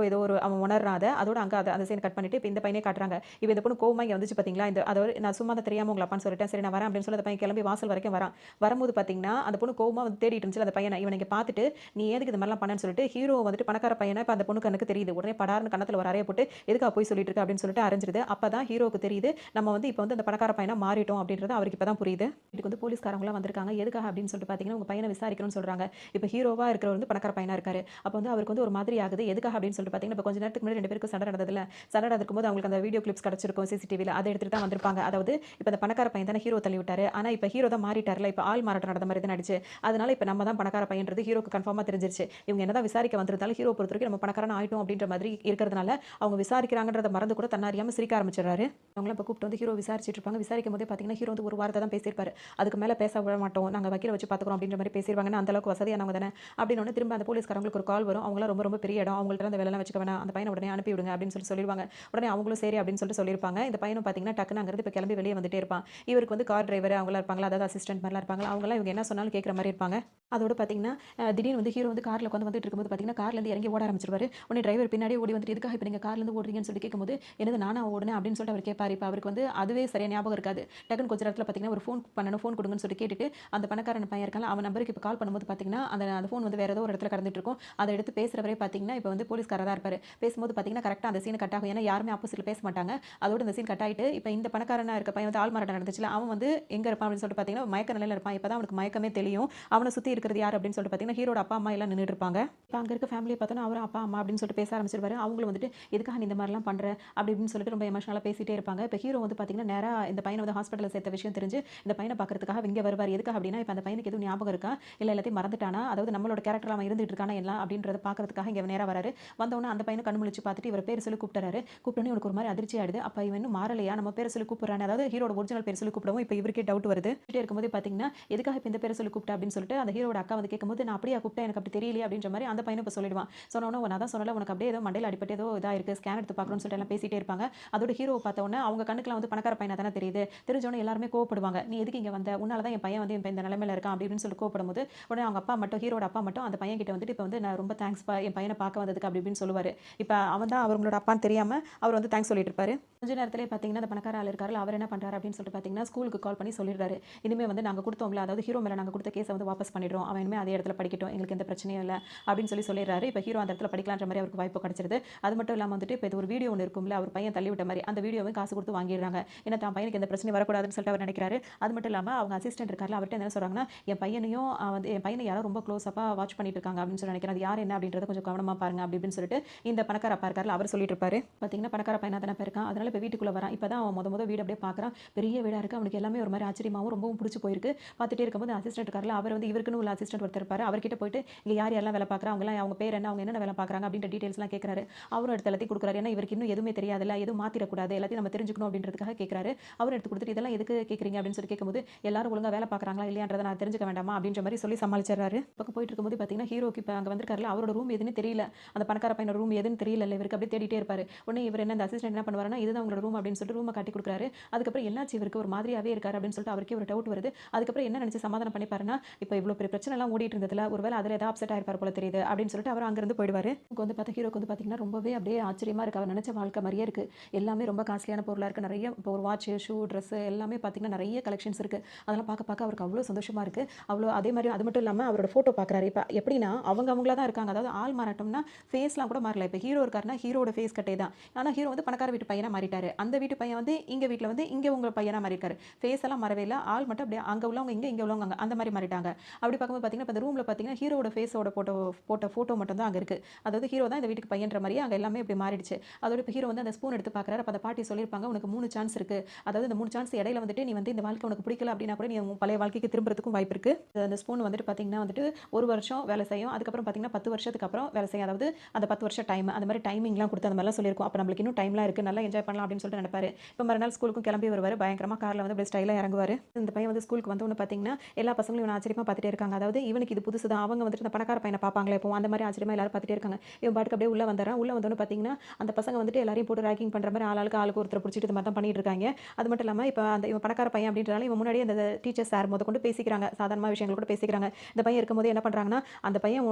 Speaker 1: ஏதோ ஒரு அவன் உணர்றான் அத. அதோட அங்க அந்த சீன் கட் பண்ணிட்டு இப்ப இந்த பையனே காட்டுறாங்க. இப்ப இந்த பொண்ணு கோவமா இங்க வந்துச்சு பார்த்தீங்களா? அதாவது நான் சும்மா தான் தெரியாம உங்கள அப்பான்னு சொல்லிட்டேன். சரி நான் வரேன் அப்படின்னு சொல்லி அந்த பையன் கிளம்பி வாசல் வரைக்கும் வரான். வரும்போது பார்த்தீங்கன்னா, அந்த பொண்ணு கோவமா வந்து தேடிட்டு இருந்துச்சுல்ல அந்த பையன. இவன இங்க பார்த்துட்டு, நீ எதுக்கு இது மாரிலாம் பண்ணேன்னு சொல்லிட்டு ஹீரோ வந்துட்டு பணக்கார பையன இப்ப அந்த பொண்ணு கண்ணுக்கு தெரியுது. உடனே படார்ன்னு கன்னத்துல ஒரு அறைய போட்டு, எதுக்கா போய் சொல்லிட்டு இருக்க அப்படின்னு சொல்லிட்டு அரைஞ்சிருது. அப்பதான் ஹீரோவுக்கு தெரியுது, நம்ம வந்து இப்ப வந்து அந்த பணக்கார பையனா மாறிட்டோம் அப்படின்றது அவருக்கு இப்ப தான் புரியுது. வீட்டுக்கு வந்து போலீஸ்காரங்கலாம் வந்திருக்காங்க. எதுக்காக அப்படின்னு சொல்லிட்டு பார்த்தீங்கன்னா, உங்க பையன விசாரிக்கணும்னு சொல்றாங்க. இப்ப ஹீரோவா இருக்கிறவர் வந்து பணக்கார பையனா இருக்காரு. அப்ப வந்து அவருக்கு வந்து ஒரு மாதிரி ஆகுது. எதுக்காக அப்படின்னு சொல்லிட்டு பார்த்தீங்கன்னா, இப்ப கொஞ்ச நேரத்துக்கு முன்னாடி 2 பேருக்கும் சண்டை நடந்ததுல. சண்டை நடக்கும்போது அவங்களுக்கு அந்த வீடியோ கிளிப்ஸ் கிடைச்சிருக்கும் சிசிடிவில. அத எடுத்துட்டு தான் வந்திருப்பாங்க. அதாவது இப்ப அந்த பணக்கார பையன் தானே ஹீரோ தள்ளி விட்டாரு. ஆனா இப்ப ஹீரோ தான் மாறிட்டார்ல. இப்ப ஆள் மாறாட்டம் நடந்த மாரி தான ஆயிடுச்சு. அதனால இப்ப நம்ம தான் பணக்கார பையன்றது ஹீரோக்கு கன்ஃபார்மா தெரிஞ்சிருச்சு. இவங்க என்னதான் விசாரிக்க வந்திருந்தாலும் ஹீரோ பொறுத்தவரைக்கும் நம்ம பணக்காரன் ஆயிட்டோம் அப்படின்ற மாதிரி இருக்கிறதுனால, அவங்க விசாரிக்கிறாங்கன்றத மறந்து கூட தன்ன அறியாம சிரிக்க ஆரம்பிச்சுடுறாரு. அவங்கலாம் இப்ப கூப்பிட்டு வந்து ஹீரோ விசாரிச்சுட்டு இருப்பாங்க. விசாரிக்கும்போதே பார்த்தீங்கன்னா, ஹீரோ வந்து ஒரு வார்த்தை தான் பேசியிருப்பாரு. அதுக்கு மேல பேச விட மாட்டோம். நாங்க வக்கீல வச்சு பார்த்துக்குறோம் அப்படின்ற மாரி பேசிருவாங்கன்னா, அந்த அளவுக்கு வசதியானவங்க தானே. அப்படின்னோனே திரும்ப அந்த போலீஸ்காரங்களுக்கு ஒரு கால் வரும். அவங்கலாம் ரொம்ப ரொம்ப பெரிய இடம். அவங்கள்ட்ட அந்த வேலைலாம் வச்சுக்க வேணாம். அந்த பையன உடனே அனுப்பி விடுங்க அப்படின்னு சொல்லிருவாங்க. உடனே அவங்களும் சரி அப்படின்னு சொல்லிட்டு சொல்லியிருப்பாங்க. இந்த பையனும் பார்த்தீங்கன்னா, டக்குனு அங்கிருந்து இப்ப கிளம்பி வெளிய வந்துட்டே இருப்பான். இவருக்கு வந்து கார் டிரைவர் அவங்கலாம் இருப்பாங்கல்ல, அதாவது அசிஸ்டன்ட் மாரிலாம் இருப்பாங்கல்ல, அவங்கலாம் இவங்க என்ன சொன்னாலும் கேட்கிற மாரி இருப்பாங்க. அதோட பார்த்தீங்கன்னா, திடீர்னு வந்து ஹீரோ வந்து கார்ல உட்காந்து வந்துட்டு இருக்கும்போது பார்த்தீங்கன்னா, கார்லேருந்து இறங்கி ஓட ஆரம்பிச்சுருவாரு. உடனே டிரைவர் பின்னாடியே ஓடி வந்துட்டு, "எதுக்காக இப்ப நீங்க கார்லேருந்து ஓடுறீங்கன்னு?" சொல்லி கேட்கும்போது, "என்னது நானா ஓடுனேன்?" அப்படின்னு சொல்லிட்டு அவர் கேட்பாரு. இப்ப அவருக்கு வந்து அதுவே சரியா ஞாபகம் இருக்காது. டக்குனு கொஞ்ச நேரத்தில பார்த்தீங்கன்னா, ஒரு ஃபோன் பண்ணணும், ஃபோன் குடுங்கன்னு சொல்லி கேட்டுட்டு, அந்த பணக்காரன் பையன் இருக்கான்ல, அவன் நம்பருக்கு இப்ப கால் பண்ணும்போது பார்த்தீங்கன்னா, அந்த அந்த ஃபோன் வந்து வேற ஏதோ ஒரு இடத்துல கடந்துட்டு இருக்கும். அத எடுத்து பேசுறவரே பார்த்தீங்கன்னா, இப்ப வந்து போலீஸ்காரரா தான் இருப்பாரு. பேசும்போது பார்த்தீங்கன்னா, கரெக்ட்டா அந்த சீன் கட் ஆகும். ஏன்னா யாருமே ஆப்போசிட்ல பேச மாட்டாங்க. அதோட இந்த சீன் கட் ஆயிட்டு, இப்ப இந்த பணக்காரனா இருக்க பையன் வந்து ஆள் மாறாட்டம் நடந்துச்சுல்ல, அவன் வந்து எங்க இருப்பான் அப்படின்னு சொல்லிட்டு பார்த்தீங்கன்னா, மயக்க நிலையில இருப்பான். இப்ப தான் அவனுக்கு மயக்கமே தெளியும். அவன சுத்தி இருக்கிறது யாரு அப்படின்னு சொல்லிட்டு பார்த்தீங்கன்னா, ஹீரோட அப்பா, அம்மா எல்லாம் நின்னுட்டு இருப்பாங்க. இப்ப அங்க இருக்க ஃபேமிலிய பார்த்தோன்னா, அவரும் அப்பா, அம்மா அப்படின்னு சொல்லிட்டு பேச ஆரம்பிச்சுருவாரு. அவங்களும் வந்துட்டு, "எதுக்காக நீ இந்த மாரிலாம் பண்ற?" அப்படி இப்படின்னு சொல்லிட்டு ரொம்ப எமோஷனலா பேசிட்டே இருப்பாங்க. இப்ப ஹீரோ வந்து பார்த்தீங்கன்னா, நேரா இந்த பையன வந்து ஹாஸ்பிட்டல்ல சேர்த்த விஷயம் தெரிஞ்சு, இந்த பையன பார்க்கறதுக்காக இங்க வருவாரு. எதுக்காக அப்படின்னா, இப்ப அந்த பையனுக்கு எதுவும் ஞாபகம் இருக்கா? இல்ல எல்லாத்தையும் மறந்துட்டானா? அதாவது நம்மளோட கேரக்டர்ல அவன் இருந்துட்டு இருக்கானா எல்லாம் அப்படின்றத பார்க்கறதுக்காக இங்க நேரா வராரு. வந்தவுடனே அந்த பையனும் கண்ணு முழிச்சு பார்த்துட்டு இவர பேர் சொல்லி கூப்பிட்டுறாரு. கூப்பிட்டோனே இவனுக்கு ஒரு மாரி அதிர்ச்சி ஆயிடுது. அப்ப இவன் இன்னும் மாறலையா? நம்ம பேர சொல்லி கூப்பிடுறானே. அதாவது ஹீரோட ஒரிஜினல் பேர் சொல்லி கூப்பிடவும் இப்ப இவருக்கே டவுட் வருது. கூப்பிட்டுட்டே இருக்கும்போதே பார்த்தீங்கன்னா, எதுக்காக இப்ப இந்த பேர சொல்லி கூப்பிட்ட அப்படின்னு சொல்லிட்டு அந்த ஹீரோட அக்கா வந்து கேட்கும்போது, "நான் அப்படியா கூப்பிட்டேன்? எனக்கு அப்படி தெரியலையே" அப்படின்ற மாரி அந்த பையனும் இப்ப சொல்லிடுவான். சொன்னோனே, "நான் தான் சொன்னேன்ல உனக்கு அப்படியே ஏதோ மண்டையில அடிபட்டு ஏதோ இதாயிருக்கு. ஸ்கேன் எடுத்து பார்க்கணும்னு" சொல்லிட்டு எல்லாம் பேசிட்டே இருப்பாங்க. அதோட ஹீரோவ பார்த்தோனே அவங்க கண்ணுக்குலாம் வந்து பணக்கார பையனா தானே தெரியுது. தெரிஞ்சோனே எல்லாருமே கோவப்படுவாங்க. "நீ எதுக்கு இங்க வந்த? உன்னால தான் என் பையன் வந்து இப்ப இந்த நிலைமையில இருக்கான்" அப்படி இப்படின்னு சொல்லி கோவப்படும்போது, உடனே அவங்க அப்பா மட்டும் ஹீரோட அப்பா மட்டும் அந்த பையன் கிட்ட வந்துட்டு, "இப்ப வந்து நான் ரொம்ப தேங்க்ஸ்ப்பா என் பையன பார்க்க வந்ததுக்கு" அப்படி இப்படின்னு சொல்லுவாரு. இப்ப அவன் தான் அவங்களோட அப்பான்னு தெரியாம அவர் வந்து தேங்க்ஸ் சொல்லிட்டு இருப்பாரு. கொஞ்ச நேரத்திலேயே பார்த்தீங்கன்னா, அந்த பணக்கார ஆள் இருக்காருல்ல, அவர் என்ன பண்றாரு அப்படின்னு சொல்லிட்டு பார்த்தீங்கன்னா, ஸ்கூலுக்கு கால் பண்ணி சொல்லிடுறாரு. இனிமே வந்து நாங்க குடுத்தோம்ல, அதாவது ஹீரோ மேல நாங்க குடுத்த கேஸ வந்து வாபஸ் பண்ணிடுறோம். அவன் இனிமே அதே இடத்துல படிக்கட்டும். எங்களுக்கு எந்த பிரச்சனையும் இல்ல அப்படின்னு சொல்லிடுறாரு. இப்ப ஹீரோ அந்த இடத்துல படிக்கலான்ற மாரி அவருக்கு வாய்ப்பு கிடைச்சிருது. அது மட்டும் இல்லாம வந்துட்டு இப்ப இது ஒரு வீடியோ ஒண்ணு இருக்கும்ல, அவர் பையன் தள்ளி விட்ட மாரி. அந்த வீடியோவையும் காசு குடுத்து வாங்கிடுறாங்க. ஏன்னா தான் பையனுக்கு எந்த பிரச்சனையும் வரக்கூடாதுன்னு சொல்லிட்டு அவர் நினைக்கிறாரு. அது மட்டும் இல்லாம அவங்க அசிஸ்டன்ட் இருக்கார்ல, அவர்ட்ட என்ன சொல்றாங்கன்னா, என் பையனையும் வந்து என் பையன யாரோ ரொம்ப க்ளோஸ் அப்பா வாட்ச் பண்ணிட்டு இருக்காங்க அப்படின்னு சொல்லி நினைக்கிறேன். அது யார் என்ன அப்படின்றத கொஞ்சம் கவனமா பாருங்க அப்படி இப்படின்னு சொல்லிட்டு இந்த பணக்கார அப்பா இருக்கார்ல, அவர் சொல்லிட்டு இருப்பாரு. பார்த்தீங்கன்னா, பணக்கார பையனா தானே இருக்கான். அதனால இப்ப வீட்டுக்குள்ள வரான். இப்ப தான் அவன் மொத வீடு அப்படியே பார்க்குறான். பெரிய வீடா இருக்கு. அவனுக்கு எல்லாமே ஒரு மாரி ஆச்சரியமாவும் ரொம்பவும் புடிச்சு போயிருக்கு. பார்த்துட்டே இருக்கும்போது அசிஸ்டன்ட் இருக்கார்ல, அவர் வந்து இவருக்குன்னு உள்ள அசிஸ்டன்ட் ஒருத்தர் இருப்பாரு. அவர்கிட்ட போயிட்டு இங்க யார் யாரெல்லாம் வேலை பார்க்குறா, அவங்கலாம் அவங்க பேர் என்ன, அவங்க என்னென்ன வேலை பார்க்குறாங்க அப்படின்ற டீடைல்ஸ்லாம் கேட்குறாரு. அவரும் எடுத்து எல்லாத்தையும் கொடுக்குறாரு. ஏன்னா இவருக்கு இன்னும் எதுவுமே தெரியாதுல்ல, எதுவும் மாத்திரக்கூடாது, எல்லாத்தையும் நம்ம தெரிஞ்சுக்கணும் அப்படின்றதுக்காக கேட்குறாரு. அவர் எடுத்து கொடுத்துட்டு இதெல்லாம் எதுக்கு கேட்குறீங்க அப்படின்னு சொல்லி கேட்கும்போது, எல்லாரும் ஒழுங்கா வேலை பார்க்குறாங்களா இல்லையான்றதை நான் தெரிஞ்சுக்க வேண்டாமா அப்படின்ற மாதிரி சொல்லி சமாளிச்சிடுறாரு. பக்கம் போயிட்டு இருக்கும்போது பார்த்தீங்கன்னா ஹீரோக்கு இப்போ அங்கே வந்திருக்காருல, அவரோட ரூம் எதுன்னு தெரியல. அந்த பணக்கார பையனோட ரூம் எதுன்னு தெரியல, இவருக்கு அப்படியே தேடிட்டே இருப்பாரு. உடனே இவர் என்ன, அந்த அசிஸ்டன்ட் என்ன பண்ணுவாருன்னா, இதுதான் உங்களோட ரூம் அப்படின்னு சொல்லிட்டு ரூமை காட்டி கொடுக்குறாரு. அதுக்கப்புறம் என்னாச்சு இவருக்கு ஒரு மாதிரியாவே இருக்காரு அப்படின்னு சொல்லிட்டு அவருக்கே ஒரு டவுட் வருது. அதுக்கப்புறம் என்ன நினைச்சு சமாதானம் பண்ணிப்பாருன்னா, இப்போ இவ்வளோ பெரிய பிரச்சனை எல்லாம் ஓடிட்டு இருந்ததுல ஒருவேளை அதில் ஏதாவது அப்செட் ஆயிருப்பார் போல தெரியுது அப்படின்னு சொல்லிட்டு அவர் அங்கிருந்து போயிடுவாரு. இங்க வந்து பார்த்தா ஹீரோக்கு வந்து பார்த்தீங்கன்னா ரொம்பவே அப்படியே ஆச்சரியமா இருக்கு. அவர் நினைச்ச வாழ்க்கை மாதிரியே இருக்கு. எல்லாமே ரொம்ப காஸ்ட்லியான பொருளாக இருக்கு. நிறைய இப்போ ஒரு வாட்ச், ஷூ, ட்ரெஸ் எல்லாமே பார்த்தீங்கன்னா நிறைய கலெக்ஷன்ஸ் இருக்கு. அதெல்லாம் பார்க்க பார்க்க அவருக்கு அவ்வளோ சந்தோஷமா இருக்கு. அவ்வளோ அதே மாதிரி அது மட்டும் இல்லாமல் அவரோட ஃபோட்டோ பார்க்குறாரு. இப்போ எப்படின்னா அவங்களா தான் இருக்காங்க. அதாவது ஆள் மாறாட்டம்னா ஃபேஸ்லாம் கூட மாறல. இப்போ ஹீரோ இருக்காருன்னா ஹீரோட ஃபேஸ் கட்டே தான். ஆனால் ஹீரோ வந்து பணக்கார வீட்டு பையனா மாறிட்டாரு. அந்த வீட்டு பையன் வந்து இங்க வீட்டில் வந்து இங்கே உங்க பையனா மாறிட்டாரு. ஃபேஸ் எல்லாம் மறவே இல்லை. ஆள் மட்டும் அப்படியே அங்கே உள்ளவங்க இங்கே உள்ளவங்க அங்கே அந்த மாதிரி மாறிட்டாங்க. அப்படி பார்க்கும்போது பார்த்தீங்கன்னா இப்போ இந்த ரூமில் பார்த்தீங்கன்னா ஹீரோட ஃபேஸோட போட்ட ஃபோட்டோ மட்டும் தான் அங்கே இருக்குது. அதாவது ஹீரோ தான் இந்த வீட்டுக்கு பையன்ற மாதிரியே அங்கே எல்லாமே இப்படி மாறிடுச்சு. அதோட இப்போ ஹீரோ வந்து அந்த ஸ்பூன் எடுத்து பார்க்குறாரு. அப்போ அந்த பாட்டி சொல்லியிருப்பாங்க, உனக்கு 3 சான்ஸ் இருக்குது. அதாவது இந்த 3 சான்ஸ் இடையில வந்துட்டு நீ வந்து இந்த வாழ்க்கை உனக்கு பிடிக்கல அப்படின்னா கூட நீ உன் பழைய வாழ்க்கைக்கு திரும்புறதுக்கும் வாய்ப்பு இருக்குது. அந்த ஸ்பூன் வந்துட்டு பார்த்தீங்கன்னா வந்துட்டு 1 வருஷம் வேலை செய்யும். அதுக்கப்புறம் பார்த்தீங்கன்னா 10 வருஷத்துக்கு அப்புறம் வேலை செய்யும். அதாவது அந்த 10 வருஷம் டைம் அந்த மாதிரி டைமிங்லாம் கொடுத்து அந்த மாதிரிலாம் சொல்லியிருக்கும். அப்போ நம்மளுக்கு இன்னும் டைம்லாம் இருக்குது, நல்லா என்ஜாய் பண்ணலாம் அப்படின்னு சொல்லிட்டு நினைப்பாரு. இப்போ மறுநாள் ஸ்கூலுக்கும் கிளம்பி வருவார். பயங்கரமாக காரில் வந்து அப்படியே ஸ்டைலாக இறங்குவார். இந்த பையன் வந்து ஸ்கூலுக்கு வந்தவொன்னு பார்த்தீங்கன்னா எல்லா பசங்களும் இவனை ஆச்சரியமாக பார்த்துட்டே இருக்காங்க. அதாவது இவனுக்கு இது புதுசு தான். அவங்க வந்துட்டு இந்த பணக்கார பையனை பார்ப்பாங்களே இப்போ அந்த மாதிரி ஆச்சரியமாக எல்லாரும் பார்த்துட்டே இருக்காங்க. இவன் பாட்டுக்கு அப்படியே உள்ள வந்துடுறான். உள்ள வந்தோன்னு பார்த்தீங்கன்னா அந்த பசங்க வந்துட்டு எல்லாரையும் போட்டு ரேக்கிங் பண்ணுற மாதிரி ஆளுக்கு ஒருத்தர் பிடிச்சிட்டு இது மாதிரி தான் பண்ணிட்டு இருக்காங்க. அது மட்டும் இல்லாமல் இப்போ அந்த இவன் பணக்கார பையன் அப்படின்றனால இவன் முன்னாடி அந்த டீச்சர் சார் கொண்டு பேசிக்கிறாங்க. சாதாரண விஷயங்கள் கூட பேசிக்கிறாங்க. இந்த பையன் இருக்கும்போது என்ன பண்ணுறாங்கன்னா, அந்த பையன்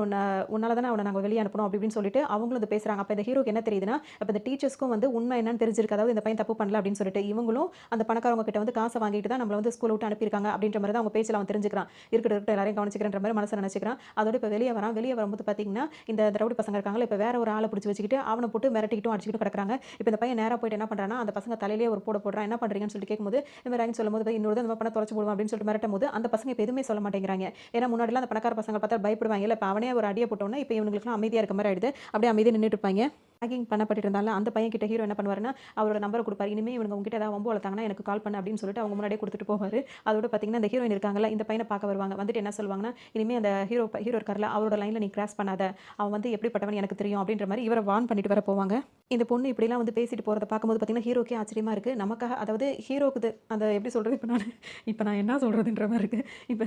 Speaker 1: உன்னால தானே அவனை நாங்கள் வெளியே அனுப்பணும் அப்படின்னு சொல்லிட்டு அவங்களும் இது பேசுகிறாங்க. அப்போ இந்த ஹீரோக்கு என்ன தெரியுதுன்னா, இப்போ இந்த டீச்சர்ஸ்க்கும் வந்து உண்மை என்னன்னு தெரிஞ்சிருக்கு. அதாவது இந்த பையன் தப்பு பண்ணல அப்படின்னு சொல்லிட்டு இவங்களும் அந்த பணக்காரவங்க கிட்ட வந்து காசை வாங்கிட்டு தான் நம்மளை வந்து ஸ்கூல் விட்டு அனுப்பியிருக்காங்க அப்படின்ற மாதிரி தான் அவங்க பேச்சில் அவன் தெரிஞ்சுக்கிறான். இருக்கட்டும் எல்லாரையும் கவனிச்சிக்கிறன்ற மாதிரி மனசை நினைச்சுக்கிறான். அதோட இப்போ வெளியே வரும்போது பார்த்தீங்கன்னா இந்த ரவுடி பசங்க இருக்காங்களா, இப்போ வேற ஒரு ஆளை பிடிச்சி வச்சுக்கிட்டு அவனை போட்டு மிரட்டிக்கிட்டும் அடிச்சுக்கிட்டு கிடக்குறாங்க. இப்போ இந்த பையன் நேராக போயிட்டு என்ன பண்ணுறான்னா, அந்த பசங்க தலையிலேயே ஒரு போடுறான். என்ன பண்ணுறீங்கன்னு சொல்லிட்டு கேட்கும்போது இந்த மாதிரி சொல்லும்போது இன்னொரு நம்ம பண்ண தொலைச்சு போடுவோம் அப்படின்னு சொல்லிட்டு மிரட்டும் போது அந்த பசங்க இப்போ எதுவுமே சொல்ல மாட்டேங்கிறாங்க. ஏன்னா முன்னாடிலாம் அந்த பணக்கார பசங்க பார்த்தா பயப்படுவாங்க. இல்லை இப்போ அவனே ஒரு அடியை போட்டோன்னா இப்போ இவங்களுக்குலாம் அமைதியாக இருக்க மாதிரி ஆயிடுது. அப்படியே அமைதியாக நின்றுட்டு இருப்பாங்க. ஹேக்கிங் பண்ணப்பட்டு இருந்தாலும் அந்த பையன் கிட்ட ஹீரோ என்ன பண்ணுவாருன்னா, அவரோட நம்பரை கொடுப்பாரு. இனிமேல் இவங்க உங்ககிட்ட ஏதாவது வம்பு வளர்த்தாங்கன்னா எனக்கு கால் பண்ணு அப்படின்னு சொல்லிட்டு அவங்க முன்னாடியே கொடுத்துட்டு போவார். அதோட பார்த்தீங்கன்னா இந்த ஹீரோயின் இருக்காங்கல்ல, இந்த பையனை பார்க்க வருவாங்க. வந்துட்டு என்ன சொல்லுவாங்கன்னா, இனிமேல் அந்த ஹீரோ இருக்கார்ல, அவரோட லைனில் நீ கிராஸ் பண்ணாத, அவன் வந்து எப்படிப்பட்டவன் எனக்கு தெரியும் அப்படின்ற மாதிரி இவரை வான் பண்ணிட்டு வர போவாங்க. இந்த பொண்ணு இப்படிலாம் வந்து பேசிட்டு போகிறத பார்க்கும்போது பார்த்தீங்கன்னா ஹீரோக்கே ஆச்சரியமாக இருக்குது. நமக்காக அதாவது ஹீரோக்கு அந்த எப்படி சொல்கிறது, இப்போ நான் என்ன சொல்கிறதுன்ற மாதிரி இருக்குது. இப்போ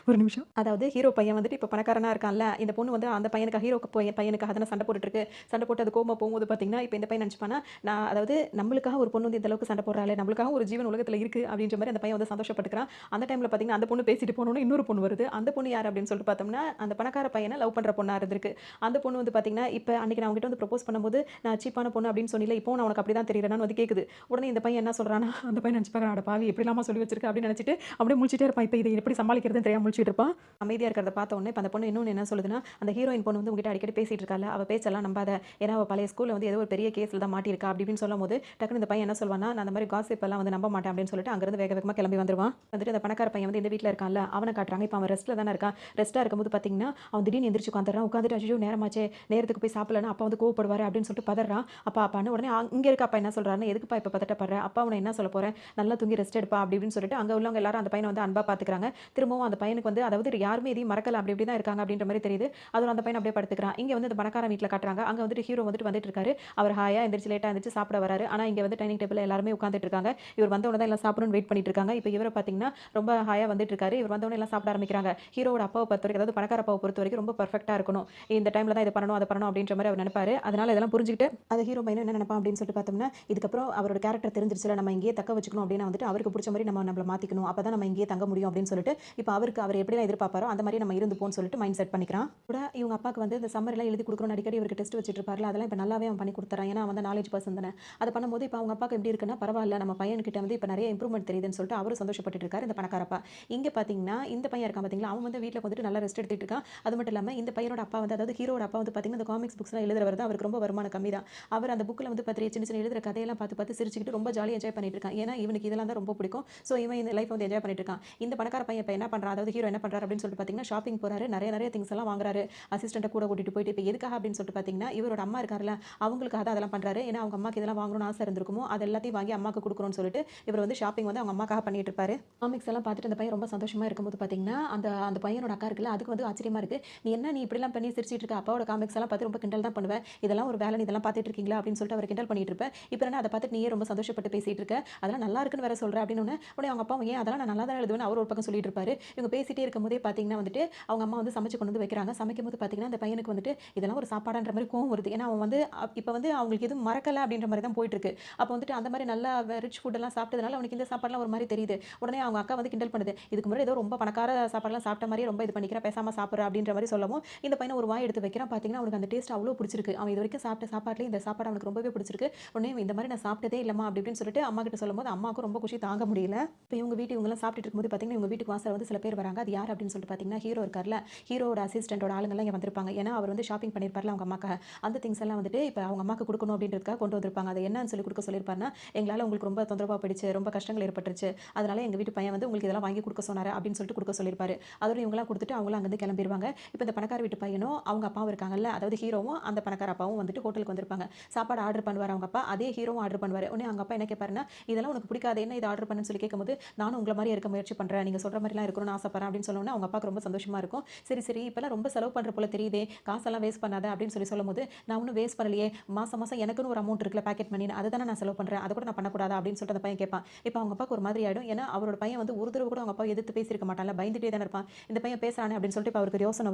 Speaker 1: ஒரு நிமிஷம். அதாவது ஹீரோ பையன் வந்துட்டு இப்போ பணக்காரனா இருக்கான்ல, இந்த பொண்ணு வந்து அந்த பையனுக்காக பையனுக்காக தானே சண்டை போட்டுட்டு சண்டை போட்டு அது கோமா போகும்போது பார்த்தீங்கன்னா இப்போ இந்த பையன் நினச்சிப்பானா, நான் அதாவது நம்மளுக்காக ஒரு பொண்ணு வந்து இந்த அளவுக்கு சண்டை போடுறாள், நம்மளுக்காக ஒரு ஜீவன் உலகத்தில் இருக்குது அப்படின்ற மாதிரி அந்த பையன் வந்து சந்தோஷப்பட்டுக்கிறான். அந்த டைமில் பார்த்தீங்கன்னா அந்த பொண்ணு பேசிட்டு போனோன்னு இன்னொரு பொண்ணு வருது. அந்த பொண்ணு யார் அப்படின்னு சொல்லிட்டு பார்த்தோம்னா அந்த பணக்கார பையனை லவ் பண்ணுற பொண்ணாக இருந்திருக்கு. அந்த பொண்ணு வந்து பார்த்தீங்கன்னா இப்போ அன்றைக்கி நான் அவங்ககிட்ட வந்து ப்ரப்போஸ் பண்ணும்போது நான் சீப்பான பொண்ணு அப்படின்னு சொன்னில, இப்போ நான் உனக்கு அப்படி தான் தெரியறேன்னு வந்து கேட்குது. உடனே இந்த பையன் என்ன சொல்கிறான்னா, அந்த பையன் நினச்சிப்பாங்க, அட பாவி எப்படிலாமா சொல்லி வச்சிருக்க அப்படின்னு நினச்சிட்டு அப்படியே முழிச்சிட்டே இருப்பான். இப்போ இதை எப்படி சமாளிக்கிறதுன்னு தெரியாமல் முழிச்சிட்டு இருப்பான். அமைதியாக இருக்கிறத பார்த்த உடனே இப்போ அந்த பொண்ணு இன்னொன்று என்ன சொல்லுதுன்னா, அந்த ஹீரோயின் பொண்ணு வந்து உங்ககிட்ட அடிக்கடி பேசிட்டு இருக்கால, அவள் பேச்செல்லாம் நம்பாத, ஏன்னா அவள் பழைய ஸ்கூலில் வந்து ஏதோ ஒரு பெரிய கேஸில் தான் மாட்டியிருக்கா அப்படின்னு சொல்லும் போது டக்குனு இந்த பையன் என்ன சொல்வானா, நான் அந்த மாதிரி காசிப் எல்லாம் வந்து நம்ப மாட்டேன் அப்படின்னு சொல்லிட்டு அங்கிருந்து வேகமாக கிளம்பி வந்துருவான். வந்துட்டு அந்த பணக்கார பையன் வந்து இந்த வீட்டில் இருக்கான்ல, அவனை காட்டுறாங்க. இப்போ அவன் ரெஸ்ட்டில் தானே இருக்கான். ரெஸ்ட்டாக இருக்கும்போது பார்த்தீங்கன்னா அவன் திடீர்னு எந்திரிச்சு உட்காந்துட்டு அஜிஜோ நேரமாச்சே, நேரத்துக்கு போய் சாப்பிடலன்னா அப்பா வந்து கோவப்படுவார் அப்படின்னு சொல்லிட்டு பதறான். அப்பான்னு உடனே இங்கே இருக்க அப்பா என்ன சொல்கிறாருன்னு, எதுக்குப்பா இப்போ பதட்டப்படுற, அப்பா அவனை என்ன சொல்ல போகிறேன், நல்லா தூங்கி ரெஸ்ட் எடுப்பா அப்படின்னு சொல்லிட்டு அங்கே உள்ளவங்க எல்லாரும் அந்த பையனை வந்து அன்பா பார்த்துக்கிறாங்க. திரும்பவும் அந்த பையனுக்கு வந்து அதாவது யாருமே எதையும் மறக்கல, அப்படி தான் இருக்காங்க அப்படின்ற மாதிரி தெரியுது. அதோட அந்த பையன் அப்படியே படுத்துக்கிறான். இங்கே வந்து இந்த பணக்கார வீட்டில் காட்டுறாங்க. அங்கே வந்துட்டு ஹீரோ வந்துட்டு இருக்காரு. அவர் ஹாயா எந்திரிச்சு லேட்டாக எந்திரிச்சு சாப்பிட வராரு. ஆனால் இங்கே வந்து டைனிங் டேபிள் எல்லாருமே உட்காந்துட்டு இருக்காங்க. இவர் வந்தவொடனே தான் எல்லாம் சாப்பிடணும்னு வெயிட் பண்ணிட்டு இருக்காங்க. இப்போ இவரை பார்த்தீங்கன்னா ரொம்ப ஹாயா வந்துட்டு இருக்காரு. இவர் வந்தவொடனே எல்லாம் சாப்பிட ஆரம்பிக்கிறாங்க. ஹீரோட அப்பாவை பொறுத்த வரைக்கும், அதாவது பணக்கார அப்பாவை பொறுத்த வரைக்கும் ரொம்ப பர்ஃபெக்டாக இருக்கணும், இந்த டைமில் தான் இது பண்ணணும் அதை பண்ணணும் அப்படின்ற மாதிரி அவர் நினைப்பாரு. அதனால இதெல்லாம் புரிஞ்சுக்கிட்டு அது ஹீரோ பையனும் என்ன நினைப்பான் அப்படின்னு சொல்லிட்டு பார்த்தோம்னா, இதுக்கப்புறம் அவரோட கேரக்டர் தெரிஞ்சிருச்சுல, நம்ம இங்கேயே தக்க வச்சுக்கணும் அப்படின்னு வந்துட்டு அவருக்கு பிடிச்ச மாதிரி நம்மளை மாற்றிக்கணும், அப்போ தான் நம்ம இங்கேயே தங்க முடியும் அப்படின்னு சொல்லிட்டு இப்போ அவர் எப்படிலாம் எதிர்பார்ப்பாரோ அந்த மாதிரி நம்ம இருந்துப்போம்னு சொல்லிட்டு மைண்ட் செட் பண்ணிக்கிறான். கூட இவங்க அப்பாவுக்கு வந்து இந்த சம்மர்லாம் எழுதி கொடுக்கணும்னு அடிக்கடி இவருக்கு டெஸ்ட் வச்சுட்டு இருப்பார்ல, அதெல்லாம் இப்போ நல்லாவே அவன் பண்ணி கொடுத்துறான். ஏன்னா அவன் நாலேஜ் பர்சன் தானே. அதை பண்ணும்போது இப்போ அவங்க அப்பாவுக்கு எப்படி இருக்குன்னா, பரவாயில்ல நம்ம பையன்கிட்ட வந்து இப்போ நிறைய இம்ப்ரூவ்மெண்ட் தெரியுதுன்னு சொல்லிட்டு அவரும் சந்தோஷப்பட்டு இருக்காரு இந்த பணக்காரப்பா. இங்கே பார்த்தீங்கன்னா இந்த பையன் இருக்கான் பார்த்தீங்களா, அவன் வந்து வீட்டில் வந்துட்டு நல்லா ரெஸ்ட் எடுத்துட்டு இருக்கான். அது மட்டும் இல்லாமல் இந்த பையனோட அப்பா வந்து, அதாவது ஹீரோட அப்பா வந்து பார்த்தீங்கன்னா இந்த காமிக்ஸ் புக்ஸ்லாம் எழுதுறவர் தான். அவருக்கு ரொம்ப வருமானம் கம்மி தான். அவர் அந்த புக்கில் வந்து பார்த்து சின்ன எழுதுற கதையெல்லாம் பார்த்து சிரிச்சுக்கிட்டு ரொம்ப ஜாலியாக என்ஜாய் பண்ணிட்டு இருக்கான். ஏன்னா இவனுக்கு இதெல்லாம் தான் ரொம்ப பிடிக்கும். ஸோ இவன் இந்த லைஃப் வந்து என்ஜாய் பண்ணிட்டு இருக்கான். இந்த பணக்கார பையன் இப்போ என்ன பண்ணுறான், அதாவது ஹீரோ என்ன பண்ணுறாரு அப்படின்னு சொல்லிட்டு பார்த்தீங்கன்னா ஷாப்பிங் போறாரு. நிறைய திங்ஸ் எல்லாம் வாங்குறாரு. அசிஸ்டண்ட்டை கூட கூட்டிட்டு போயிட்டு இப்போ எதுக்காக அப்படின்னு சொல்லிட்டு பார்த்தீங்கன்னா இவரோட அம்மா இருக்கார்ல, இருப்பாங்கல்ல, அவங்களுக்காக தான் அதெல்லாம் பண்றாரு. ஏன்னா அவங்க அம்மாக்கு இதெல்லாம் வாங்கணும்னு ஆசை இருந்திருக்குமோ, அது எல்லாத்தையும் வாங்கி அம்மாக்கு குடுக்கணும்னு சொல்லிட்டு, இவர் வந்து ஷாப்பிங் வந்து அவங்க அம்மாக்காக பண்ணிட்டு இருப்பாரு. காமிக்ஸ் எல்லாம் பார்த்துட்டு அந்த பையன் ரொம்ப சந்தோஷமா இருக்கும்போது பார்த்தீங்கன்னா, அந்த அந்த பையனோட அக்கா இருக்குல்ல, அதுக்கு வந்து ஆச்சரியமா இருக்கு. நீ இப்படிலாம் பண்ணி சிரிச்சிட்டு இருக்க? அப்பாவோட காமிக்ஸ் எல்லாம் பார்த்து ரொம்ப கிண்டல் தான் பண்ணுவ. இதெல்லாம் ஒரு வேலை, நீ இதெல்லாம் பார்த்துட்டு இருக்கீங்களா? அப்படின்னு சொல்லிட்டு அவர கிண்டல் பண்ணிட்டு இருப்ப. இப்ப என்ன அத பார்த்துட்டு நீயே ரொம்ப சந்தோஷப்பட்டு பேசிட்டு இருக்க? அதெல்லாம் நல்லா இருக்குன்னு வேற சொல்ற அப்படின்னு உடனே அவங்க அப்பாவும் ஏன் அதெல்லாம் நான் நல்லா தான் எழுதுவேன்னு அவர் ஒரு பக்கம் சொல்லிட்டு இருப்பாரு. இவங்க பேசிட்டே இருக்கும்போதே பார்த்தீங்கன்னா வந்துட்டு, அவங்க அம்மா வந்து சமைச்சு கொண்டு வந்து வைக்கிறாங்க. சமைக்கும்போது பார்த்தீங்கன்னா, அந்த பையனுக்கு வந்துட்டு இதெல்லாம் ஒரு சாப்பாடான்ற மாரி கோவம் வருது. ஏன்னா அவன் வந்து இப்ப வந்து அவங்களுக்கு எதுவும் மறக்கல அப்படின்ற மாரி தான் போயிட்டு இருக்கு. அப்ப வந்துட்டு அந்த மாரி நல்லா ரிச் ஃபுட் எல்லாம் சாப்பிட்டதுனால அவனுக்கு இந்த சாப்பாடுலாம் ஒரு மாரி தெரியுது. உடனே அவங்க அக்கா வந்து கிண்டல் பண்ணுது. இதுக்கு முன்னாடி ஏதோ ரொம்ப பணக்கார சாப்பாடுலாம் சாப்பிட்ட மாரியே ரொம்ப இது பண்ணிக்கிற, பேசாம சாப்பிடுற அப்படின்ற மாரி சொல்லவும், இந்த பையன் ஒரு வாய் எடுத்து வைக்கிறான். பார்த்தீங்கன்னா, அவனுக்கு அந்த டேஸ்ட் அவ்ளோ பிடிச்சிருக்கு. அவன் இதுவரைக்கும் சாப்பிட்ட சாப்பாட்டுலயே இந்த சாப்பாடு அவனுக்கு ரொம்பவே பிடிச்சிருக்கு. உடனே இந்த மாரி நான் சாப்பிட்டதே இல்லம்மா அப்படி இப்படின்னு சொல்லிட்டு அம்மா கிட்ட சொல்லும்போது, அம்மாவுக்கும் ரொம்ப குஷி தாங்க முடியல. இப்ப இவங்கலாம் சாப்பிட்டுட்டு இருக்கும்போது பார்த்தீங்கன்னா, இவங்க வீட்டுக்கு வாசல்ல வந்து சில பேர் வராங்க. அது யார் அப்படின்னு சொல்லிட்டு பார்த்தீங்கன்னா, ஹீரோ இருக்கார்ல, ஹீரோவோட அசிஸ்டன்ட்டோட ஆளுங்கலாம் இங்க வந்திருப்பாங்க. ஏன்னா, அவர் வந்து ஷாப்பிங் பண்ணியிருப்பார்ல அவங்க அம்மாக்காக. அந்த திங்ஸ் எல்லாம் வந்துட்டு இப்ப அவங்க அம்மாக்கு குடுக்கணும் அப்படின்றதுக்காக கொண்டு வந்திருப்பாங்க. அது என்னன்னு சொல்லி குடுக்க சொல்லியிருப்பாருன்னா, எங்களால உங்களுக்கு ரொம்ப தொந்தரவா போயிடுச்சு, ரொம்ப கஷ்டங்கள் ஏற்பட்டுருச்சு. அதனால எங்க வீட்டு பையன் வந்து உங்களுக்கு இதெல்லாம் வாங்கி குடுக்க சொன்னாரு அப்படின்னு சொல்லிட்டு குடுக்க சொல்லியிருப்பாரு. அதோட இவங்கலாம் குடுத்துட்டு அவங்களும் அங்கருந்து கிளம்பிருவாங்க. இப்ப இந்த பணக்கார வீட்டு பையனும், அவங்க அப்பாவும் இருக்காங்கல்ல, அதாவது ஹீரோவும், அந்த பணக்கார அப்பாவும் வந்துட்டு ஹோட்டலுக்கு வந்திருப்பாங்க. சாப்பாடு ஆர்டர் பண்ணுவாரு அவங்க அப்பா. அதே ஹீரோவும் ஆர்டர் பண்ணுவாரு. உடனே அவங்க அப்பா என்ன கேட்பாருன்னா, இதெல்லாம் உனக்கு பிடிக்காது. என்ன இத ஆர்டர் பண்ணேன்னு சொல்லி கேட்கும்போது, நானும் உங்கள மாரியே இருக்க முயற்சி பண்றேன். நீங்க சொல்ற மாரிலாம் இருக்கணும்னு ஆசைப்படுறேன் அப்படின்னு சொன்னோனே, அவங்க அப்பாவுக்கு ரொம்ப சந்தோஷமா இருக்கும். சரி, சரி இப்பலாம் ரொம்ப செலவு பண்ற போல தெரியுதே. காசெல்லாம் வேஸ்ட் பண்ணாத அப்படின்னு சொல்லும்போது, நான் ஒண்ணும் வேஸ்ட் பண்ணலையே. மாசம் மாசம் எனக்குன்னு ஒரு அமௌண்ட் இருக்குல்ல பாக்கெட் மணின்னு. அத தானே நான் செலவு பண்றேன். அத கூட நான் பண்ணக்கூடாதா அப்படின்னு சொல்லிட்டு அந்த பையன் கேட்பான். இப்ப அவங்க அப்பாவுக்கு ஒரு மாதிரி ஆயிடும். ஏன்னா அவரோட பையன் வந்து ஒரு தடவ கூட அவங்க அப்பாவ எதிர்த்து பேசியிருக்க மாட்டான்ல. பயந்துட்டே தானே இருப்பான். இந்த பையன் பேசுறானே அப்படின்னு சொல்லிட்டு இப்ப அவருக்கு ஒரு யோசனை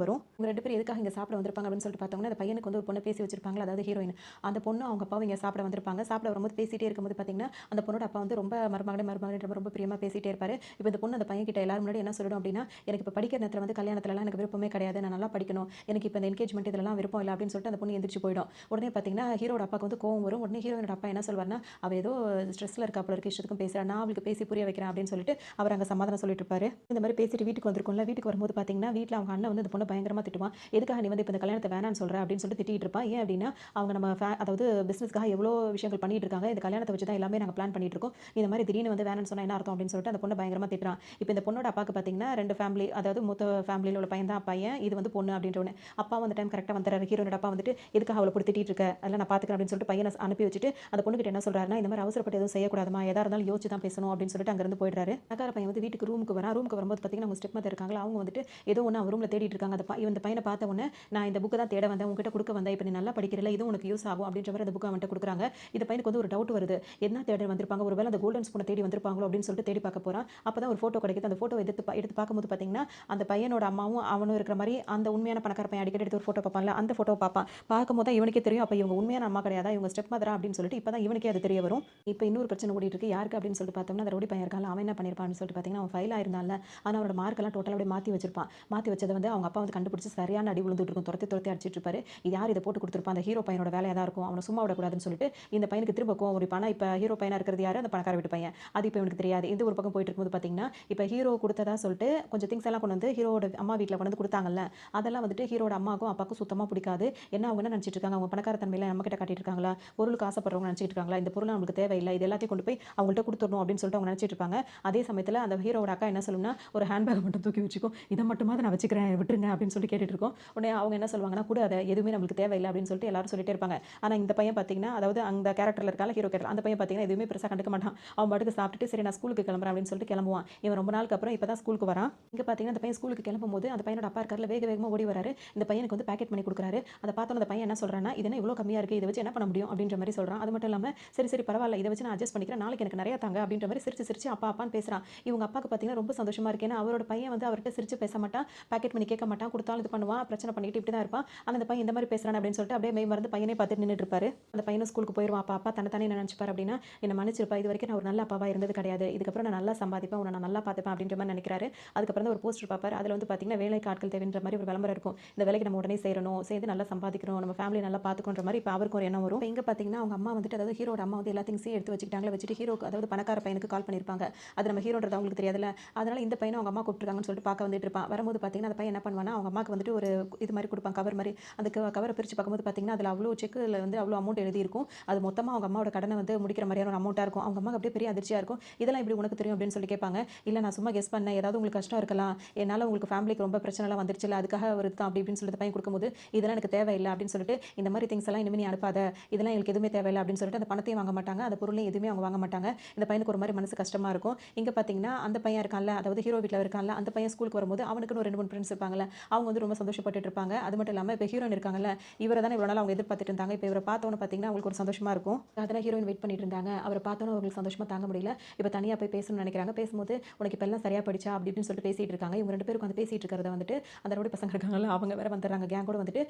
Speaker 1: வரும். இவங்க 2 பேரும் எதுக்காக இங்க சாப்பிட வந்திருப்பாங்க அப்படின்னு சொல்லிட்டு பார்த்தோம்னா, அந்த பையனுக்கு வந்து ஒரு பொண்ண பேசி வச்சிருப்பாங்கல்ல, அதாவது ஹீரோயின். அந்த பொண்ணும் அவங்க அப்பாவும் இங்க சாப்பிட வந்திருப்பாங்க. சாப்பிட வரும்போது பேசிட்டே இருக்கும்போது பார்த்தீங்கன்னா, அந்த பொண்ணோட அப்பா வந்து ரொம்ப மருமகனே மருமகனே ரொம்ப பிரியமா பேசிட்டே இருப்பாரு. இப்ப இந்த பொண்ணு அந்த பையன் கிட்ட எல்லாரும் முன்னாடி என்ன சொல்லிடும் அப்படின்னா, எனக்கு இப்ப படிக்கிற நேரத்துல வந்து கல்யாணத்துலலாம் எனக்கு விருப்பமே கிடையாது. நான் நல்லா படிக்கணும். எனக்கு இப்ப இந்த என்கேஜ்மென்ட் இதெல்லாம் விருப்பம் இல்ல அப்படின்னு சொல்லிட்டு அந்த பொண்ணு எந்திரிச்சு போயிடும். உடனே பார்த்தீங்கன்னா, ஹீரோட அப்பாவுக்கு வந்து கோவம் வரும். உடனே ஹீரோயினோட அப்பா என்ன சொல்வாருன்னா, அவ ஏதோ ஸ்ட்ரெஸ்ல இருக்கா போல இருக்கு. இஷ்டத்துக்கும் பேசுறா. நான் அவளுக்கு பேசி புரிய வைக்கிறேன் அப்படின்னு சொல்லிட்டு அவர் அங்க சமாதானம் சொல்லிட்டு இருப்பாரு. இந்த மாதிரி பேசிட்டு வீட்டுக்கு வந்திருக்கோம்ல. வீட்டுக்கு வரும்போது பார்த்தீங்கன்னா, வீட்ல அவங்க அண்ணன் வந்து அந்த பொண்ண பயங்கரமா திட்டுவான். எதுக்காக நீ வந்து இப்ப இந்த கல்யாணத்த வேணான்னு சொல்ற அப்படின்னு சொல்லிட்டு திட்டிட்டு இருப்பான். ஏன் அப்படின்னா, அவங்க நம்ம அதாவது பிசினஸ்க்காக எவ்வளோ விஷயங்கள் பண்ணிட்டு இருக்காங்க. இந்த கல்யாணத்த வச்சு தான் எல்லாமே நாங்க பிளான் பண்ணிட்டு இருக்கோம். இந்த மாதிரி திடீர்னு வந்து வேணான்னு சொன்னா என்ன அர்த்தம் அப்படின்னு சொல்லிட்டு அந்த பொண்ண பயங்கரமா திட்டுறான். இப்ப இந்த பொண்ணோட அப்பாக்கு பார்த்தீங்கன்னா 2 ஃபேமிலி, அதாவது மூத்த ஃபேமிலில உள்ள பையன் தான் பையன். இது வந்து பொண்ணு அப்படின்ற உடனே அப்பாவும் அந்த டைம் கரெக்ட்டா வந்துறாரு. ஹீரோனோட அப்பா வந்துட்டு எதுக்காக அவள போட்டு திட்டிட்டு இருக்க? அதெல்லாம் நான் பார்த்துக்கிறேன் அப்படின்னு சொல்லிட்டு பையன அனுப்பி வச்சுட்டு அந்த பொண்ணுகிட்ட என்ன சொல்றாருன்னா, இந்த மாதிரி அவசரப்பட்டு எதுவும் செய்யக்கூடாதும்மா. எதா இருந்தாலும் யோசிச்சு தான் பேசணும் அப்படின்னு சொல்லிட்டு அங்கிருந்து போயிடுறாரு. பணக்கார பையன் வந்து வீட்டுக்கு ரூமுக்கு வரான். ரூமுக்கு வரும்போது பார்த்தீங்கன்னா, அவங்க ஸ்டெப் மதர் இருக்காங்கல்ல, அவங்க வந்துட்டு ஏதோ ஒண்ணு அவன் ரூம்ல தேடிட்டு இருக்காங்க. இந்த பையன பார்த்த உடனே, நான் இந்த புக்க தான் தேட வந்தேன். உன்கிட்ட குடுக்க வந்தேன். இப்ப நீ நல்லா படிக்கிறல்ல, இதுவும் உனக்கு யூஸ் ஆகும் அப்படின்ற மாரி அந்த புக்க அவன்ட்ட குடுக்குறாங்க. இந்த பையனுக்கு வந்து ஒரு டவுட் வருது. என்ன தேட வந்திருப்பாங்க? ஒருவேள அந்த கோல்டன் ஸ்பூன தேடி வந்திருப்பாங்களோ அப்படின்னு சொல்லிட்டு தேடி பார்க்க போறான். அப்பதான் ஒரு ஃபோட்டோ கிடைக்குது. அந்த ஃபோட்டோவ எடுத்து பார்க்கும்போது பார்த்தீங்கன்னா, அந்த பையனோட அம்மாவும் அவனும் இருக்கிற மாரி அந்த உண்மையான பணக்கார பையன் அடிக்கடி எடுத்து ஒரு ஃபோட்டோ பார்ப்பான்ல, அந்த ஃபோட்டோவ பார்ப்பான். பார்க்கும்போது தான் இவனுக்கே தெரியும். அப்ப இவங்க உண்மையான அம்மா கிடையாதா? இவங்க ஸ்டெப் மதரா அப்படின்னு சொல்லிட்டு இப்ப தான் இவனுக்கே அது தெரிய வரும். இப்ப இன்னொரு பிரச்சனை ஓடிட்டு இருக்கு. யாருக்கு அப்படின்னு சொல்லிட்டு பார்த்தோம்னா, அந்த ரவுடி பையன் இருக்கான்ல, அவன் என்ன பண்ணியிருப்பான்னு சொல்லிட்டு பார்த்தீங்கன்னா, அவன் ஃபெயில் ஆயிருந்தான்ல. ஆனா அவனோட மார்க் எல்லாம் டோட்டலா அப்படியே மாத்தி வச்சிருப்பான். மாத்தி வச்சத வந்து அவங்க அப்பா வந்து கண்டுபிடிச்சு சரியான அடி விழுந்துட்டு இருக்கும். துரத்தி துரத்தி அடிச்சிட்டு இருப்பாரு. இது யார் இத போட்டு குடுத்திருப்பா? அந்த ஹீரோ பையனோட வேலையா தான் இருக்கும். அவன சும்மா விடக்கூடாதுன்னு சொல்லிட்டு இந்த பையனுக்கு திரும்ப கோவம் வரும். ஆனா இப்ப ஹீரோ பையனா இருக்கிறது யாரு? அந்த பணக்கார வீட்டு பையன். அது இப்ப இவனுக்கு தெரியாது. இந்த ஒரு பக்கம் போயிட்டு இருக்கும்போது பார்த்தீங்கன்னா, இப்ப ஹீரோ குடுத்ததா சொல்லிட்டு கொஞ்சம் திங்ஸ் எல்லாம் கொண்டு வந்து ஹீரோவோட அம்மா வீட்ல கொண்டு வந்து குடுத்தாங்கல்ல. அதெல்லாம் வந்துட்டு ஹீரோட அம்மாவுக்கும் அப்பாவுக்கும் சுத்தமா பிடிக்காது. என்ன அவங்க என்ன நினைச்சிட்டு இருக்காங்க? அவங்க பணக்கார தன்மையில நம்ம கிட்ட காட்டிட்டு இருக்காங்களா? பொருளுக்கு ஆசைப்படுறவங்க நினைச்சிட்டு இருக்காங்களா? இந்த பொருள் நமக்கு தேவையில்ல. இது எல்லாத்தையும் கொண்டு போய் அவங்கள்ட்ட குடுத்துறணும் அப்படின்னு சொல்லிட்டு அவங்க நினைச்சிட்டு இருப்பாங்க. அதே சமயத்துல அந்த ஹீரோவோட அக்கா என்ன சொல்லும்னா, ஒரு ஹேண்ட் பேக் மட்டும் தூக்கி வச்சுக்கோ. இத மட்டுமாவது நான் வச்சுக்கிறேன். விட்டுருங்க அப்படின்னு சொல்லி கேட்டுட்டு இருக்கோம். உடனே அவங்க என்ன சொல்லுவாங்கன்னா, குடு அத எதுவுமே நம்மளுக்கு தேவையில்ல அப்படின்னு சொல்லிட்டு எல்லாரும் சொல்லிட்டே இருப்பாங்க. ஆனா இந்த பையன் பார்த்தீங்கன்னா, அதாவது அந்த கேரக்டர்ல இருக்கான்ல ஹீரோ கேரக்டர். அந்த பையன் பார்த்தீங்கன்னா எதுவுமே பெருசா கண்டுக்க மாட்டான். அவன் பாட்டுக்கு சாப்பிட்டுட்டு சரி நான் ஸ்கூலுக்கு கிளம்புறேன் அப்படின்னு சொல்லிட்டு கிளம்புவான். இவன் ரொம்ப நாளுக்கு அப்புறம் இப்ப தான் ஸ்கூலுக்கு வரான். இங்க பார்த்தீங்கன்னா, அந்த பையன் ஸ்கூலுக்கு கிளம்பும்போது அந்த பையனோட அப்பா இருக்கார்ல வேக வேகமா ஓடி வராரு. இந்த பையனுக்கு வந்து பாக்கெட் மணி குடுக்குறாரு. அத பார்த்தோனே அந்த பையன் என்ன சொல்றான்னா, இது என்ன இவ்ளோ கம்மியா இருக்கு. இத வச்சு என்ன பண்ண முடியும் அப்படின்ற மாரி சொல்றான். அது மட்டும் இல்லாம சரி சரி பரவால்ல. இத வச்சு நான் அட்ஜஸ்ட் பண்ணிக்கிறேன். நாளைக்கு எனக்கு நெறைய தாங்க அப்படின்ற மாரி சிரிச்சு சிரிச்சு அப்பா அப்பான்னு பேசுறான். இவங்க அப்பாக்கு பார்த்தீங்கன்னா ரொம்ப சந்தோஷமா இருக்கு. ஏன்னா அவரோட பையன் வந்து அவர்ட்ட சிரிச்சு பேச மாட்டான். பாக்கெட் மணி கேட்க மாட்டான். குடுத்தாலும் இது பண்ணுவான். பிரச்சனை பண்ணிட்டு இப்படி தான் இருப்பான். ஆனா இந்த பையன் இந்த மாரி பேசுறானே அப்படின்னு சொல்லிட்டு அப்படியே மெய் மறந்து பையனே பார்த்துட்டு நின்னுட்டு இருப்பாரு. அந்த பையனும் ஸ்கூலுக்கு போயிருவான். அப்ப அப்பா தன்ன தானே என்ன நினைச்சுப்பாரு அப்படின்னா, என்ன மன்னிச்சிருப்பா. இதுவரைக்கும் நான் ஒரு நல்ல அப்பாவா இருந்தது கிடையாது. இதுக்கப்புறம் நான் நல்லா சம்பாதிப்பேன். உன்ன நான் நல்லா பார்த்துப்பேன் அப்படின்ற மாரி நினைக்கிறாரு. அதுக்கப்புறம் தான் ஒரு போஸ்டர் பார்ப்பாரு. அதுல வந்து பார்த்தீங்கன்னா, வேலைக்கு ஆட்கள் தேவைன்ற மாரி ஒரு விளம்பரம் இருக்கும். இந்த வேலைக்கு நம்ம உடனே சேரணும். சேர்ந்து நல்லா சம்பாதிக்கணும். நம்ம ஃபேமிலிய நல்லா பார்த்துக்கணுன்ற மாரி இப்ப அவருக்கும் ஒரு எண்ணம் வரும். இப்ப இங்க பார்த்தீங்கன்னா, அவங்க அம்மா வந்துட்டு அதாவது ஹீரோட அம்மா வந்து எல்லா திங்ஸையும் எடுத்து வச்சுக்கிட்டாங்களா, வச்சுட்டு ஹீரோக்கு அதாவது பணக்கார பையனுக்கு கால் பண்ணியிருப்பாங்க. அது நம்ம ஹீரோன்றது அவங்களுக்கு தெரியாதுல்ல. அதனால இந்த பையனும் அவங்க அம்மா கூப்பிட்டுருக்காங்கன்னு சொல்லிட்டு பார்க்க வந்துட்டு இருப்பான். வரும்போது பார்த்தீங்கன்னா, அந்த பையன் என்ன பண்ணுவான்னா, அவங்க அம்மாக்கு வந்துட்டு ஒரு இது மாரி குடுப்பான். கவர் மாரி. அந்த கவர பிரிச்சு பார்க்கும்போது பார்த்தீங்கன்னா, அதுல அவ்ளோ செக்குல வந்து அவ்ளோ அமௌண்ட் எழுதியிருக்கும். அது மொத்தமா அவங்க அம்மாவோட கடன வந்து முடிக்கிற மாரியான ஒரு அமௌண்ட்டா இருக்கும். அவங்க அம்மாக்கு அப்படியே பெரிய அதிர்ச்சியா இருக்கும். இதெல்லாம் எப்படி உனக்கு தெரியும் அப்படின்னு சொல்லி கேட்பாங்க. இல்ல நான் சும்மா கெஸ் பண்ணேன். ஏதாவது உங்களுக்கு கஷ்டம் இருக்கலாம். என்னால உங்களுக்கு ஃபேமிலிக்கு ரொம்ப பிரச்சனைலாம் வந்துருச்சுல்ல. அதுக்காக ஒரு தான் அப்படி இப்படின்னு சொல்லிட்டு பையன் குடுக்கும்போது, இதெல்லாம் எனக்கு தேவையில்ல அப்படின்னு சொல்லிட்டு இந்த மாரி மாதிரி திங்ஸ் எல்லாம் இனிமே நீ அனுப்பாத, இதெல்லாம் எங்களுக்கு எதுவுமே தேவையில்ல அப்படின்னு சொல்லிட்டு அந்த பணத்தையும் வாங்க மாட்டாங்க, அந்த பொருளையும் எதுவுமே அவங்க வாங்க மாட்டாங்க. இந்த பையனுக்கு ஒரு மாதிரி மனசு கஷ்டமா இருக்கும். இங்க பார்த்தீங்கன்னா அந்த பையன் இருக்கான்ல, அதாவது ஹீரோ வீட்ல இருக்கான்ல, அந்த பையன் ஸ்கூலுக்கு வரும்போது அவனுக்குன்னு ஒரு 2, 3 ஃப்ரெண்ட்ஸ் இருப்பாங்கல்ல, அவங்க வந்து ரொம்ப சந்தோஷப்பட்டுட்டு இருப்பாங்க. அது மட்டும் இல்லாம இப்போ ஹீரோயின் இருக்காங்கல்ல, இவர தானே இவ்வளோ நாள் அவங்க எதிர்பார்த்துட்டு இருந்தாங்க. இப்போ இவர பார்த்தோன்னே பார்த்தீங்கன்னா அவங்களுக்கு ஒரு சந்தோஷமா இருக்கும். அதெல்லாம் ஹீரோயின் வெயிட் பண்ணிட்டு இருந்தாங்க. அவர பார்த்தோன்னே அவங்களுக்கு சந்தோஷமா தாங்க முடியல. இப்போ தனியா போய் பேசணும்னு நினைக்கிறாங்க. பேசும்போது உனக்கு இப்ப எல்லாம் சரியா போயிடுச்சா அப்படி இப்படின்னு சொல்லிட்டு பேசிட்டு இருக்காங்க. இவங்க 2 பேரும் உட்காந்து பேசிட்டு இருக்கிறத வந்துட்டு அந்த ரவுடி பசங்க இருக்காங்கல்ல, அவங்க வேற வந்துடுறாங்க. கேங் கூட வந்துட்டு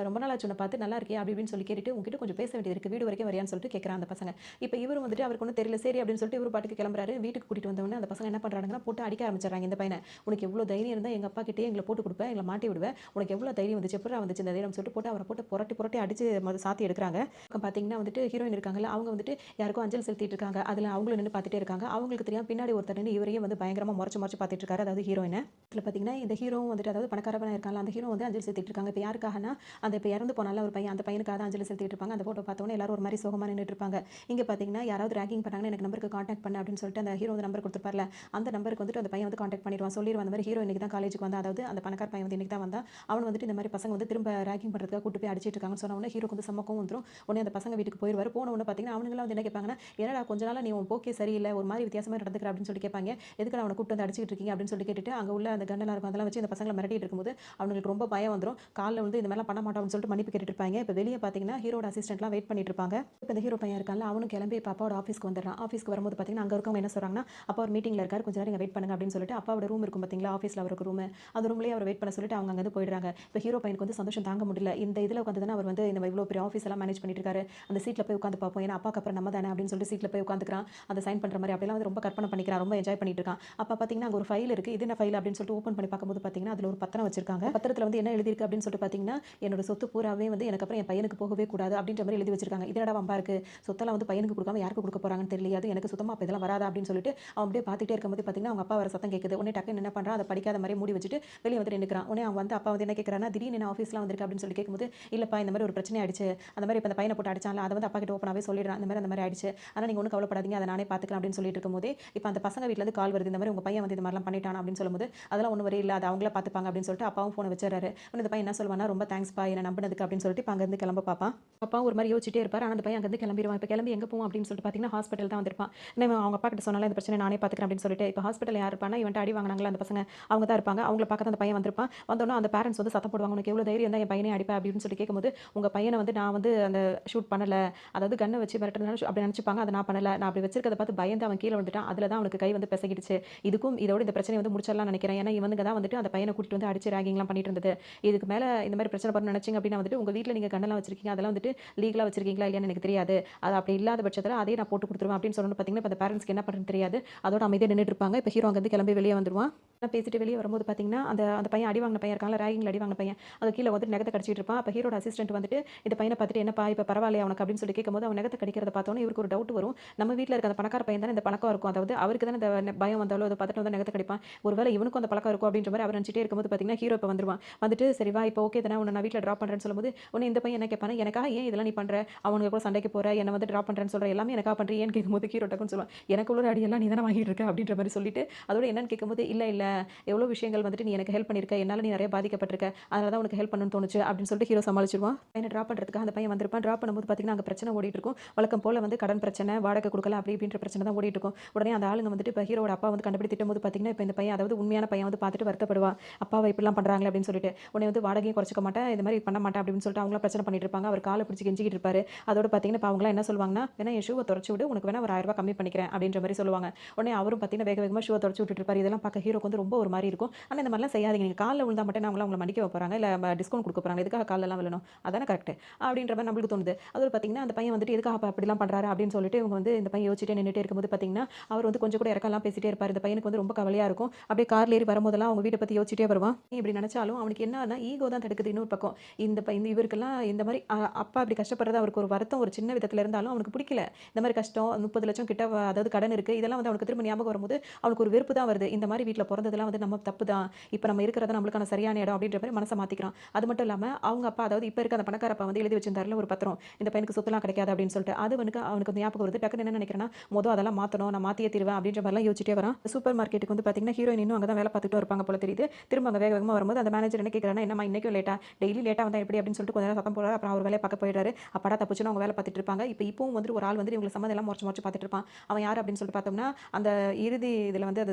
Speaker 1: ரொம்ப நாள் ஆச்சு உன்னை பார்த்து, நல்லா இருக்கியா அப்படி இப்படின்னு சொல்லி கேட்டுட்டு உங்ககிட்ட கொஞ்சம் பேச வேண்டியது இருக்கு, வீடு வரைக்கும் வரியான்னு சொல்லிட்டு கேட்குறாங்க அந்த பசங்க. இப்போ இவரும் வந்துட்டு அவருக்கு ஒன்றும் தெரியல, சரி அப்படின்னு சொல்லிட்டு இவரு பாட்டுக்கு கிளம்புறாரு. வீட்டுக்கு கூட்டிட்டு வந்தவொடனே அந்த பசங்க என்ன பண்றாங்கன்னா போட்டு அடிக்க ஆரம்பிச்சிடறாங்க இந்த பையனை. உனக்கு எவ்வளோ தைரியம் இருந்தால் எங்கள் அப்பா கிட்டே எங்களை போட்டு கொடுப்பேன், எங்களை மாட்டி விடுவேன், உனக்கு எவ்வளோ தைரியம் வந்துச்சு, எப்படா வந்துச்சு இந்த தைரியம் சொல்லிட்டு போட்டு அவரை போட்டு புரட்டி புரட்டி அடிச்சு சாத்தி எடுக்கிறாங்க. பார்த்தீங்கன்னா வந்துட்டு ஹீரோயின் இருக்காங்கல்ல, அவங்க வந்துட்டு யாருக்கும் அஞ்சல் செலுத்திட்டு இருக்காங்க. அதில் அவங்களும் நின்று பார்த்துட்டே இருக்காங்க. அவங்களுக்கு தெரியாம பின்னாடி ஒருத்தர் நின்று இவரையும் வந்து பயங்கரமாக முறைச்சு முறைச்சு பார்த்துட்டு இருக்காரு, அதாவது ஹீரோயினை. இதில் பார்த்தீங்கன்னா இந்த ஹீரோவும் வந்துட்டு அதாவது பணக்காரப்பன இருக்காங்க, அந்த ஹீரோ வந்து அஞ்சல் செலுத்திட்டு இருக்காங்க. இப்போ யாருக்காகனா அந்த இப்போ இறந்து போனால ஒரு பையன், அந்த பையனுக்காக தான் அஞ்சலி செலுத்திட்டு இருப்பாங்க. அந்த ஃபோட்டோ பார்த்தோன்னே எல்லாரும் ஒரு மாதிரி சோகமாக நின்றுட்டு இருப்பாங்க. இங்கே பார்த்தீங்கன்னா யாராவது ரேக்கிங் பண்ணாங்கன்னா எனக்கு நம்பருக்கு காண்டாக்ட் பண்ண அப்படின்னு சொல்லிட்டு அந்த ஹீரோ வந்து நம்பர் கொடுத்துருப்பார்ல, அந்த நம்பருக்கு வந்துட்டு அந்த பையன் வந்து காண்டாக்ட் பண்ணிடுவான். சொல்லிடுவான் அந்த மாதிரி ஹீரோ இன்னைக்கு தான் காலேஜுக்கு வந்தா, அதாவது அந்த பணக்கார பையன் வந்து இன்னைக்கு தான் வந்தா, அவன் வந்துட்டு இந்த மாதிரி பசங்க வந்து திரும்ப ரேக்கிங் பண்ணுறதுக்காக கூட்டு போய் அடிச்சிட்டு இருக்காங்கன்னு சொன்ன உடனே ஹீரோக்கு வந்து சம்மக்கம் வந்துடும். உடனே அந்த பசங்க வீட்டுக்கு போயிடுவார். போன உடனே பார்த்தீங்கன்னா அவனுங்களாம் வந்து என்ன கேட்பாங்கன்னா, என்னடா கொஞ்ச நாள் நீ உன் போக்கே சரியில்லை, ஒரு மாதிரி வித்தியாசமாக நடந்துக்கிற அப்படின்னு சொல்லி கேட்பாங்க. எதுக்கு அவனை கூப்பிட்டு வந்து அடிச்சிட்டு இருக்கீங்க அப்படின்னு சொல்லி கேட்டுட்டு அங்கே உள்ள அந்த கண்ணெல்லாம் இருக்கும், அதெல்லாம் வச்சு அந்த பசங்களை மிரட்டிட்டு இருக்கும்போது அவங்களுக்கு ரொம்ப பயம் வந்துடும். காலில் வந்து இந்த மாதிரிலாம் பண்ண மாட்டோம்னு சொல்லிட்டு மன்னிப்பு கேட்டுட்டு இருப்பாங்க. இப்போ வெளியே பார்த்தீங்கன்னா ஹீரோட அசிஸ்டன்ட்லாம் வெயிட் பண்ணிட்டு இருப்பாங்க. இப்போ இந்த ஹீரோ பையன் இருக்கான்ல, அவனும் கிளம்பி இப்போ அப்பாவோட ஆஃபீஸ்க்கு வந்துடுறான். ஆஃபீஸ்க்கு வரும்போது பார்த்தீங்கன்னா அங்கே இருக்கவங்க என்ன சொல்கிறாங்கன்னா, அப்பா ஒரு மீட்டிங்கில் இருக்காரு, கொஞ்சம் நேரம் வெயிட் பண்ணுங்க அப்படின்னு சொல்லிட்டு அப்பாவோட ரூம் இருக்கும் பார்த்தீங்களா, ஆஃபீஸில் அவருக்கு ரூம், அந்த ரூம்லேயே அவர் வெயிட் பண்ண சொல்லிட்டு அவங்க அங்கே போயிடுறாங்க. இப்போ ஹீரோ பையனுக்கு வந்து சந்தோஷம் தாங்க முடியல. இந்த இதில் உட்காந்து தானே அவர் வந்து இந்த இவ்வளோ பெரிய ஆஃபீஸ் எல்லாம் மேனேஜ் பண்ணிட்டு இருக்காரு, அந்த சீட்டில் போய் உட்காந்து பார்ப்போம், ஏன்னா அப்பாக்கு அப்புறம் நம்ம தானே அப்படின்னு சொல்லிட்டு சீட்டில் போய் உட்காந்துக்கிறான். அந்த சைன் பண்ணுற மாதிரி அப்படிலாம் வந்து ரொம்ப கற்பனை பண்ணிக்கிறான், ரொம்ப என்ஜாய் பண்ணிட்டு இருக்கான். அப்போ பார்த்தீங்கன்னா அங்கே ஒரு ஃபைல் இருக்குது. இது என்ன ஃபைல் அப்படின்னு சொல்லிட்டு ஓப்பன் பண்ணி பார்க்கும்போது பார்த்தீங்கன்னா அதில் ஒரு பத்திரம் வச்சிருக்காங்க. பத்திரத்தில் வந்து என்ன எழுதிருக்கு அப்படின்னு சொல்லிட்டு பார்த்தீங்கன்னா, என்னோட சொத்து பூராவே வந்து எனக்கு அப்புறம் என் பையனுக்கு போகவே கூடாது அப்படின்ற மாதிரி எழுதி வச்சிருக்காங்க. இதனடா வம்பா இருக்கு, சொத்தெல்லாம் வந்து பையனுக்கு கொடுக்காம யாருக்கு கொடுக்க போறாங்கன்னு தெரியல, அது எனக்கு சுத்தமா அப்போ இதெல்லாம் வராதா அப்படின்னு சொல்லிட்டு அவன் அப்படியே பார்த்துட்டே இருக்கும்போது பார்த்தீங்கன்னா அவங்க அப்பா வர சத்தம் கேட்குது. உடனே டக்குன்னு என்ன பண்ணுறான், அதை படிக்காத மாதிரி மூடி வச்சுட்டு வெளியே வந்து நின்னுக்கிறான். உடனே அவன் வந்து அப்பா வந்து என்ன கேட்குறான்னா, திடீர்னு என்ன ஆஃபீஸ்லாம் வந்திருக்கு அப்படின்னு சொல்லி கேட்கும்போது, இல்லப்பா இந்த மாதிரி ஒரு பிரச்சனை ஆயிடுச்சு, அந்த மாதிரி இப்போ அந்த பையனை போட்டு அடிச்சான்ல, அதை வந்து அப்பா கிட்ட ஓப்பனாகவே சொல்லிடுறான், அந்த மாதிரி ஆயிடுச்சு, ஆனால் நீங்கள் ஒன்றும் கவலைப்படாதீங்க, அதை நானே பார்த்துக்கலாம் அப்படின்னு சொல்லிட்டு இருக்கும்போது இப்போ அந்த பசங்க வீட்டிலேருந்து கால் வருது, இந்த மாதிரி உங்கள் பையன் வந்து இந்த மாதிரிலாம் பண்ணிட்டான் அப்படின்னு சொல்லும்போது, அதெல்லாம் ஒன்றும் வரையில்லை, அதை அவங்கள பார்த்துப்பாங்க அப்படின்னு சொல்லிட்டு அப்பாவும் ஃபோனை வச்சிடறாரு. இந்த பையன் என்ன சொல்லுவானா, ரொம்ப தேங்க்ஸ்ப்பா என்ன நம்பினதுக்கு அப்படின்னு சொல்லிட்டு இப்போ அங்கேருந்து கிளம்ப பார்ப்பான். அப்பா ஒரு மாதிரி யோசிச்சிட்டே இருப்பார். ஆனால் அந்த பையன் அங்கேருந்து கிளம்பிடுவான். இப்போ கிளம்பி எங்கே போவோம் அப்படின்னு சொல்லிட்டு பார்த்தீங்கன்னா ஹாஸ்பிட்டல் தான் வந்திருப்பான். நம்ம அவங்க அப்பா கிட்ட சொன்னால இந்த பிரச்சனை நானே பார்த்துக்கிறேன் அப்படின்னு சொல்லிட்டு இப்போ ஹாஸ்பிட்டல் யார் இருப்பானா, இவன்ட்டு அடி வாங்கினாங்களா அந்த பசங்க, அவங்க தான் இருப்பாங்க. அவங்கள பார்க்க அந்த பையன் வந்திருப்பான். வந்தோன்னே அந்த பேரண்ட்ஸ் வந்து சத்தம் போடுவாங்க, உனக்கு எவ்வளோ தைரியம் தான் என் பையனே அடிப்பா அப்படின்னு சொல்லி கேட்கும்போது, உங்கள் பையனை வந்து நான் வந்து அந்த ஷூட் பண்ணலை, அதாவது கண்ணை வச்சு மிரட்டுறதுனால அப்படி நினச்சிப்பாங்க, அதை நான் பண்ணலை, நான் அப்படி வச்சிருக்கதை பார்த்து பயந்து அவன் கீழே வந்துட்டான், அதில் தான் அவனுக்கு கை வந்து பிசகிடுச்சு, இதுக்கும் இதோட இந்த பிரச்சனை வந்து முடிச்சிடலாம் நினைக்கிறேன், ஏன்னா இவனுங்க தான் வந்துட்டு அந்த பையனை கூட்டிட்டு வந்து அடிச்சு ரேகிங்லாம் பண்ணிட்டு இருந்தது, இதுக்கு மேலே இந்த மாதிரி பிரச்சனை பண்ண நினச்சிங்க அப்படின்னா வந்துட்டு உங்கள் வீட்டில் நீங்கள் கண்ணெல்லாம் வச்சிருக்கீங்க, அதெல்லாம் வந்துட்டு லீகலாக வச்சிருக்கீங்களா இல்லையான்னு எனக்கு தெரியாது, அது அப்படி இல்லாத பட்சத்தில் அதே நான் போட்டு கொடுத்துருவேன் அப்படின்னு சொல்லணும். பார்த்தீங்கன்னா இப்போ அந்த பேரண்ட்ஸ்க்கு என்ன பண்ணுறதுன்னு தெரியாது, அதோட அமைதியாக நின்றுட்டு இருப்பாங்க. இப்போ ஹீரோ அங்கேருந்து கிளம்பி வெளியே வந்துருவான். பேசிட்டு வெளியே வரும்போது பார்த்தீங்கன்னா அந்த அந்த பையன் அடி வாங்கின பையன் இருக்காங்க, ரேகிங்கில் அடி வாங்கின பையன் அங்கே கீழே வந்து நெகத்தை கடிச்சிட்டு இருப்பான். அப்போ ஹீரோட அசிஸ்டன்ட் வந்துட்டு இந்த பையனை பார்த்துட்டு என்னப்பா இப்போ பரவாயில்லையா உனக்கு அப்படின்னு சொல்லி கேட்கும்போது அவன் நெகத்தை கடிக்கிறத பார்த்தோன்னே இவருக்கு ஒரு டவுட் வரும், நம்ம வீட்டில் இருக்க அந்த பணக்கார பையன் தானே இந்த பழக்கம் இருக்கும், அதாவது அவருக்கு தானே இந்த பயம் வந்தாலும் அதை பார்த்துட்டு வந்து நெகத்தை கடிப்பான், ஒருவேளை இவனுக்கும் அந்த பழக்கம் இருக்கும் அப்படின்ற மாதிரி அவர் நினச்சிட்டே இருக்கும்போது பார்த்தீங்கன்னா ஹீரோ இப்போ வந்துருவான். வந்துட்டு சரி வா இப்போ ஓகே தானே, உன்னை நான் வீட்டில் ட்ராப் பண்ணுறேன்னு சொல்லும்போது உடனே இந்த பையன் என்ன கேட்பானா, எனக்காக ஏன் இதெல்லாம் நீ பண்ணுற, அவனுக்கு கூட சண்டைக்கு போகிற, என்னை வந்து ட்ராப் பண்ணுறேன்னு சொல்கிற, எல்லாமே எனக்காக பண்ணுறேன் ஏன்னு கேட்கும்போது ஹீரோ டக்குன்னு சொல்லுவான், எனக்கு உள்ள அடியெல்லாம் நீ தானே வாங்கிட்டு இருக்க அப்படின்ற மாதிரி சொல்லிட்டு அதோட என்னன்னு கேட்கும்போது இல்லை எவ்வளோ விஷயங்கள் வந்துட்டு நீ எனக்கு ஹெல்ப் பண்ணியிருக்க, என்னால் நீ நிறைய பாதிக்கப்பட்டிருக்க, அதனால தான் உனக்கு ஹெல்ப் பண்ணணும்னு தோணுச்சு அப்படின்னு சொல்லிட்டு ஹீரோ சமாளிச்சிருவான். பையனை ட்ராப் பண்ணுறதுக்காக அந்த பையன் வந்திருப்பான். ட்ராப் பண்ணும்போது பார்த்தீங்கன்னா அங்கே பிரச்சனை ஓடிட்டு இருக்கும். வழக்கம் போல் வந்து கடன் பிரச்சனை, வாடகை கொடுக்கல அப்படி இப்படின்ற பிரச்சனை தான் ஓடிட்டு இருக்கும். உடனே அந்த ஆளுங்க வந்துட்டு இப்போ ஹீரோட அப்பா வந்து கண்டுபிடி திட்டும்போது பார்த்தீங்கன்னா இப்போ இந்த பையன் அதாவது உண்மையான பையன் வந்து பார்த்துட்டு வருத்தப்படுவான், அப்பாவை இப்படிலாம் பண்ணுறாங்களே அப்படின்னு சொல்லிட்டு உடனே வந்து வாடகையும் குறைச்சிக்க மாட்டேன், இந்த மாதிரி பண்ண மாட்டேன் அப்படின்னு சொல்லிட்டு அவங்களாம் பிரச்சனை பண்ணிட்டு இருப்பாங்க. அவர் காலை பிடிச்சி கெஞ்சிக்கிட்டு இருப்பாரு. அதோட பார்த்தீங்கன்னா இப்போ அவங்களாம் என்ன சொல்லுவாங்கன்னா, வேணா என் ஷூவை தொடச்சி விடு, உனக்கு வேணா ஒரு 1000 ரூபாய் கம்மி பண்ணிக்கிறேன் அப்படின்ற மாதிரி சொல்லுவாங்க. உடனே அவரும் பார்த்தீங்கன்னா வேக வேகமாக ஷூவை தொடச்சி விட்டுட்டு இருப்பாரு. இதெல்லாம் பார்க்க ஹீரோக்கு வந்து ரொம்ப ஒரு மாதிரி இருக்கும். ஆனால் இந்த மாதிரிலாம் செய்யாதீங்க, நீங்கள் காலில் விழுந்தா மட்டும் அவங்கள உங்களை மடிக்க வைப்பாங்க, இல்லை டிஸ்கவுண்ட் கொடுக்க போகிறாங்க, எதுக்காக காலெல்லாம் விழணும், அதானே கரெக்ட் அப்படின்ற மாதிரி நம்மளுக்கு தோணுது. அது பார்த்தீங்கன்னா அந்த பையன் வந்துட்டு எதுக்காக அப்படிலாம் பண்ணுறாரு அப்படின்னு சொல்லிட்டு இவங்க வந்து இந்த பையன் யோசிச்சுட்டே நின்றுட்டே இருக்கும்போது பார்த்தீங்கன்னா அவர் வந்து கொஞ்சம் கூட இறக்கலாம் பேசிட்டே இருப்பார். இந்த பையனுக்கு வந்து ரொம்ப கவலையாக இருக்கும். அப்படியே கார்ல ஏறி வரும்போதெல்லாம் அவங்க வீட்டை பற்றி யோசிச்சுட்டே வருவான். இப்படி நினச்சாலும் அவனுக்கு என்னன்னா ஈகோ தான் தடுக்குது இன்னொரு பக்கம். இந்த இவருக்கெல்லாம் இந்த மாதிரி அப்பா அப்படி கஷ்டப்படுறது அவருக்கு ஒரு வருத்தம் ஒரு சின்ன விதத்தில் இருந்தாலும் அவனுக்கு பிடிக்கல. இந்த மாதிரி கஷ்டம் 30 லட்சம் கிட்ட அதாவது கடன் இருக்குது, இதெல்லாம் வந்து அவனுக்கு திரும்ப ஞாபகம் வரும்போது அவனுக்கு ஒரு வெறுப்பு தான் வருது. இந்த மாதிரி வீட்டில் பிறந்ததெல்லாம் வந்து நம்ம தப்பு தான், இப்போ நம்ம இருக்கிறது நம்மளுக்கான சரியான இடம் அப்படின்ற மாதிரி மனசை மாற்றிக்கிறான். அது மட்டும் இல்லாமல் அவங்க அப்பா அதாவது இப்போ இருக்க அந்த பணக்கார அப்பா வந்து எழுதி வச்சிருந்தாருல ஒரு பத்திரம், இந்த பையனுக்கு சொத்துலாம் கிடைக்காது அப்படின்னு சொல்லிட்டு அது அவனுக்கு வந்து ஞாபகம் வருது. டக்குன்னு என்ன நினைக்கிறேன்னா, அதெல்லாம் மாற்றணும், நான் மாற்றியே தீருவேன் அப்படின்ற மாதிரிலாம் யோசிச்சிட்டே வரான். சூப்பர் மார்க்கெட்டுக்கு வந்து பார்த்தீங்கன்னா ஹீரோயின் இன்னும் அங்கே தான் வேலை பார்த்துட்டு இருப்பாங்க போல தெரியுது. திரும்ப அங்கே வேக வேகமாக வரும்போது அந்த மேனேஜர் என்ன கேட்குறாங்கன்னா, என்னம்மா இன்னைக்கும் லேட்டா, டெய்லி லேட்டாக வந்தால் எப்படி அப்படின்னு சொல்லிட்டு கொஞ்சம் நேரம் சத்தம் போறாரு. அப்புறம் அவர் வேலைய பார்க்க போயிடுறாரு. அப்பாடா தப்பிச்சோன்னு அவங்க வேலை பார்த்துட்டு இருப்பாங்க. இப்பவும் வந்துட்டு ஒரு ஆள் வந்துட்டு இவங்களுக்கு சம்மந்தம் எல்லாம் மொறச்சு மொறச்சு பார்த்துட்டு இருப்பான். அவன் யாரு அப்படின்னு சொல்லிட்டு பார்த்தோம்னா, அந்த இறுதி இதில வந்து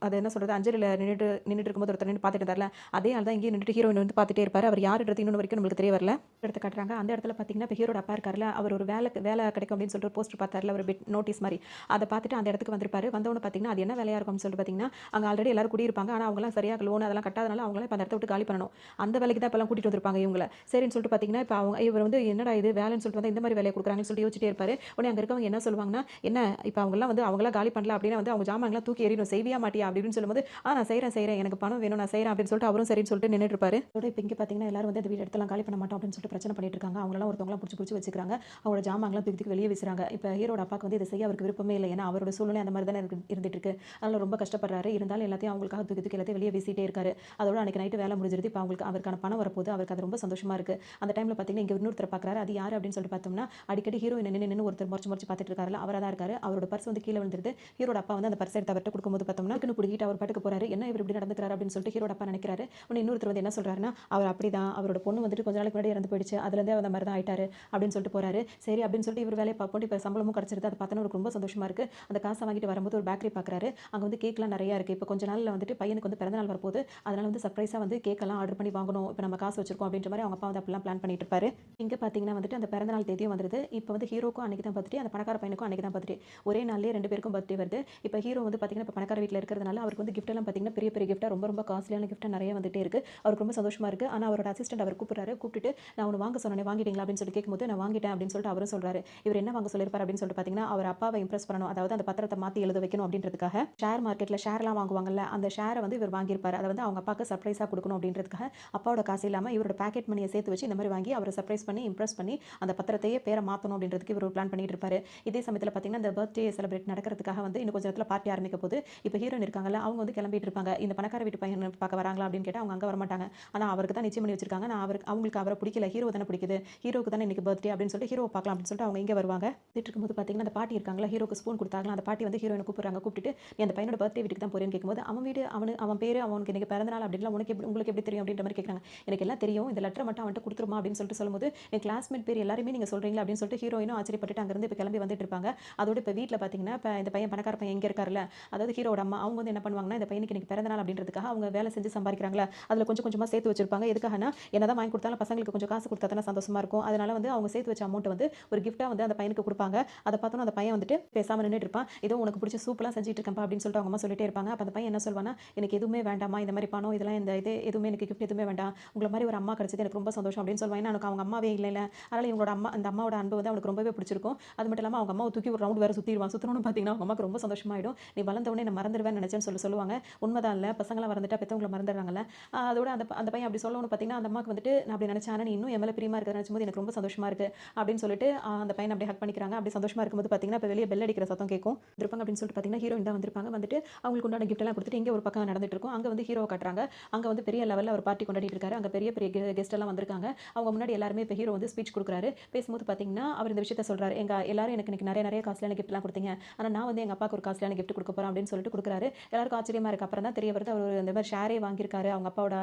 Speaker 1: அது என்ன சொல்றது, அஞ்சலில நின்னுட்டு இருக்கும்போது ஒருத்தர் நின்னு பார்த்துட்டு இருந்தார்ல, அதே ஆள் தான் இங்கேயும் நின்னுட்டு ஹீரோயின் வந்து பார்த்துட்டே இருப்பாரு. அவர் யாருன்றது இன்னொன்னு வரைக்கும் நம்மளுக்கு தெரிய வரல. எடுத்து காட்டுறாங்க. அந்த இடத்துல பார்த்தீங்கன்னா, இப்ப ஹீரோட அப்பா இருக்கார்ல, அவர் ஒரு வேலை கிடைக்கும் அப்படின்னு சொல்லிட்டு ஒரு போஸ்டர் பார்த்தார்ல, ஒரு நோட்டீஸ் மாரி. அத பார்த்துட்டு அந்த இடத்துக்கு வந்திருப்பாரு. வந்தவுடனே பார்த்தீங்கன்னா, அது என்ன வேலையா இருக்கும் அப்படின்னு சொல்லிட்டு பார்த்தீங்கன்னா, அங்க ஆல்ரெடி எல்லாரும் குடியிருப்பாங்க. ஆனா அவங்கலாம் சரியா லோன் அதெல்லாம் கட்டாதனால அவங்கலாம் இப்ப அந்த இடத்த விட்டு காலி பண்ணணும். அந்த வேலைக்கு தான் இப்பலாம் கூட்டிட்டு வந்திருப்பாங்க இவங்கள. சரின்னு சொல்லிட்டு பார்த்தீங்கன்னா, இப்ப இவர் வந்து என்னடா இது வேலைன்னு சொல்லிட்டு வந்தா இந்த மாரி வேலைய குடுக்குறாங்கன்னு சொல்லிட்டு யோசிச்சிட்டே இருப்பாரு. உடனே அங்க இருக்கவங்க என்ன சொல்லுவாங்கன்னா, என்ன இப்ப அவங்கலாம் வந்து அவங்களா காலி பண்ணல அப்படின்னா வந்து அவங்க ஜாமான்லாம் தூக்கி எறியணும். செய்வியா மாட்டியா? அப்படி இப்படின்னு சொல்லும்போது, நான் செய்றேன். எனக்கு பணம் வேணும். நான் செய்றேன் அப்படின்னு சொல்லிட்டு அவரும் சரின்னு சொல்லிட்டு நின்னுட்டு இருப்பாரு. அதோட இப்ப இங்க பார்த்தீங்கன்னா, எல்லாரும் வந்து அந்த வீடு இடத்தெல்லாம் காலி பண்ண மாட்டோம் அப்படின்னு சொல்லிட்டு பிரச்சனை பண்ணிட்டு இருக்காங்க. அவங்களலாம் ஒருத்தவங்கள புடிச்சு வச்சுக்கிறாங்க. அவங்களோட ஜாமான்லாம் தூக்கி வெளிய வீசுறாங்க. இப்ப ஹீரோட அப்பாக்கு வந்து இத செய்ய அவருக்கு விருப்பமே இல்ல. ஏன்னா அவரோட சூழ்நிலை அந்த மாரி தானே இருந்துட்டு இருக்கு. அதனால ரொம்ப கஷ்டப்படுறாரு. இருந்தாலும் எல்லாத்தையும் அவங்களுக்காக தூக்கி எல்லாத்தையும் வெளிய வீசிட்டே இருக்காரு. அதோட அன்னைக்கு நைட் வேலை முடிஞ்சிருது. இப்ப அவருக்கான பணம் வரப்போகுது. அவருக்கு அது ரொம்ப சந்தோஷமா இருக்கு. அந்த டைம்ல பார்த்தீங்கன்னா, இங்க இன்னொருத்தர பார்க்குறாரு. அது யாரு அப்படின்னு சொல்லிட்டு பார்த்தோம்னா, அடிக்கடி ஹீரோயின் நின்னு ஒருத்தர் மொறச்சு பார்த்துட்டு இருக்காருல்ல, அவரா தான் இருக்காரு. அவரோட பர்ஸ் வந்து கீழ விழுந்துருது. ஹீரோட அப்பா வந்து அந்த பர்ஸ எடுத்து அவர்ட்ட குடுக்கும்போது பார்த்தோம்னா, டக்குனு புடுங்கிட்டு அவர் பாட்டுக்கு போறாரு. என்ன இவர் இப்படி நடந்துக்கிறாரு அப்படின்னு சொல்லிட்டு ஹீரோட அப்பா நினைக்கிறாரு. உடனே இன்னொருத்தர் வந்து என்ன சொல்றாருன்னா, அவர் அப்படிதான். அவரோட பொண்ணு வந்துட்டு கொஞ்ச நாளைக்கு முன்னாடி இறந்து போயிடுச்சு. அதுலேருந்தே அந்த மாரி தான் ஆயிட்டாரு அப்படின்னு சொல்லிட்டு போறாரு. சரி அப்படின்னு சொல்லிட்டு இவர் வேலைய பார்ப்போம். இப்ப சம்பளமும் கிடைச்சிருது. அத பார்த்தோனே அவருக்கு ரொம்ப சந்தோஷமா இருக்கு. அந்த காச வாங்கிட்டு வரும்போது ஒரு பேக்கரி பார்க்குறாரு. அங்க வந்து கேக்லாம் நெறைய இருக்கு. இப்ப கொஞ்ச நாள்ல வந்துட்டு பையனுக்கு வந்து பிறந்த நாள் வரப்போகுது. அதனால வந்து சர்ப்ரைஸா வந்து கேக்கெல்லாம் ஆர்டர் பண்ணி வாங்கணும். இப்ப நம்ம காசு வச்சிருக்கோம் அப்படின்ற மாரி அவங்க அப்பா வந்து அப்படிலாம் பிளான் பண்ணிட்டு இருப்பாரு. இங்க பார்த்தீங்கன்னா வந்துட்டு அந்த பிறந்த நாள் தேதியும் வந்துருது. இப்ப வந்து ஹீரோக்கும் அன்னைக்கு தான் பர்த்டே. அந்த பணக்கார பையனுக்கும் அன்னைக்கு தான் பர்த்டே. ஒரே நாள்லயே 2 பேருக்கும் பர்த்டே வருது. இப்ப ஹீரோ வந்து பார்த்தீங்கன்னா, இப்ப பணக்கார வீட்ல இருக்கிறதுனால அவருக்கு வந்து கிஃப்ட் எல்லாம் பார்த்தீங்கன்னா, பெரிய பெரிய கிஃப்ட்டா ரொம்ப காஸ்ட்லியான கிஃப்ட்டா நெறைய வந்துட்டே இருக்கு. அவருக்கு ரொம்ப சந்தோஷமா இருக்கு. ஆனா அவரோட அசிஸ்டன்ட் அவர் கூப்பிடுறாரு. கூப்பிட்டுட்டு நான் ஒண்ணு வாங்க சொன்னேனே வாங்கிட்டீங்களா அப்படின்னு சொல்லிட்டு கேட்கும்போது, நான் வாங்கிட்டேன் அப்படின்னு சொல்லிட்டு அவரும் சொல்றாரு. இவர் என்ன வாங்க சொல்லியிருப்பாரு அப்படின்னு சொல்லிட்டு பார்த்தீங்கன்னா, அவர் அப்பாவ இம்ப்ரெஸ் பண்ணணும். அதாவது அந்த பத்திரத்த மாத்தி எழுத வைக்கணும் அப்படின்றதுக்காக ஷேர் மார்க்கெட்ல ஷேர்லாம் வாங்குவாங்கல்ல, அந்த ஷேர வந்து இவர் வாங்கியிருப்பாரு. அத வந்து அவங்க அப்பாக்கு சர்ப்ரைஸா குடுக்கணும் அப்படின்றதுக்காக அப்பாவோட காசு இல்லாம இவரோட பாக்கெட் மணிய சேர்த்து வச்சு இந்த மாரி வாங்கி அவர சர்ப்ரைஸ் பண்ணி இம்ப்ரெஸ் பண்ணி அந்த பத்திரத்தையே பேர மாத்தணும் அப்படின்றதுக்கு இவர் ஒரு பிளான் பண்ணிட்டு இருப்பாரு. இதே சமயத்துல பார்த்தீங்கன்னா, இந்த பர்த்டே செலிப்ரேட் நடக்கிறதுக்காக வந்து இன்னும் கொஞ்ச நேரத்துல பார்ட்டி ஆரம்பிக்க போது. இப்ப ஹீரோயின் இருக்காங்கல்ல, அவங்க வந்து கிளம்பிட்டு இருப்பாங்க. இந்த பணக்கார வீட்டு பையன பார்க்க வராங்களா அப்படின்னு கேட்டா அவங்க அங்க வரமாட்டாங்க. ஆனா அவருக்கு தான் நிச்சயம் பண்ணி வச்சிருக்காங்க. நான் அவங்களுக்கு அவர பிடிக்கல. ஹீரோ தானே பிடிக்குது. ஹீரோக்கு தானே இன்னைக்கு பர்த்டே அப்படின்னு சொல்லிட்டு ஹீரோவ பார்க்கலாம் அப்படின்னு சொல்லிட்டு அவங்க இங்க வருவாங்க. வந்துட்டு இருக்கும்போது பார்த்தீங்கன்னா, அந்த பாட்டி இருக்காங்கல்ல, ஹீரோக்கு ஸ்பூன் குடுத்தாங்கல்ல, அந்த பாட்டி வந்து ஹீரோயின கூப்பிடுறாங்க. கூப்பிட்டுட்டு நீ அந்த பையனோட பர்த்டே வீட்டுக்கு தான் போறியான்னு கேட்கும்போது, அவன் வீடு அவன் பேரு அவனுக்கு இன்னைக்கு பிறந்த நாள் அப்படின்லாம் உங்களுக்கு எப்படி தெரியும் அப்படின்ற மாரி கேட்குறாங்க. எனக்கு எல்லாம் தெரியும். இந்த லெட்டர மட்டும் அவன்ட்ட குடுத்துருமா அப்படின்னு சொல்லிட்டு சொல்லும்போது, என் கிளாஸ்மேட் பேர் எல்லாரையுமே நீங்க சொல்றீங்களா அப்படின்னு சொல்லிட்டு ஹீரோயினும் ஆச்சரியப்பட்டுட்டு அங்கிருந்து இப்ப கிளம்பி வந்துட்டு இருப்பாங்க. அதோட இப்ப வீட்ல பார்த்தீங்கன்னா, இப்ப இந்த பையன் பணக்கார பையன் இங்க இருக்காருல்ல, அதாவது ஹீரோவோட அம்மா அவங்க வந்து என்ன பண்ணுவாங்கன்னா, இந்த பையனுக்கு இன்னைக்கு பிறந்த நாள் அப்படின்றதுக்காக அவங்க வேலை செஞ்சு சம்பாதிக்கிறாங்களா, அதுல கொஞ்சம் கொஞ்சமா சேர்த்து வச்சிருப்பாங்க. எதுக்காகனா, என்னதான் வாங்கி கொடுத்தாலும் பசங்களுக்கு கொஞ்சம் காசு கொடுத்தா தானே சந்தோஷமா இருக்கும். அதனால வந்து அவங்க சேர்த்து வச்ச அமௌண்ட் வந்து ஒரு கிஃப்ட்டா வந்து அந்த பையனுக்கு குடுப்பாங்க. அத பார்த்தோன அந்த பையன் வந்துட்டு பேசாம நின்னுட்டு இருப்பான். ஏதோ உனக்கு பிடிச்ச சூப்லாம் செஞ்சுட்டு இருக்கேன்ப்பா அப்படின்னு சொல்லிட்டு அவங்க அம்மா சொல்லிட்டே இருப்பாங்க. அப்ப அந்த பையன் என்ன சொல்வான்னா, எனக்கு எதுவுமே வேண்டாம்மா. இந்த மாரி பணம் இதெல்லாம் இது எதுவுமே எனக்கு கிஃப்ட் எதுவுமே வேண்டாம். உங்கள மாரி ஒரு அம்மா கிடைச்சது எனக்கு ரொம்ப சந்தோஷம் அப்படின்னு சொல்வான். ஏன்னா எனக்கு அவங்க அம்மாவே இல்லைல. அதனால இவங்களோட அம்மா அந்த அம்மாவோட அன்பு வந்து அவனுக்கு ரொம்பவே பிடிச்சிருக்கும். அது மட்டும் இல்லாம அவங்க அம்மாவ தூக்கி ஒரு ரவுண்ட் வேற சுத்திருவான். சுத்துனோனே பார்த்தீங்கன்னா, அவங்க அம்மாக்கு ரொம்ப சந்தோஷமாயிடும். நீ வளர்ந்த உடனே என்ன மறந்துருவேன்னு நினைச்சேன்னு சொல்லுவாங்க. உண்மைதான் இல்ல. பசங்கலாம் மறந்துட்டா பெத்தவங்கள மறந்துடுறாங்கல்ல. அதோட அந்த பையன் அப்படி சொல்லவும்னு பார்த்தீங்கன்னா, அந்த அம்மாக்கு வந்துட்டு நான் அப்படி நினைச்சேன். ஆனா நீ இன்னும் என் மேல பிரியமா இருக்கிறத நினைச்சும்போது எனக்கு ரொம்ப சந்தோஷமா இருக்கு அப்படின்னு சொல்லிட்டு அந்த பையன அப்படியே ஹக் பண்ணிக்கிறாங்க. அப்படி சந்தோஷமா இருக்கும்போது பார்த்தீங்கன்னா, இப்ப வெளிய பெல் அடிக்கிற சத்தம் கேட்கும். இருப்பாங்க அப்படின்னு சொல்லிட்டு பார்த்தீங்கன்னா, ஹீரோயின் தான் வந்திருப்பாங்க. வந்துட்டு அவங்களுக்கு உண்டான கிஃப்ட் எல்லாம் குடுத்துட்டு இங்க ஒரு பக்கம் நடந்துட்டு இருக்கும். அங்க வந்து ஹீரோவ காட்டுறாங்க. அங்க வந்து பெரிய லெவல்ல ஒரு பார்ட்டி கொண்டாடிட்டு இருக்காரு. அங்க பெரிய பெரிய கெஸ்ட் எல்லாம் வந்திருக்காங்க. அவங்க முன்னாடி எல்லாருமே இப்ப ஹீரோ வந்து ஸ்பீச் குடுக்குறாரு. பேசும்போது பார்த்தீங்கன்னா, அவர் இந்த விஷயத்த சொல்றாரு. எங்க எல்லாரும் எனக்கு இன்னைக்கு நெறைய காஸ்ட்லியான கிஃப்ட்லாம் குடுத்தீங்க. ஆனா நான் வந்து எங்க அப்பாவுக்கு ஒரு காஸ்ட்லியான கிஃப்ட் குடுக்க போறேன் அப்படின்னு சொல்லிட்டு குடுக்குறாரு. எல்லாருக்கும் ஆச்சரியமா இருக்கு. அப்புறம் தான் தெரிய வருது அவரு இந்த மாரி ஷேரே வாங்கியிருக்காரு அவங்க அப்பாவோட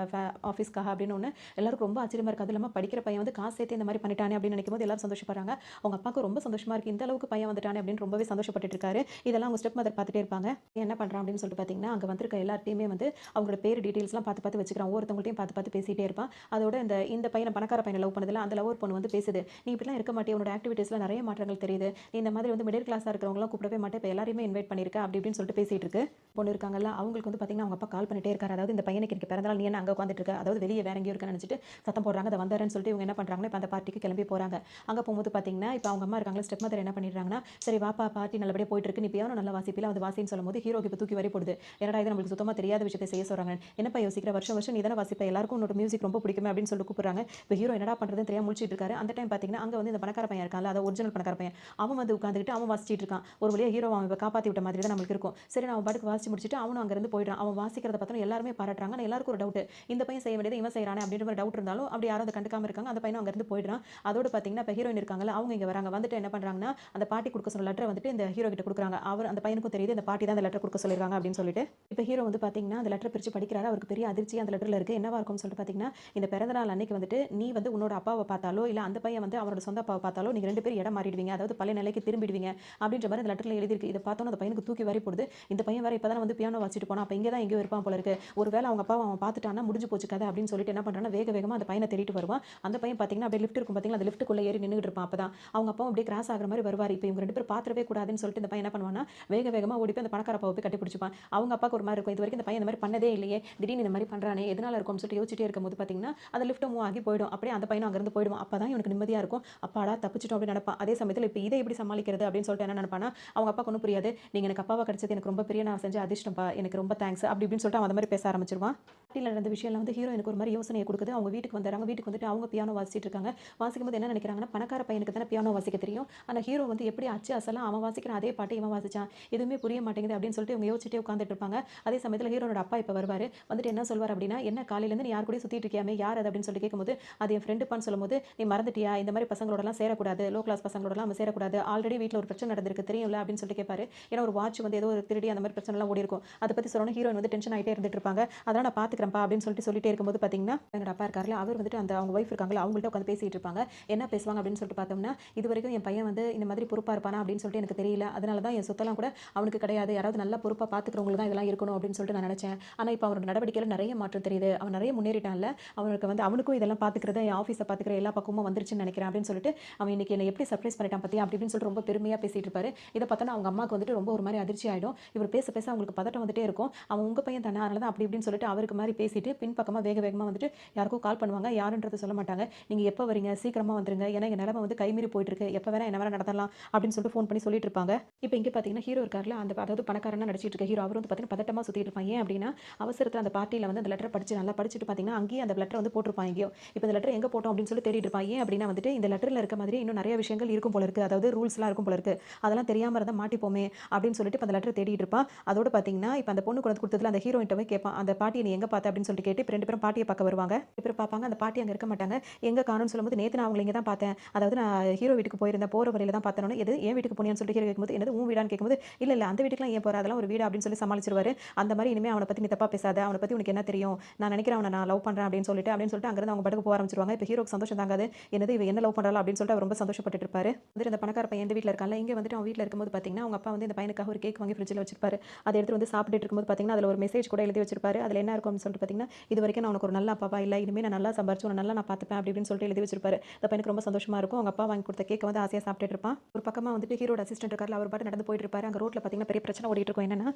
Speaker 1: ஆஃபீஸ்க்காக அப்படின்னு ஒண்ணு. எல்லாருக்கும் ரொம்ப ஆச்சரியமா இருக்கு. அது இல்லாம படிக்கிற பையன் வந்து காசு சேர்த்து இந்த மாரி பண்ணிட்டானே அப்படின்னு நினைக்கும்போது எல்லாரும் சந்தோஷப்படுறாங்க. அவங்க அப்பாவுக்கு ரொம்ப சந்தோஷமா இருக்கு. இந்த அளவுக்கு பையன் வந்துட்டானே அப்படின்னு ரொம்பவே சந்தோஷப்பட்டுட்டு இருக்காரு. இதெல்லாம் அவங்க ஸ்டெப் மதர் பார்த்துட்டே இருப்பாங்க. என்ன பண்றான் அப்படின்னு சொல்லிட்டு பார்த்தீங்கன்னா, அங்க வந்திருக்க எல்லார்ட்டயுமே வந்து அவங்களோட பேர் டீடைல்ஸ்லாம் பார்த்து வச்சுக்கிறான். ஒவ்வொருத்தவங்கள்ட்டயும் பார்த்து பேசிட்டே இருப்பான். அதோட இந்த பையன பணக்கார பையன லவ் பண்ணதுல அந்த லவ்வர் பொண்ணு வந்து பேசுது. நீ இப்படிலாம் இருக்க மாட்டியே. உன்னோட ஆக்டிவிட்டீஸ்ல நிறைய மாற்றங்கள் தெரியுது. நீ இந்த மாதிரி வந்து மிடில் கிளாஸா இருக்கிறவங்கலாம் கூப்பிடவே மாட்டே. இப்ப எல்லாரையுமே இன்வைட் பண்ணிருக்க அப்படி இப்படின்னு சொல்லிட்டு பேசிட்டு இருக்கு. பொண்ணு இருக்காங்கல்ல அவங்களுக்கு வந்து பார்த்தீங்கன்னா, அவங்க அப்பா கால் பண்ணிட்டே இருக்காரு. அதாவது இந்த பையனுக்கு இன்னைக்கு பிறந்த நாள் நீ என்ன அங்க உட்கார்ந்துட்டு இருக்க? அதாவது வெளிய வேற எங்கேயோ இருக்கன்னு நினைச்சிட்டு சத்தம் போடுறாங்க. அத வந்தாருன்னு சொல்லிட்டு இவங்க என்ன பண்றாங்கன்னா, இப்ப அந்த பார்ட்டிக்கு கிளம்பி போறாங்க. அங்க போகும்போது பார்த்தீங்கன்னா, இப்ப அவங்க அம்மா இருக்காங்கல்ல ஸ்டெப் மதர் என்ன பண்ணிடுறாங்கன்னா, சரி வாப்பா பார்ட்டி நல்லபடியா போயிட்டு இருக்கு. நீ பியானோ நல்லா வாசிப்பில வந்து வாசின்னு சொல்லும்போது ஹீரோக்கு இப்ப தூக்கி வாரி போடுது. என்னடா இது நம்மளுக்கு சுத்தமா தெரியாத விஷயத்தை செய்ய சொல்றாங்க. என்னப்பா யோசிக்கிற வருஷம் நீ தானே வாசிப்ப. எல்லாருக்கும் உன்னோட மியூசிக் ரொம்ப பிடிக்குமே அப்படின்னு சொல்லிட்டு கூப்பிடுறாங்க. இப்ப ஹீரோ என்னடா பண்றதுன்னு தெரியாம முழிச்சிட்டு இருக்காரு. அந்த டைம் பார்த்தீங்கன்னா, அங்க வந்து இந்த பணக்கார பையன் இருக்கான்ல, அத ஒரிஜினல் பணக்கார பையன். அவன் வந்து உட்கார்ந்துகிட்டு அவன் வாசிச்சிட்டு இருக்கான். ஒரு வழியா ஹீரோ அவன் காப்பாத்தி விட்ட மாதிரி தான் நமக்கு இருக்கும். சரி நான் பாட்டுக்கு வாசிச்சு முடிச்சுட்டு அவனும் அங்கேருந்து போயிடுறான். அவன் வாசிக்கிறத பார்த்தோன்னா எல்லாருமே பாராட்டுறாங்க. ஆனால் எல்லாருக்கும் ஒரு டவுட், இந்த பையன் செய்ய வேண்டியது இவன் செய்கிறானே அப்படின்ற ஒரு டவுட் இருந்தாலும் அப்படி யாரும் அதை கண்டுக்காம இருக்காங்க. அந்த பையனும் அங்கேருந்து போயிடுறான். அதோடு பார்த்தீங்கன்னா இப்போ ஹீரோயின் இருக்காங்கல்ல, அவங்க இங்கே வராங்க. வந்துட்டு என்ன பண்ணுறாங்கன்னா, அந்த பாட்டி கொடுக்க சொன்ன லெட்டரை வந்துட்டு இந்த ஹீரோ கிட்ட கொடுக்குறாங்க. அவர் அந்த பையனுக்கும் தெரியுது இந்த பாட்டி தான் அந்த லெட்டர் கொடுக்க சொல்லியிருக்காங்க அப்படின்னு சொல்லிட்டு. இப்போ ஹீரோ வந்து பார்த்தீங்கன்னா அந்த லெட்டர் பிரித்து படிக்கிறாரு. அவருக்கு பெரிய அதிர்ச்சி அந்த லெட்டரில் இருக்குது. என்னவா இருக்கும்னு சொல்லிட்டு பார்த்தீங்கன்னா, இந்த பிறந்த நாள் அன்னைக்கு வந்துட்டு நீ வந்து உன்னோட அப்பாவை பார்த்தாலோ இல்லை அந்த பையன் வந்து அவரோட சொந்த அப்பாவை பார்த்தாலோ நீங்கள் 2 பேரும் இடம் மாறிடுவீங்க, அதாவது பழைய நிலைக்கு திரும்பிடுவீங்க அப்படின்ற மாதிரி அந்த லெட்டரில் எழுதிருக்கு. இதை பார்த்தோன்னு அந்த பையனுக்கு தூக்கி வாரி போடுது. இந்த பையன் வேற இப்போ தான் வந்து பியானோ வாசிட்டு போனா, அப்போ இங்கே தான் எங்கேயோ இருப்பான் போல இருக்கு. ஒருவேளை அவங்க அப்பாவை அவன் பார்த்துட்டானா முடிஞ்சு போச்சு கதை அப்படின்னு சொல்லிட்டு என்ன பண்ணுறான்னா வேக வேகமாக அந்த பையனை தேடிட்டு வருவான். அந்த பையன் பார்த்தீங்கன்னா அப்படியே லிஃப்ட் இருக்கும் பார்த்தீங்களா, அந்த லிஃப்ட்டுக்குள்ளே ஏறி நின்றுட்டு இருப்பான். அப்போ தான் அவங்க அப்பாவும் அப்படியே கிராஸ் ஆகிற மாதிரி வருவார். இப்போ இவங்க 2 பேரும் பார்த்துடவே கூடாதுன்னு சொல்லிட்டு இந்த பையன் என்ன பண்ணுவான்னா வேக வேகமாக ஓடி போய் அந்த பணக்கார அப்பாவை போய் கட்டி பிடிச்சிப்பான். அவங்க அப்பாவுக்கு ஒரு மாதிரி இருக்கும், இது வரைக்கும் இந்த பையன் இந்த மாதிரி பண்ணதே இல்லையே, திடீர்னு இந்த மாதிரி பண்ணுறானே எதனால இருக்கும்னு சொல்லிட்டு யோசிச்சுட்டே இருக்கும்போது பார்த்தீங்கன்னா அந்த லிஃப்ட் மூவ் ஆகி போயிடும். அப்படியே அந்த பையனும் அங்கேருந்து போயிடுவான். அப்போ தான் இவனுக்கு நிம்மதியாக இருக்கும். அப்பாடா தப்பிச்சிட்டோம் அப்படின்னு நினைப்பான். அதே சமயத்தில் இப்போ இதை எப்படி சமாளிக்கிறது அப்படின்னு சொல்லிட்டு என்ன நினைப்பானா, அவங்க அப்பாவுக்கு ஒன்றும் புரியாது. நீங்கள் எனக்கு அப்பாவை கிடைச்சது எனக்கு ரொம்ப பெரிய நான் செஞ்ச அதிர்ஷ்டம்ப்பா, எனக்கு ரொம்ப தேங்க்ஸ் அப்படி இப்படின்னு சொல்லிட்டு அவன் அந்த மாதிரி பேச ஆரம்பிச்சிருவான். பாட்டியில் நடந்த விஷயம்லாம் வந்து ஹீரோ எனக்கு ஒரு மாதிரி யோசனையை கொடுக்குது. அவங்க வீட்டுக்கு வந்துடுறாங்க. வீட்டுக்கு வந்துட்டு அவங்க பியானோ வாசிச்சுட்டு இருக்காங்க. வாசிக்கும் போது என்ன நினைக்கிறாங்கன்னா, பணக்கார பையனுக்கு தானே பியானோ வாசிக்க தெரியும், ஆனால் ஹீரோ வந்து எப்படி அச்சு அசலாம் அவன் வாசிக்கிற அதே பாட்டு இவன் வாசிச்சான், எதுவுமே புரிய மாட்டேங்குது அப்படின்னு சொல்லிட்டு இவங்க யோசிச்சுட்டே உட்காந்துட்டு இருப்பாங்க. அதே சமயத்தில் ஹீரோனோட அப்பா இப்போ வருவார். வந்துட்டு என்ன சொல்வார் அப்படின்னா, என்ன காலையிலேருந்து நீ யார் கூட சுற்றிட்டு இருக்கியாமே, யார் அது அப்படின்னு சொல்லி கேட்கும்போது, அது என் ஃப்ரெண்டுப்பான்னு சொல்லும்போது, நீ மறந்துட்டியா, இந்த மாதிரி பசங்களோடலாம் சேரக்கூடாது, லோ கிளாஸ் பசங்களோடலாம் நம்ம சேரக்கூடாது, ஆல்ரெடி வீட்டில் ஒரு பிரச்சனை நடந்திருக்கு தெரியும்ல அப்படின்னு சொல்லிட்டு கேட்பாரு. ஏன்னா ஒரு வாட்ச் வந்து ஏதோ ஒரு திருடி அந்த மாதிரி பிரச்சனைலாம் ஓடி இருக்கும். அதை பற்றி சொல்லணும் ஹீரோயின் வந்து டென்ஷன் ஆகிட்டே இருந்துட்டு இருப்பாங்க. அதெல்லாம் நான் பார்த்துக்கிறேன்ப்பா அப்படின்னு சொல்லிட்டே இருக்கும்போது பார்த்தீங்கன்னா, என்னோட அப்பா இருக்காருல, அவர் வந்துட்டு அந்த அவங்க ஒய்ஃப் இருக்காங்களா அவங்கள்ட்ட உட்காந்து பேசிட்டு இருப்பாங்க. என்ன பேசுவாங்க அப்படின்னு சொல்லிட்டு பார்த்தோம்னா, இது வரைக்கும் என் பையன் வந்து இந்த மாதிரி பொறுப்பாக இருப்பானா அப்படின்னு சொல்லிட்டு எனக்கு தெரியல, அதனால தான் என் சொத்தெல்லாம் கூட அவனுக்கு கிடையாது, யாராவது நல்லா பொறுப்பாக பார்த்துக்கிறவங்களுக்கு தான் இதெல்லாம் இருக்கணும் அப்படின்னு சொல்லிட்டு நான் நினச்சேன். ஆனால் இப்போ அவனோட நடவடிக்கையில் நிறைய மாற்றம் தெரியுது, அவன் நிறைய முன்னேறிட்டான்ல, அவனுக்கு வந்து அவனுக்கும் இதெல்லாம் பார்த்துக்கிறத என் ஆஃபீஸை பார்த்துக்கிற எல்லா பக்கமும் வந்துருச்சுன்னு நினைக்கிறேன் அப்படின்னு சொல்லிட்டு அவன் இன்னைக்கு என்ன எப்படி சர்ப்ரைஸ் பண்ணிட்டான் பற்றி அப்படி இப்படின்னு சொல்லிட்டு ரொம்ப பெருமையாக பேசிட்டு இருப்பாரு. இதை பார்த்தோன்னா அவங்க அம்மாவுக்கு வந்துட்டு ரொம்ப ஒரு மாதிரி அதிர்ச்சி ஆகிடும். இவர் பேச பேச அவங்களுக்கு பதட்டம் வந்துட்டே இருக்கும். அவன் உங்கள் பையன் தானே, அதனால தான் அப்படி இப்படின்னு சொல்லிட்டு அவருக்கு மாதிரி பேசிட்டு பின்பக்கமாக வேக வேகமாக வந்துட்டு யாருக்கும் கால் பண்ணுவாங்க. யாருன்றது சொல்ல மாட்டாங்க. நீங்கள் எப்போ வரீங்க, சீக்கிரமாக வந்துருங்க, ஏன்னா எங்கள் நிலமை வந்து கைமீறி போயிட்டு இருக்கு, எப்போ வேணா என்ன வேணா நடத்தலாம் அப்படின்னு சொல்லிட்டு ஃபோன் பண்ணி சொல்லிட்டு இருப்பாங்க. இப்போ இங்கே பார்த்தீங்கன்னா ஹீரோ இருக்கார்ல, அந்த அதாவது பணக்காரனா நடிச்சிட்டு இருக்க ஹீரோ, அவர் வந்து பார்த்தீங்கன்னா பதட்டமாக சுற்றிட்டு இருப்பான். ஏன் அப்படின்னா அவசரத்தில் அந்த பார்ட்டியில் வந்து அந்த லெட்டரை படிச்சு நல்லா படிச்சுட்டு பார்த்தீங்கன்னா அங்கேயே அந்த லெட்டர் வந்து போட்டிருப்பான் எங்கேயோ. இப்போ இந்த லெட்டர் எங்கே போட்டோம் அப்படின்னு சொல்லி தேடிட்டு இருப்பான். ஏன் அப்படின்னா வந்துட்டு இந்த லெட்டரில் இருக்க மாதிரி இன்னும் நிறைய விஷயங்கள் இருக்கும் போல இருக்குது, அதாவது ரூல்ஸ்லாம் இருக்கும் போல இருக்குது, அதெல்லாம் தெரியாமல் இருந்தால் மாட்டிப்போமே அப்படின்னு சொல்லிட்டு இப்போ அந்த லெட்டர் தேடிட்டு இருப்பான். அதோட பார்த்தீங்கன்னா இப்போ அந்த பொண்ணு கொண்டு கொடுத்ததுல அந்த ஹீரோயின்ட்ட போய் கேட்பான், அந்த பாட்டியை நீ எங்கே பார்த்த அப்படின்னு சொல்லிட்டு கேட்டு இப்போ 2 பேரும் பாட்டியை பார்க்க வருவாங்க. இப்போ பார்ப்பாங்க அந்த பாட்டி அங்கே இருக்க மாட்டாங்க. எங்கே காணும்னு சொல்லும்போது, நேற்று நான் அவங்களை இங்கே தான் பார்த்தேன், அதாவது நான் ஹீரோ வீட்டுக்கு போயிருந்தேன், போகிற வழியில் தான் பார்த்தேன். எது என் வீட்டுக்கு போனியான்னு சொல்லிட்டு ஹீரோ கேட்கும்போது, என்னது உன் வீடான்னு கேட்கும்போது, இல்லை இல்லை அந்த வீட்டுக்குலாம் ஏன் போகிற, அதெல்லாம் ஒரு வீடு அப்படின்னு சொல்லி சமாளிச்சிருவாரு. அந்த மாதிரி இனிமேல் அவனை பற்றி நீ தப்பாக பேசாத, அவனை பற்றி உனக்கு என்ன தெரியும், நான் நினைக்கிறேன் அவனை நான் லவ் பண்ணுறேன் அப்படின்னு சொல்லிட்டு அங்கேருந்து அவங்க படகு போக ஆரம்பிச்சிருவாங்க. இப்போ ஹீரோக்கு சந்தோஷம் தாங்காது, என்னது இவ என்ன லவ் பண்ணுறாள் அப்படின்னு சொல்லிட்டு அவர் ரொம்ப சந்தோஷப்பட்டு இருப்பாரு. வந்துட்டு அந்த பணக்கார பையன் எந்த வீட்டில் இருக்காங்க, இங்கே வந்துட்டு அவன் வீட்டில் இருக்கும்போது பார்த்தீங்கன்னா அவங்க அப்பா வந்து இந்த பையனுக்காக ஒரு கேக் வாங்கி ஃப்ரிட்ஜில் வச்சிருப்பாரு. அதை எடுத்து வந்து சாப்பிட்டுட்டு இருக்கும்போது பார்த்தீங்கன்னா அதில் ஒரு மெசேஜ் கூட எழுதி வச்சிருப்பாரு. அதில் என்ன இருக்கும் அப்படின்னு சொல்லிட்டு பார்த்தீங்கன்னா, இது வரைக்கும் நான் உனக்கு ஒரு நல்ல அப்பாவா இல்லை, இனிமேல் நான் நல்லா சம்பாரிச்சு உன்னை நல்லா நான் பார்த்துப்பேன் அப்படின்னு சொல்லிட்டு எழுதி வச்சிருப்பாரு. அந்த பையனுக்கு ரொம்ப சந்தோஷமா இருக்கும். அவங்க அப்பா வாங்கி கொடுத்த கேக்கை வந்து ஆசையாக சாப்பிட்டுட்டு இருப்பான். ஒரு பக்கமாக வந்துட்டு ஹீரோட அசிஸ்டன்ட் இருக்கார்ல, அவர் பாட்டு நடந்து போயிட்டு இருப்பாரு. அங்கே ரோட்டில் பார்த்தீங்கன்னா பெரிய பிரச்சனை ஓடிட்டு இருக்கும். என்னன்னா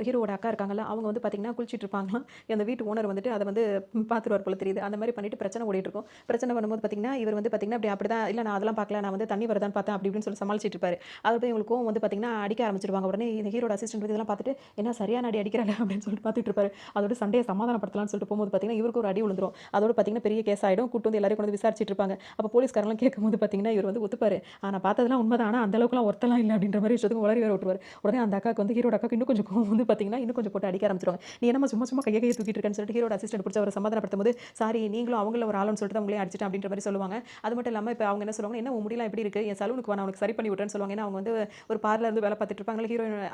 Speaker 1: ஹீரோட அக்கா இருக்காங்கல்ல, அவங்க வந்து பார்த்தீங்கன்னா குளிச்சிட்டு இருப்பாங்களாம். அந்த வீட்டு ஓனர் வந்துட்டு அதை வந்து பார்த்துருவார் போல தெரியுது. அந்த மாதிரி பண்ணிட்டு பிரச்சனை ஓடிட்டு இருக்கும். பிரச்சனை பண்ணும்போது பார்த்தீங்கன்னா இவர் வந்து பார்த்தீங்கன்னா அப்படி தான், இல்லை நான் அதெல்லாம் பார்க்கல, நான் வந்து தண்ணி வருதான்னு பார்த்தேன் அப்படி இப்படின்னு சொல்லி சமாளிச்சிட்டு இருப்பாரு. அது போய் இவங்களுக்கும் வந்து பார்த்தீங்கன்னா அடிக்க ஆரம்பிச்சிருவாங்க. உடனே இந்த ஹீரோட அசிஸ்டன்ட் வந்து இதெல்லாம் பார்த்துட்டு என்ன சரியான அடி அடிக்கிறாங்க அப்படின்னு சொல்லிட்டு பார்த்துட்டு இருப்பாரு. அதோட சண்டையை சமாதானப்படுத்தலாம்னு சொல்லிட்டு போகும்போது பார்த்தீங்கன்னா இவருக்கு ஒரு அடி விழுந்துரும். அதோட பார்த்தீங்கன்னா பெரிய கேஸ் ஆகிடும். கூட்டு வந்து எல்லாரும் கொண்டு வந்து விசாரிச்சுட்டு இருப்பாங்க. அப்போ போலீஸ்காரங்களாம் கேட்கும்போது பார்த்தீங்கன்னா இவர் வந்து ஒத்துப்பாரு, நான் பார்த்ததெல்லாம் உண்மைதான், ஆனால் அந்த அளவுக்குலாம் ஒருத்தலாம் இல்லை அப்படின்ற மாதிரி விஷயத்துக்கு உளறி வர விட்டுருவார். உடனே அந்த அக்காவுக்கு வந்து ஹீரோட அக்காவுக்கு இன்னும் கொஞ்சம் கோவம் வந்து பார்த்தீங்கன்னா இன்னும் கொஞ்சம் போட்டு அடிக்க ஆரம்பிச்சிருவாங்க. நீ என்னமா சும்மா சும்மா கையை தூக்கிட்டு இருக்கேன்னு சொல்லிட்டு ஹீரோட அசிஸ்டன்ட் பிடிச்ச அவரை சமாதானப்படுத்தும் போது, சாரி நீங்களும் அவங்கள ஒரு ஆளுன்னு சொல்லிட்டு அவங்களே அடிச்சிட்டேன் அப்படின்ற மாதிரி சொல்லுவாங்க. அது மட்டும் இல்லாமல் இப்போ அவங்க என்ன சொல்லுவாங்க, என்ன உன் முடியலாம் எப்படி இருக்கு, என் சலூனுக்கு நான் உனக்கு சரி பண்ணி விட்டுறேன்னு சொல்லுவாங்க. ஏன்னா அவங்க வந்து ஒரு பார்லர் இருந்து வேலை பார்த்துட்டு இருப்பாங்க.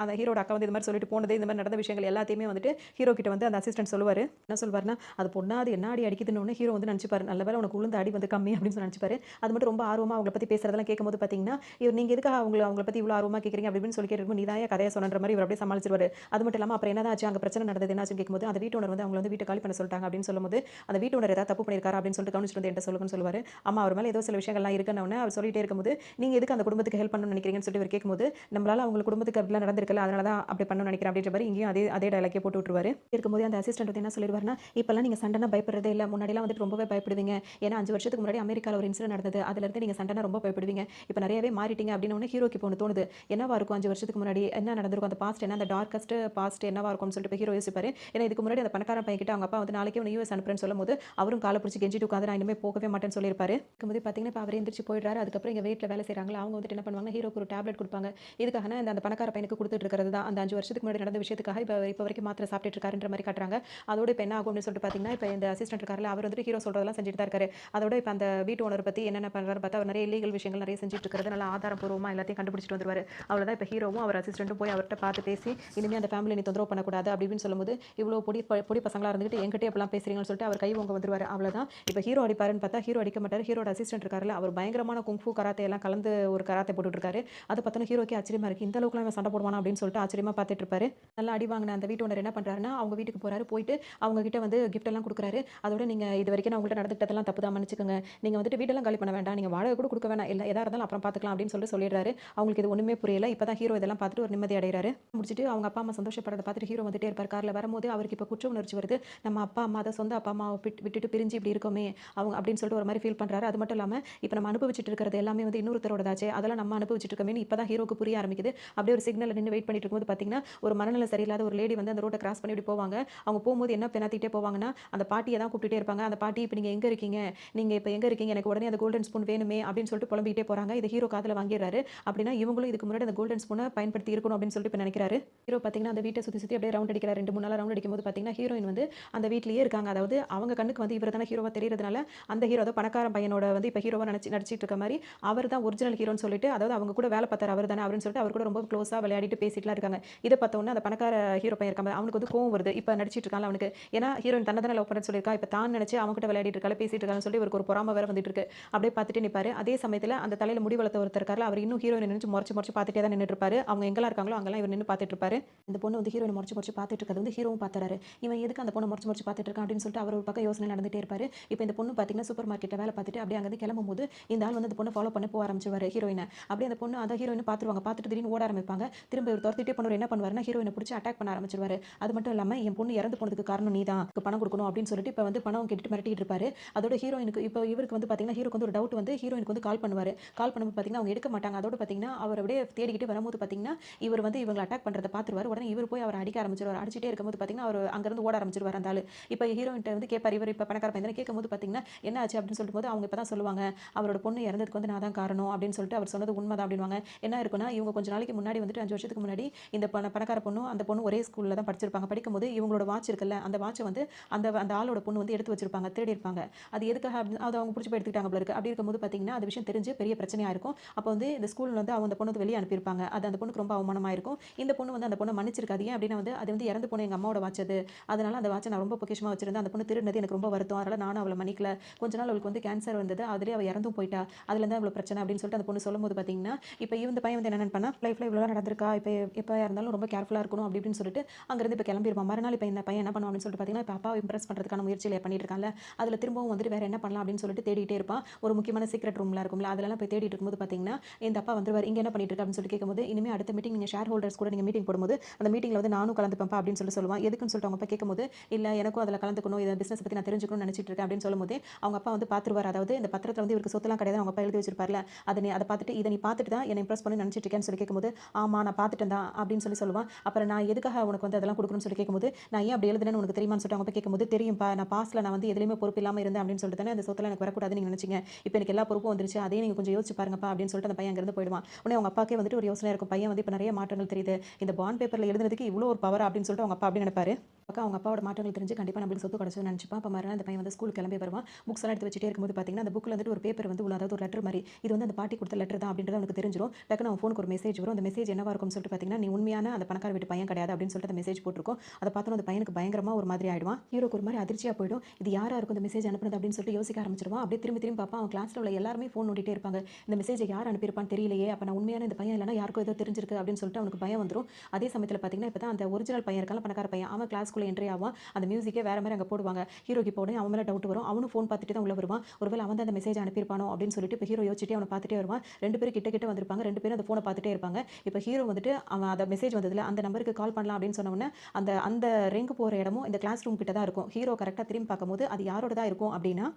Speaker 1: அந்த ஹீரோட அக்கா வந்து இது மாதிரி சொல்லிட்டு போனது, இந்த மாதிரி நடந்த விஷயங்கள் எல்லாத்தையுமே வந்துட்டு ஹீரோ கிட்ட வந்து அந்த அசிஸ்டன்ட் சொல்லுவார். என்ன சொல்வார்னா, அது பொண்ணாது என்ன அடி அடிக்குதுன்னு ஹீரோ வந்து நினச்சிப்பாரு, நல்ல வேலை உனக்கு உளுந்த அடி வந்து கம்மி அப்படின்னு சொல்லி நினச்சிப்பாரு. அது மட்டும் ரொம்ப ஆர்வமாக அவங்களை பற்றி பேசுறதெல்லாம் கேட்கும்போது பார்த்தீங்கன்னா, இவர் நீங்கள் எதுக்காக அவங்களை பற்றி இவ்வளோ ஆர்வமாக கேட்குறீங்க அப்படின்னு சொல்லி கேட்டு நீ தான் கதையை சொன்ன மாதிரி இவர் அப்படியே சமாளிச்சிருவாரு. அது மட்டும் இல்லாமல் அப்புறம் என்னதாச்சு அங்கே பிரச்சனை நடந்தது என்னாச்சுன்னு கேட்கும்போது, அந்த வீட்டு ஓனர் வந்து அவங்க வந்து வீட்டை காலி பண்ண சொல்லிட்டாங்க அப்படின்னு சொல்லும்போது, அந்த வீட்டு ஓனர் ஏதாவது தப்பு பண்ணியிருக்காரு அப்படின்னு சொல்லிட்டு கவனிச்சிட்டு வந்து என்கிட்ட சொல்லுங்கன்னு சொல்லுவார். அம்மா அவர் மேலே ஏதோ சில விஷயங்கள்லாம் இருக்குன்னு அவர் சொல்லிட்டே இருக்கும்போது, நீங்கள் எதுக்கு அந்த குடும்பத்துக்கு ஹெல்ப் பண்ணணும்னு நினைக்கிறீங்கன்னு சொல்லிட்டு இவர் கேட்கும்போது, நம்மளால அவங்க குடும்பத்துக்கு அப்படிலாம் நடந்திருக்கல, அதனால தான் அப்படி பண்ணணும்னு நினைக்கிறேன் அப்படின்ற மாதிரி இங்கேயும் அதே டயலாக்கே போட்டு விட்டுருவாரு. இருக்கும்போது அந்த அசிஸ்டன்ட் வந்து என்ன சொல்லிடுவாருன்னா, இப்பலாம் நீங்க சண்டைனா பயப்படுறதே இல்ல. முன்னாடிலாம் வந்துட்டு ரொம்பவே பயப்படுவீங்க. ஏன்னா 5 வருஷத்துக்கு முன்னாடி அமெரிக்கால ஒரு இன்சிடென்ட் நடந்தது. அதுலருந்து நீங்க சண்டைனா ரொம்ப பயப்படுவீங்க. இப்ப நெறையவே மாறிட்டீங்க அப்டின்னோனே ஹீரோக்கு இப்போ ஒண்ணு தோணுது. என்னவா இருக்கும் 5 வருஷத்துக்கு முன்னாடி என்ன நடந்திருக்கும்? அந்த பாஸ்ட் என்ன? அந்த டார்க்கஸ்ட் பாஸ்ட் என்னவா இருக்கும்னு சொல்லிட்டு இப்ப ஹீரோ யோசிப்பாரு. ஏன்னா இதுக்கு முன்னாடி அந்த பணக்கார பையன் கிட்ட அவங்க அப்பா வந்து நாளைக்கே உன்ன யுஎஸ் அனுப்புறேன்னு சொல்லும்போது, அவரும் கால பிடிச்சு கெஞ்சிட்டு உட்கார்ந்து நான் இனிமே போகவே மாட்டேன்னு சொல்லியிருப்பாரு. இருக்கும்போது பார்த்தீங்கன்னா, இப்ப அவரு எந்திரிச்சு போயிடுறாரு. அதுக்கப்புறம் இங்க வீட்ல வேலை செய்றாங்கல்ல, அவங்க வந்துட்டு என்ன பண்ணுவாங்கன்னா, ஹீரோக்கு ஒரு டேப்லெட் குடுப்பாங்க. எதுக்காகன்னா, அந்த பணக்கார பையனுக்கு குடுத்துட்டு இருக்கிறது தான். அந்த 5 வருஷத்துக்கு முன்னாடி நடந்த விஷயத்துக்காக இப்ப வரைக்கும் மாத்திரை சாப்பிட்டுட்டு இருக்காருன்ற மாரி காட்டுறாங்க. அதோட இப்ப என்ன ஆகும் அப்படின்னு சொல்லிட்டு பார்த்தீங்கன்னா, இப்ப இந்த அசிஸ்டன்ட் இருக்கார்ல, அவர் வந்துட்டு ஹீரோ சொல்றதெல்லாம் செஞ்சுட்டு தான் இருக்காரு. அதோட இப்ப அந்த வீட்டு ஓனர் பத்தி என்னென்ன பண்றாருன்னு பார்த்தா, அவர் நெறைய இல்லீகல் விஷயங்கள் நெறைய செஞ்சுட்டு இருக்கிறது நல்லா ஆதாரப்பூர்வமா எல்லாத்தையும் கண்டுபிடிச்சிட்டு வந்துருவாரு. அவ்வளோதான் இப்ப ஹீரோவும் அவர் அசிஸ்டன்ட்டும் போய் அவர்ட்ட பார்த்து பேசி, இனிமே அந்த ஃபேமிலிய நீ தொந்தரவு பண்ணக்கூடாது அப்படி இப்படின்னு சொல்லும்போது, இவ்வளோ பொடி பசங்களா இருந்துகிட்டு என்கிட்டயே இப்படிலாம் பேசுறீங்கன்னு சொல்லிட்டு அவர் கை ஓங்க வந்துருவாரு. அவ்வளோதான். இப்ப ஹீரோ அடிப்பாருன்னு பார்த்தா, ஹீரோ அடிக்க மாட்டாரு. ஹீரோட அசிஸ்டன்ட் இருக்கார்ல, அவர் பயங்கரமான குங்ஃபூ கராத்தே எல்லாம் கலந்து ஒரு கராத்தே போட்டுட்டு இருக்காரு. அத பார்த்தோனே ஹீரோக்கே ஆச்சரியமா இருக்கு. இந்த அளவுக்குலாம் இவன் சண்டை போடுவானா அப்படின்னு சொல்லிட்டு ஆச்சரியமா பார்த்துட்டு இருப்பாரு. நல்லா அடி வாங்கின அந்த வீட்டு ஓனர் என்ன பண்றாருன்னா, அவங்க வீட்டுக்கு போறாரு. போயிட்டு அவங்க கிட்ட வந்து கிஃப்ட் எல்லாம் குடுக்குறாரு. அதோட நீங்க இதுவரைக்கும் நான் உங்கள்ட்ட நடந்துக்கிட்டதெல்லாம் தப்பு தான் மன்னிச்சுக்கோங்க. நீங்க வந்துட்டு வீடெல்லாம் காலி பண்ண வேண்டாம். நீங்க வாடகை கூட குடுக்க வேணாம். இல்ல எதா இருந்தாலும் அப்புறம் பார்த்துக்கலாம் அப்படின்னு சொல்லிட்டு சொல்லிடுறாரு. அவங்களுக்கு இது ஒண்ணுமே புரியல. இப்பதான் ஹீரோ இதெல்லாம் பார்த்துட்டு ஒரு நிம்மதி அடையறாரு. முடிச்சுட்டு அவங்க அப்பா, அம்மா சந்தோஷப்படுறத பார்த்துட்டு ஹீரோ வந்துட்டே இருப்பாரு. கார்ல வரும்போது அவருக்கு இப்ப குற்ற உணர்ச்சி வருது. நம்ம அப்பா, அம்மா அதான் சொந்த அப்பா, அம்மாவ விட்டுட்டு பிரிஞ்சு இப்படி இருக்கோமே அவங்க அப்படின்னு சொல்லிட்டு ஒரு மாரி ஃபீல் பண்றாரு. அது மட்டும் இல்லாம இப்ப நம்ம அனுபவிச்சுட்டு இருக்கிறது எல்லாமே வந்து இன்னொருத்தரோடதாச்சே. அதெல்லாம் நம்ம அனுபவிச்சுட்டு இருக்கோமேன்னு இப்பதான் ஹீரோக்கு புரிய ஆரம்பிக்குது. அப்படியே ஒரு சிக்னல்ல நின்னு வெயிட் பண்ணிட்டு இருக்கும்போது பார்த்தீங்கன்னா, ஒரு மனநிலை சரியில்லாத ஒரு லேடி வந்து அந்த ரோட்ட கிராஸ் பண்ணி இப்படி போவாங்க. அவங்க போம்போது என்ன பெணாத்திட்டே போவாங்கன்னா, அந்த பாட்டிய தான் கூப்பிட்டுட்டே இருப்பாங்க. அந்த பாட்டி இப்ப நீங்க எங்க இருக்கீங்க? நீங்க இப்ப எங்க இருக்கீங்க? எனக்கு உடனே அந்த கோல்டன் ஸ்பூன் வேணுமே அப்படின்னு சொல்லிட்டு புலம்பிக்கிட்டே போறாங்க. இத ஹீரோ காதுல வாங்கிர்றாரு. அப்படின்னா இவங்களும் இதுக்கு முன்னாடி அந்த கோல்டன் ஸ்பூன பயன்படுத்தி இருக்கணும் அப்படின்னு சொல்லிட்டு இப்ப நினைக்கிறாரு. ஹீரோ பார்த்தீங்கன்னா, அந்த வீட்ட சுத்தி சுத்தி அப்படியே ரவுண்ட் அடிக்கிறார். 2, 3 நாளா ரவுண்ட் அடிக்கும்போது பார்த்தீங்கன்னா, ஹீரோயின் வந்து அந்த வீட்லயே இருக்காங்க. அதாவது அவங்க கண்ணுக்கு வந்து இவரு தானே ஹீரோவா தெரியறதுனால, அந்த ஹீரோ தான் பணக்காரன் பையனோட வந்து இப்ப ஹீரோவா நடிச்சிட்டு இருக்க மாரி, அவர் தான் ஒரிஜினல் ஹீரோன்னு சொல்லிட்டு, அதாவது அவங்க கூட வேலை பார்த்தாரு அவர் தானே அவருன்னு சொல்லிட்டு அவர் கூட ரொம்ப க்ளோஸா விளையாடிட்டு பேசிட்டுலாம் இருக்காங்க. இத பார்த்த உடனே அந்த பணக்கார ஹீரோ பையன் இருக்கான் பாரு, அவனுக்கு வந்து கோவம் வருது. இப்ப நடிச்சிட்டு இருக்கான்ல அவனுக்கு. ஏன்னா ஹீரோயின் தன்ன தானே லவ் பண்ணேன்னு சொல்லியிருக்கா. இப்ப தான் நினைச்சு அவங்க கிட்ட விளையாடிட்டு இருக்காளே, பேசிட்டு இருக்கான்னு சொல்லி இவருக்கு ஒரு பொறாம வேற வந்துட்டு இருக்கு. அப்படியே பார்த்துட்டே நிப்பாரு. அதே சமயத்துல அந்த தலையில முடி வளர்த்த ஒருத்தர் இருக்கார்ல, அவர் இன்னும் ஹீரோயின நினைச்சு முறைச்சு முறைச்சு பார்த்துட்டே தான் நின்னுட்டு இருப்பாரு. அவங்க எங்கெல்லாம் இருக்காங்களோ அங்கெல்லாம் இவர் நின்னு பார்த்துட்டு இருப்பாரு. இந்த பொண்ணு வந்து ஹீரோயின முறைச்சு முறைச்சு பார்த்துட்டு இருக்கிறது வந்து ஹீரோவும் பார்த்துறாரு. இவன் எதுக்கு அந்த பொண்ண முறைச்சு முறைச்சு பார்த்துட்டு இருக்கான் அப்படின்னு சொல்லிட்டு அவர் ஒரு பக்கம் யோசனை நடந்துட்டே இருப்பாரு. இப்ப இந்த பொண்ணு பார்த்தீங்கன்னா சூப்பர் மார்க்கெட்ல வேலை பார்த்துட்டு அப்படியே அங்கிருந்து கிளம்பும்போது இந்த ஆள் வந்து அந்த பொண்ண ஃபாலோ பண்ண போக ஆரம்பிச்சுருவாரு ஹீரோயின. அப்படியே அந்த பொண்ணு அந்த ஹீரோயின பார்த்துருவாங்க. பார்த்துட்டு திடீர்னு ஓட ஆரம்பிப்பாங்க. திரும்ப இவர் துரத்திட்டே போனவர் என்ன பண்ணுவாருன்னா ஹீரோயின பிடிச்சு அட்டாக் பண்ண ஆரம்பிச்சுருவாரு. அது மட்டும் இல்லாம என் பொண்ணு இறந்து போனதுக்கு காரணம் நீ தான். பணம் கொடுக்கணும் அப்படின்னு சொல்லிட்டு இப்ப வந்து பணம் கேட்டுட்டு மிரட்டிட்டு இருப்பாரு. அதோட ஹீரோயினுக்கு இப்ப இவருக்கு வந்து பார்த்தீங்கன்னா ஹீரோக்கு வந்து ஒரு டவுட் வந்து ஹீரோயினுக்கு வந்து கால் பண்ணுவாரு. கால் பண்ணும்போது பார்த்தீங்கன்னா அவங்க எடுக்க மாட்டாங்க. அதோட பார்த்தீங்கன்னா அவர் அப்படியே தேடிக்கிட்டு வரும்போது பார்த்தீங்கன்னா இவர் வந்து இவங்கள அட்டாக் பண்றத பார்த்துருவாரு. உடனே இவர் போய் அவர அடிக்க ஆரம்பிச்சுருவாரு. அடிச்சிட்டே இருக்கும்போது பார்த்தீங்கன்னா அவர் அங்கிருந்து ஓட ஆரம்பிச்சுருவாரு அந்த ஆளு. இப்ப ஹீரோயின்ட்ட வந்து கேட்பாரு. இவர் இப்ப பணக்கார பையன் தானே கேட்கும்போது பார்த்தீங்கன்னா என்ன ஆச்சு அப்படின்னு சொல்லும்போது அவங்க இப்ப தான் சொல்லுவாங்க. அவரோட பொண்ணு இறந்ததுக்கு வந்து நான் தான் காரணம் அப்படின்னு சொல்லிட்டு அவர் சொன்னது உண்மைதான் அப்படின்னுவாங்க. என்ன இருக்குன்னா இவங்க கொஞ்ச நாளைக்கு முன்னாடி வந்துட்டு 5 வருஷத்துக்கு முன்னாடி இந்த பணக்கார பொண்ணும் அந்த பொண்ணு ஒரே ஸ்கூல்ல தான் படிச்சிருப்பாங்க. படிக்கும்போது இவங்களோட வாட்ச் இருக்குல்ல அந்த வாட்ச வந்து அந்த அந்த ஆளோட பொண்ணு வந்து எடுத்து வச்சிருப்பாங்க. திருடி இருப்பாங்க. அது எதுக்காக அப்படின்னு அது அவங்க புடிச்சு போய் எடுத்துக்கிட்டாங்க போல இருக்கு. அப்படி இருக்கும்போது பார்த்தீங்கன்னா அந்த விஷயம் தெரிஞ்சு பெரிய பிரச்சனையா இருக்கும். அப்போ வந்து இந்த ஸ்கூல்ல வந்து அவங்க அந்த பொண்ணு வந்து வெளிய அனுப்பியிருப்பாங்க. அது அந்த பொண்ணுக்கு ரொம்ப அவமானமா இருக்கும். இந்த பொண்ணு வந்து அந்த பொண்ண மன்னிச்சிருக்காது. ஏன் அப்படின்னா வந்து அது வந்து இறந்து போன எங்க அம்மாவோட வாட்ச் அது. அதனால அந்த வாட்ச நான் ரொம்ப பொக்கிஷமா வச்சிருந்தேன். அந்த பொண்ணு திருடினது எனக்கு ரொம்ப வருத்தம். அதனால நானும் அவள மன்னிக்கல. கொஞ்ச நாள் அவளுக்கு வந்து கேன்சர் வந்தது. அதிலேயே அவ இறந்தும் போயிட்டா. அதுல இருந்து இவ்வளவு பிரச்சனை அப்படின்னு சொல்லிட்டு அந்த பொண்ணு சொல்லும்போது பார்த்தீங்கன்னா, இப்ப இந்த பையன் வந்து என்ன நினைப்பான்னா, லைஃப்ல இவ்வளவு நடந்திருக்கா. இப்ப எப்பயா இருந்தாலும் ரொம்ப கேர்ஃபுல்லா இருக்கணும் அப்படி இப்படின்னு சொல்லிட்டு அங்கிருந்து இப்ப கிளம்பிருவான். மறுநாள் இப்ப இந்த பையன் என்ன பண்ணுவான் அப்படின்னு சொல்லிட்டு பார்த்தீங்கன்னா, இப்ப அப்பாவை இம்ப்ரெஸ் பண்றதுக்கான முயற்சியில பண்ணிட்டு இருக்கான்ல. அதுல திரும்பவும் வந்துட்டு வேற என்ன பண்ணலாம் அப்படின்னு சொல்லிட்டு தேடிட்டே இருப்பான். ஒரு முக்கியமான சீக்ரெட் ரூம்லாம் இருக்கும்ல. அதெல்லாம் போய் தேடிட்டு இருக்கும்போது பார்த்தீங்கன்னா, இந்த அப்பா வந்துருவாரு. இங்க என்ன பண்ணிட்டு இருக்க அப்படின்னு சொல்லி கேட்கும்போது, இனிமே அடுத்த மீட்டிங் நீங்க ஷேர் ஹோல்டர்ஸ் கூட நீங்க மீட்டிங் போடும்போது அந்த மீட்டிங்ல வந்து நானும் கலந்துப்பேன்ப்பா அப்படின்னு சொல்லுவான். எதுக்குன்னு சொல்லிட்டு அவங்க அப்பா கேட்கும்போது, இல்ல எனக்கும் அதுல கலந்துக்கணும். இந்த பிசினஸ் பத்தி நான் தெரிஞ்சுக்கணும்னு நினைச்சிட்டு இருக்கேன் அப்படின்னு சொல்லும்போது, அவங்க அப்பா வந்து பார்த்துருவாரு. அதாவது இந்த பத்திரத்துல வந்து இவருக்கு சொத்துலாம் கிடையாது. அவங்க அப்பா எழுதி வச்சிருப்பார்ல. அத பார்த்துட்டு இத நீ பார்த்துட்டு தான் என்ன இம்ப்ரெஸ் பண்ணணும்னு நினைச்சிட்டு இருக்கேன்னு சொல்லி கேட்கும்போது, ஆமா நான் பார்த்துட்டேன் தான் அப்படின்னு சொல்லுவான். அப்புறம் நான் எதுக்காக உனக்கு வந்து அதெல்லாம் கொடுக்கணும்னு சொல்லி கேட்கும்போது, நான் ஏன் அப்படி எழுதுனேன்னு உனக்கு தெரியுமான்னு சொல்லிட்டு அவங்க அப்பா கேட்கும்போது, தெரியும்பா நான் பாஸ்ட்ல நான் வந்து எதுலயுமே பொறுப்பு இல்லாம இருந்தேன் அப்படின்னு சொல்லிட்டு தானே அந்த சொத்துல எனக்கு வரக்கூடாதுன்னு நீங்க நினைச்சீங்க. இப்போ எனக்கு எல்லா பொறுப்பும் வந்துருச்சு. அதையும் நீங்க கொஞ்சம் யோசிச்சு பாருங்கப்பா அப்படின்னு சொல்லிட்டு அந்த பையன் அங்கிருந்து போயிடுவான். உடனே அவங்க அப்பாக்கே வந்துட்டு ஒரு யோசனை இருக்கும். பையன் வந்து இப்ப நிறைய மாற்றங்கள் தெரியுது. இந்த பாண்ட் பேப்பர்ல எழுதுனதுக்கு இவ்வளோ ஒரு பவர் அப்படின்னு சொல்லிட்டு அவங்க அப்பா அப்படி நினைப்பாரு. பக்கம் அவங்க அப்பாவோட மாற்றங்கள் தெரிஞ்சு கண்டிப்பா நம்மளுக்கு சொத்து கிடைச்சதுன்னு நினைச்சுப்பான். அப்ப மறுநாள் அந்த பையன் வந்து ஸ்கூல் கிளம்பி வருவான். புக்ஸ் எல்லாம் எடுத்து வச்சுட்டே இருக்கும்போது பார்த்தீங்கன்னா, அந்த புக்ல வந்துட்டு ஒரு பேப்பர் வந்து உள்ள அதாவது ஒரு லெட்டர் மாரி. இது வந்து அந்த பாட்டி கொடுத்த லெட்டர் தான் அப்படின்றது அவனுக்கு தெரிஞ்சிரும். டக்குனு அவன் ஃபோனுக்கு ஒரு மெசேஜ் வரும். அந்த மெசேஜ் என்னவா இருக்கும்னு சொல்லிட்டு பார்த்தீங்கன்னா, நீ உண்மையான அந்த பணக்கார வீட்டு பையன் கிடையாது அப்படின்னு சொல்லிட்டு அந்த மெசேஜ் போட்டிருக்கும். அத பார்த்தோனே அந்த பையனுக்கு பயங்கரமா ஒரு மாதிரி ஆயிடுவான். ஹீரோக்கு ஒரு மாதிரி அதிர்ச்சியா போயிடும். இது யாரா இருக்கும் இந்த மெசேஜ் அனுப்புனது அப்படின்னு சொல்லிட்டு யோசிக்க ஆரம்பிச்சிருவான். அப்படியே திரும்பி திரும்பி பார்ப்பான். அவன் கிளாஸ்ல உள்ள எல்லாருமே ஃபோன் நோண்டிட்டே இருப்பாங்க. இந்த மெசேஜை யார் அனுப்பியிருப்பான்னு தெரியலையே. அப்ப நான் உண்மையான இந்த பையன் இல்லைனா யாருக்கோ ஏதோ தெரிஞ்சிருக்கு அப்படின்னு சொல்லிட்டு அவனுக்கு பயம் வந்துரும். அதே சமயத்துல பார்த்தீங்கன்னா, இப்ப தான் அந்த ஒரிஜினல் பையன் இருக்கான்ல பணக்கார பையன். அவன் கிளாஸ்க்குள்ள கிளாஸ்க்குள்ள என்ட்ரி ஆவான். அந்த மியூசிக்கே வேற மாரி அங்க போடுவாங்க. ஹீரோக்கு இப்போ உடனே அவன் மேல டவுட் வரும். அவனும் ஃபோன் பார்த்துட்டு தான் உள்ள வருவான். ஒருவேளை அவன் தான் அந்த மெசேஜ் அனுப்பியிருப்பானோ அப்படின்னு சொல்லிட்டு இப்ப ஹீரோ யோசிச்சுட்டே அவன பார்த்துட்டே வருவான். 2 பேரும் கிட்ட கிட்ட வந்திருப்பாங்க. 2 பேரும் அந்த ஃபோன பார்த்துட்டே இருப்பாங்க. இப்ப ஹீரோ வந்துட்டு அவன் அந்த மெசேஜ் வந்ததுல அந்த நம்பருக்கு கால் பண்ணலாம் அப்படின்னு சொன்ன உடனே அந்த அந்த ரிங் போற இடமும் இந்த கிளாஸ் ரூம் கிட்ட தான் இருக்கும். ஹீரோ கரெக்ட்டா திரும்பி பார்க்கும்போது அது யாரோடதா இருக்கும் அப்படின்னா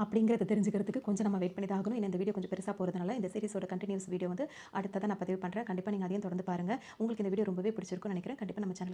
Speaker 1: அப்படிங்கிறத தெரிஞ்சுக்கிறதுக்கு கொஞ்சம் நம்ம வெயிட் பண்ணி தான் ஆகணும். ஏன்னா இந்த வீடியோ கொஞ்சம் பெருசா போறதுனால இந்த சீரிஸோட கன்டினியூஸ் வீடியோ வந்து அடுத்ததா நான் பதிவு பண்றேன். கண்டிப்பா நீங்க அதையும் தொடர்ந்து பாருங்க. உங்களுக்கு இந்த வீடியோ ரொம்பவே பிடிச்சிருக்கும்னு நினைக்கிறேன். கண்டிப்பா நம்ம சேனல்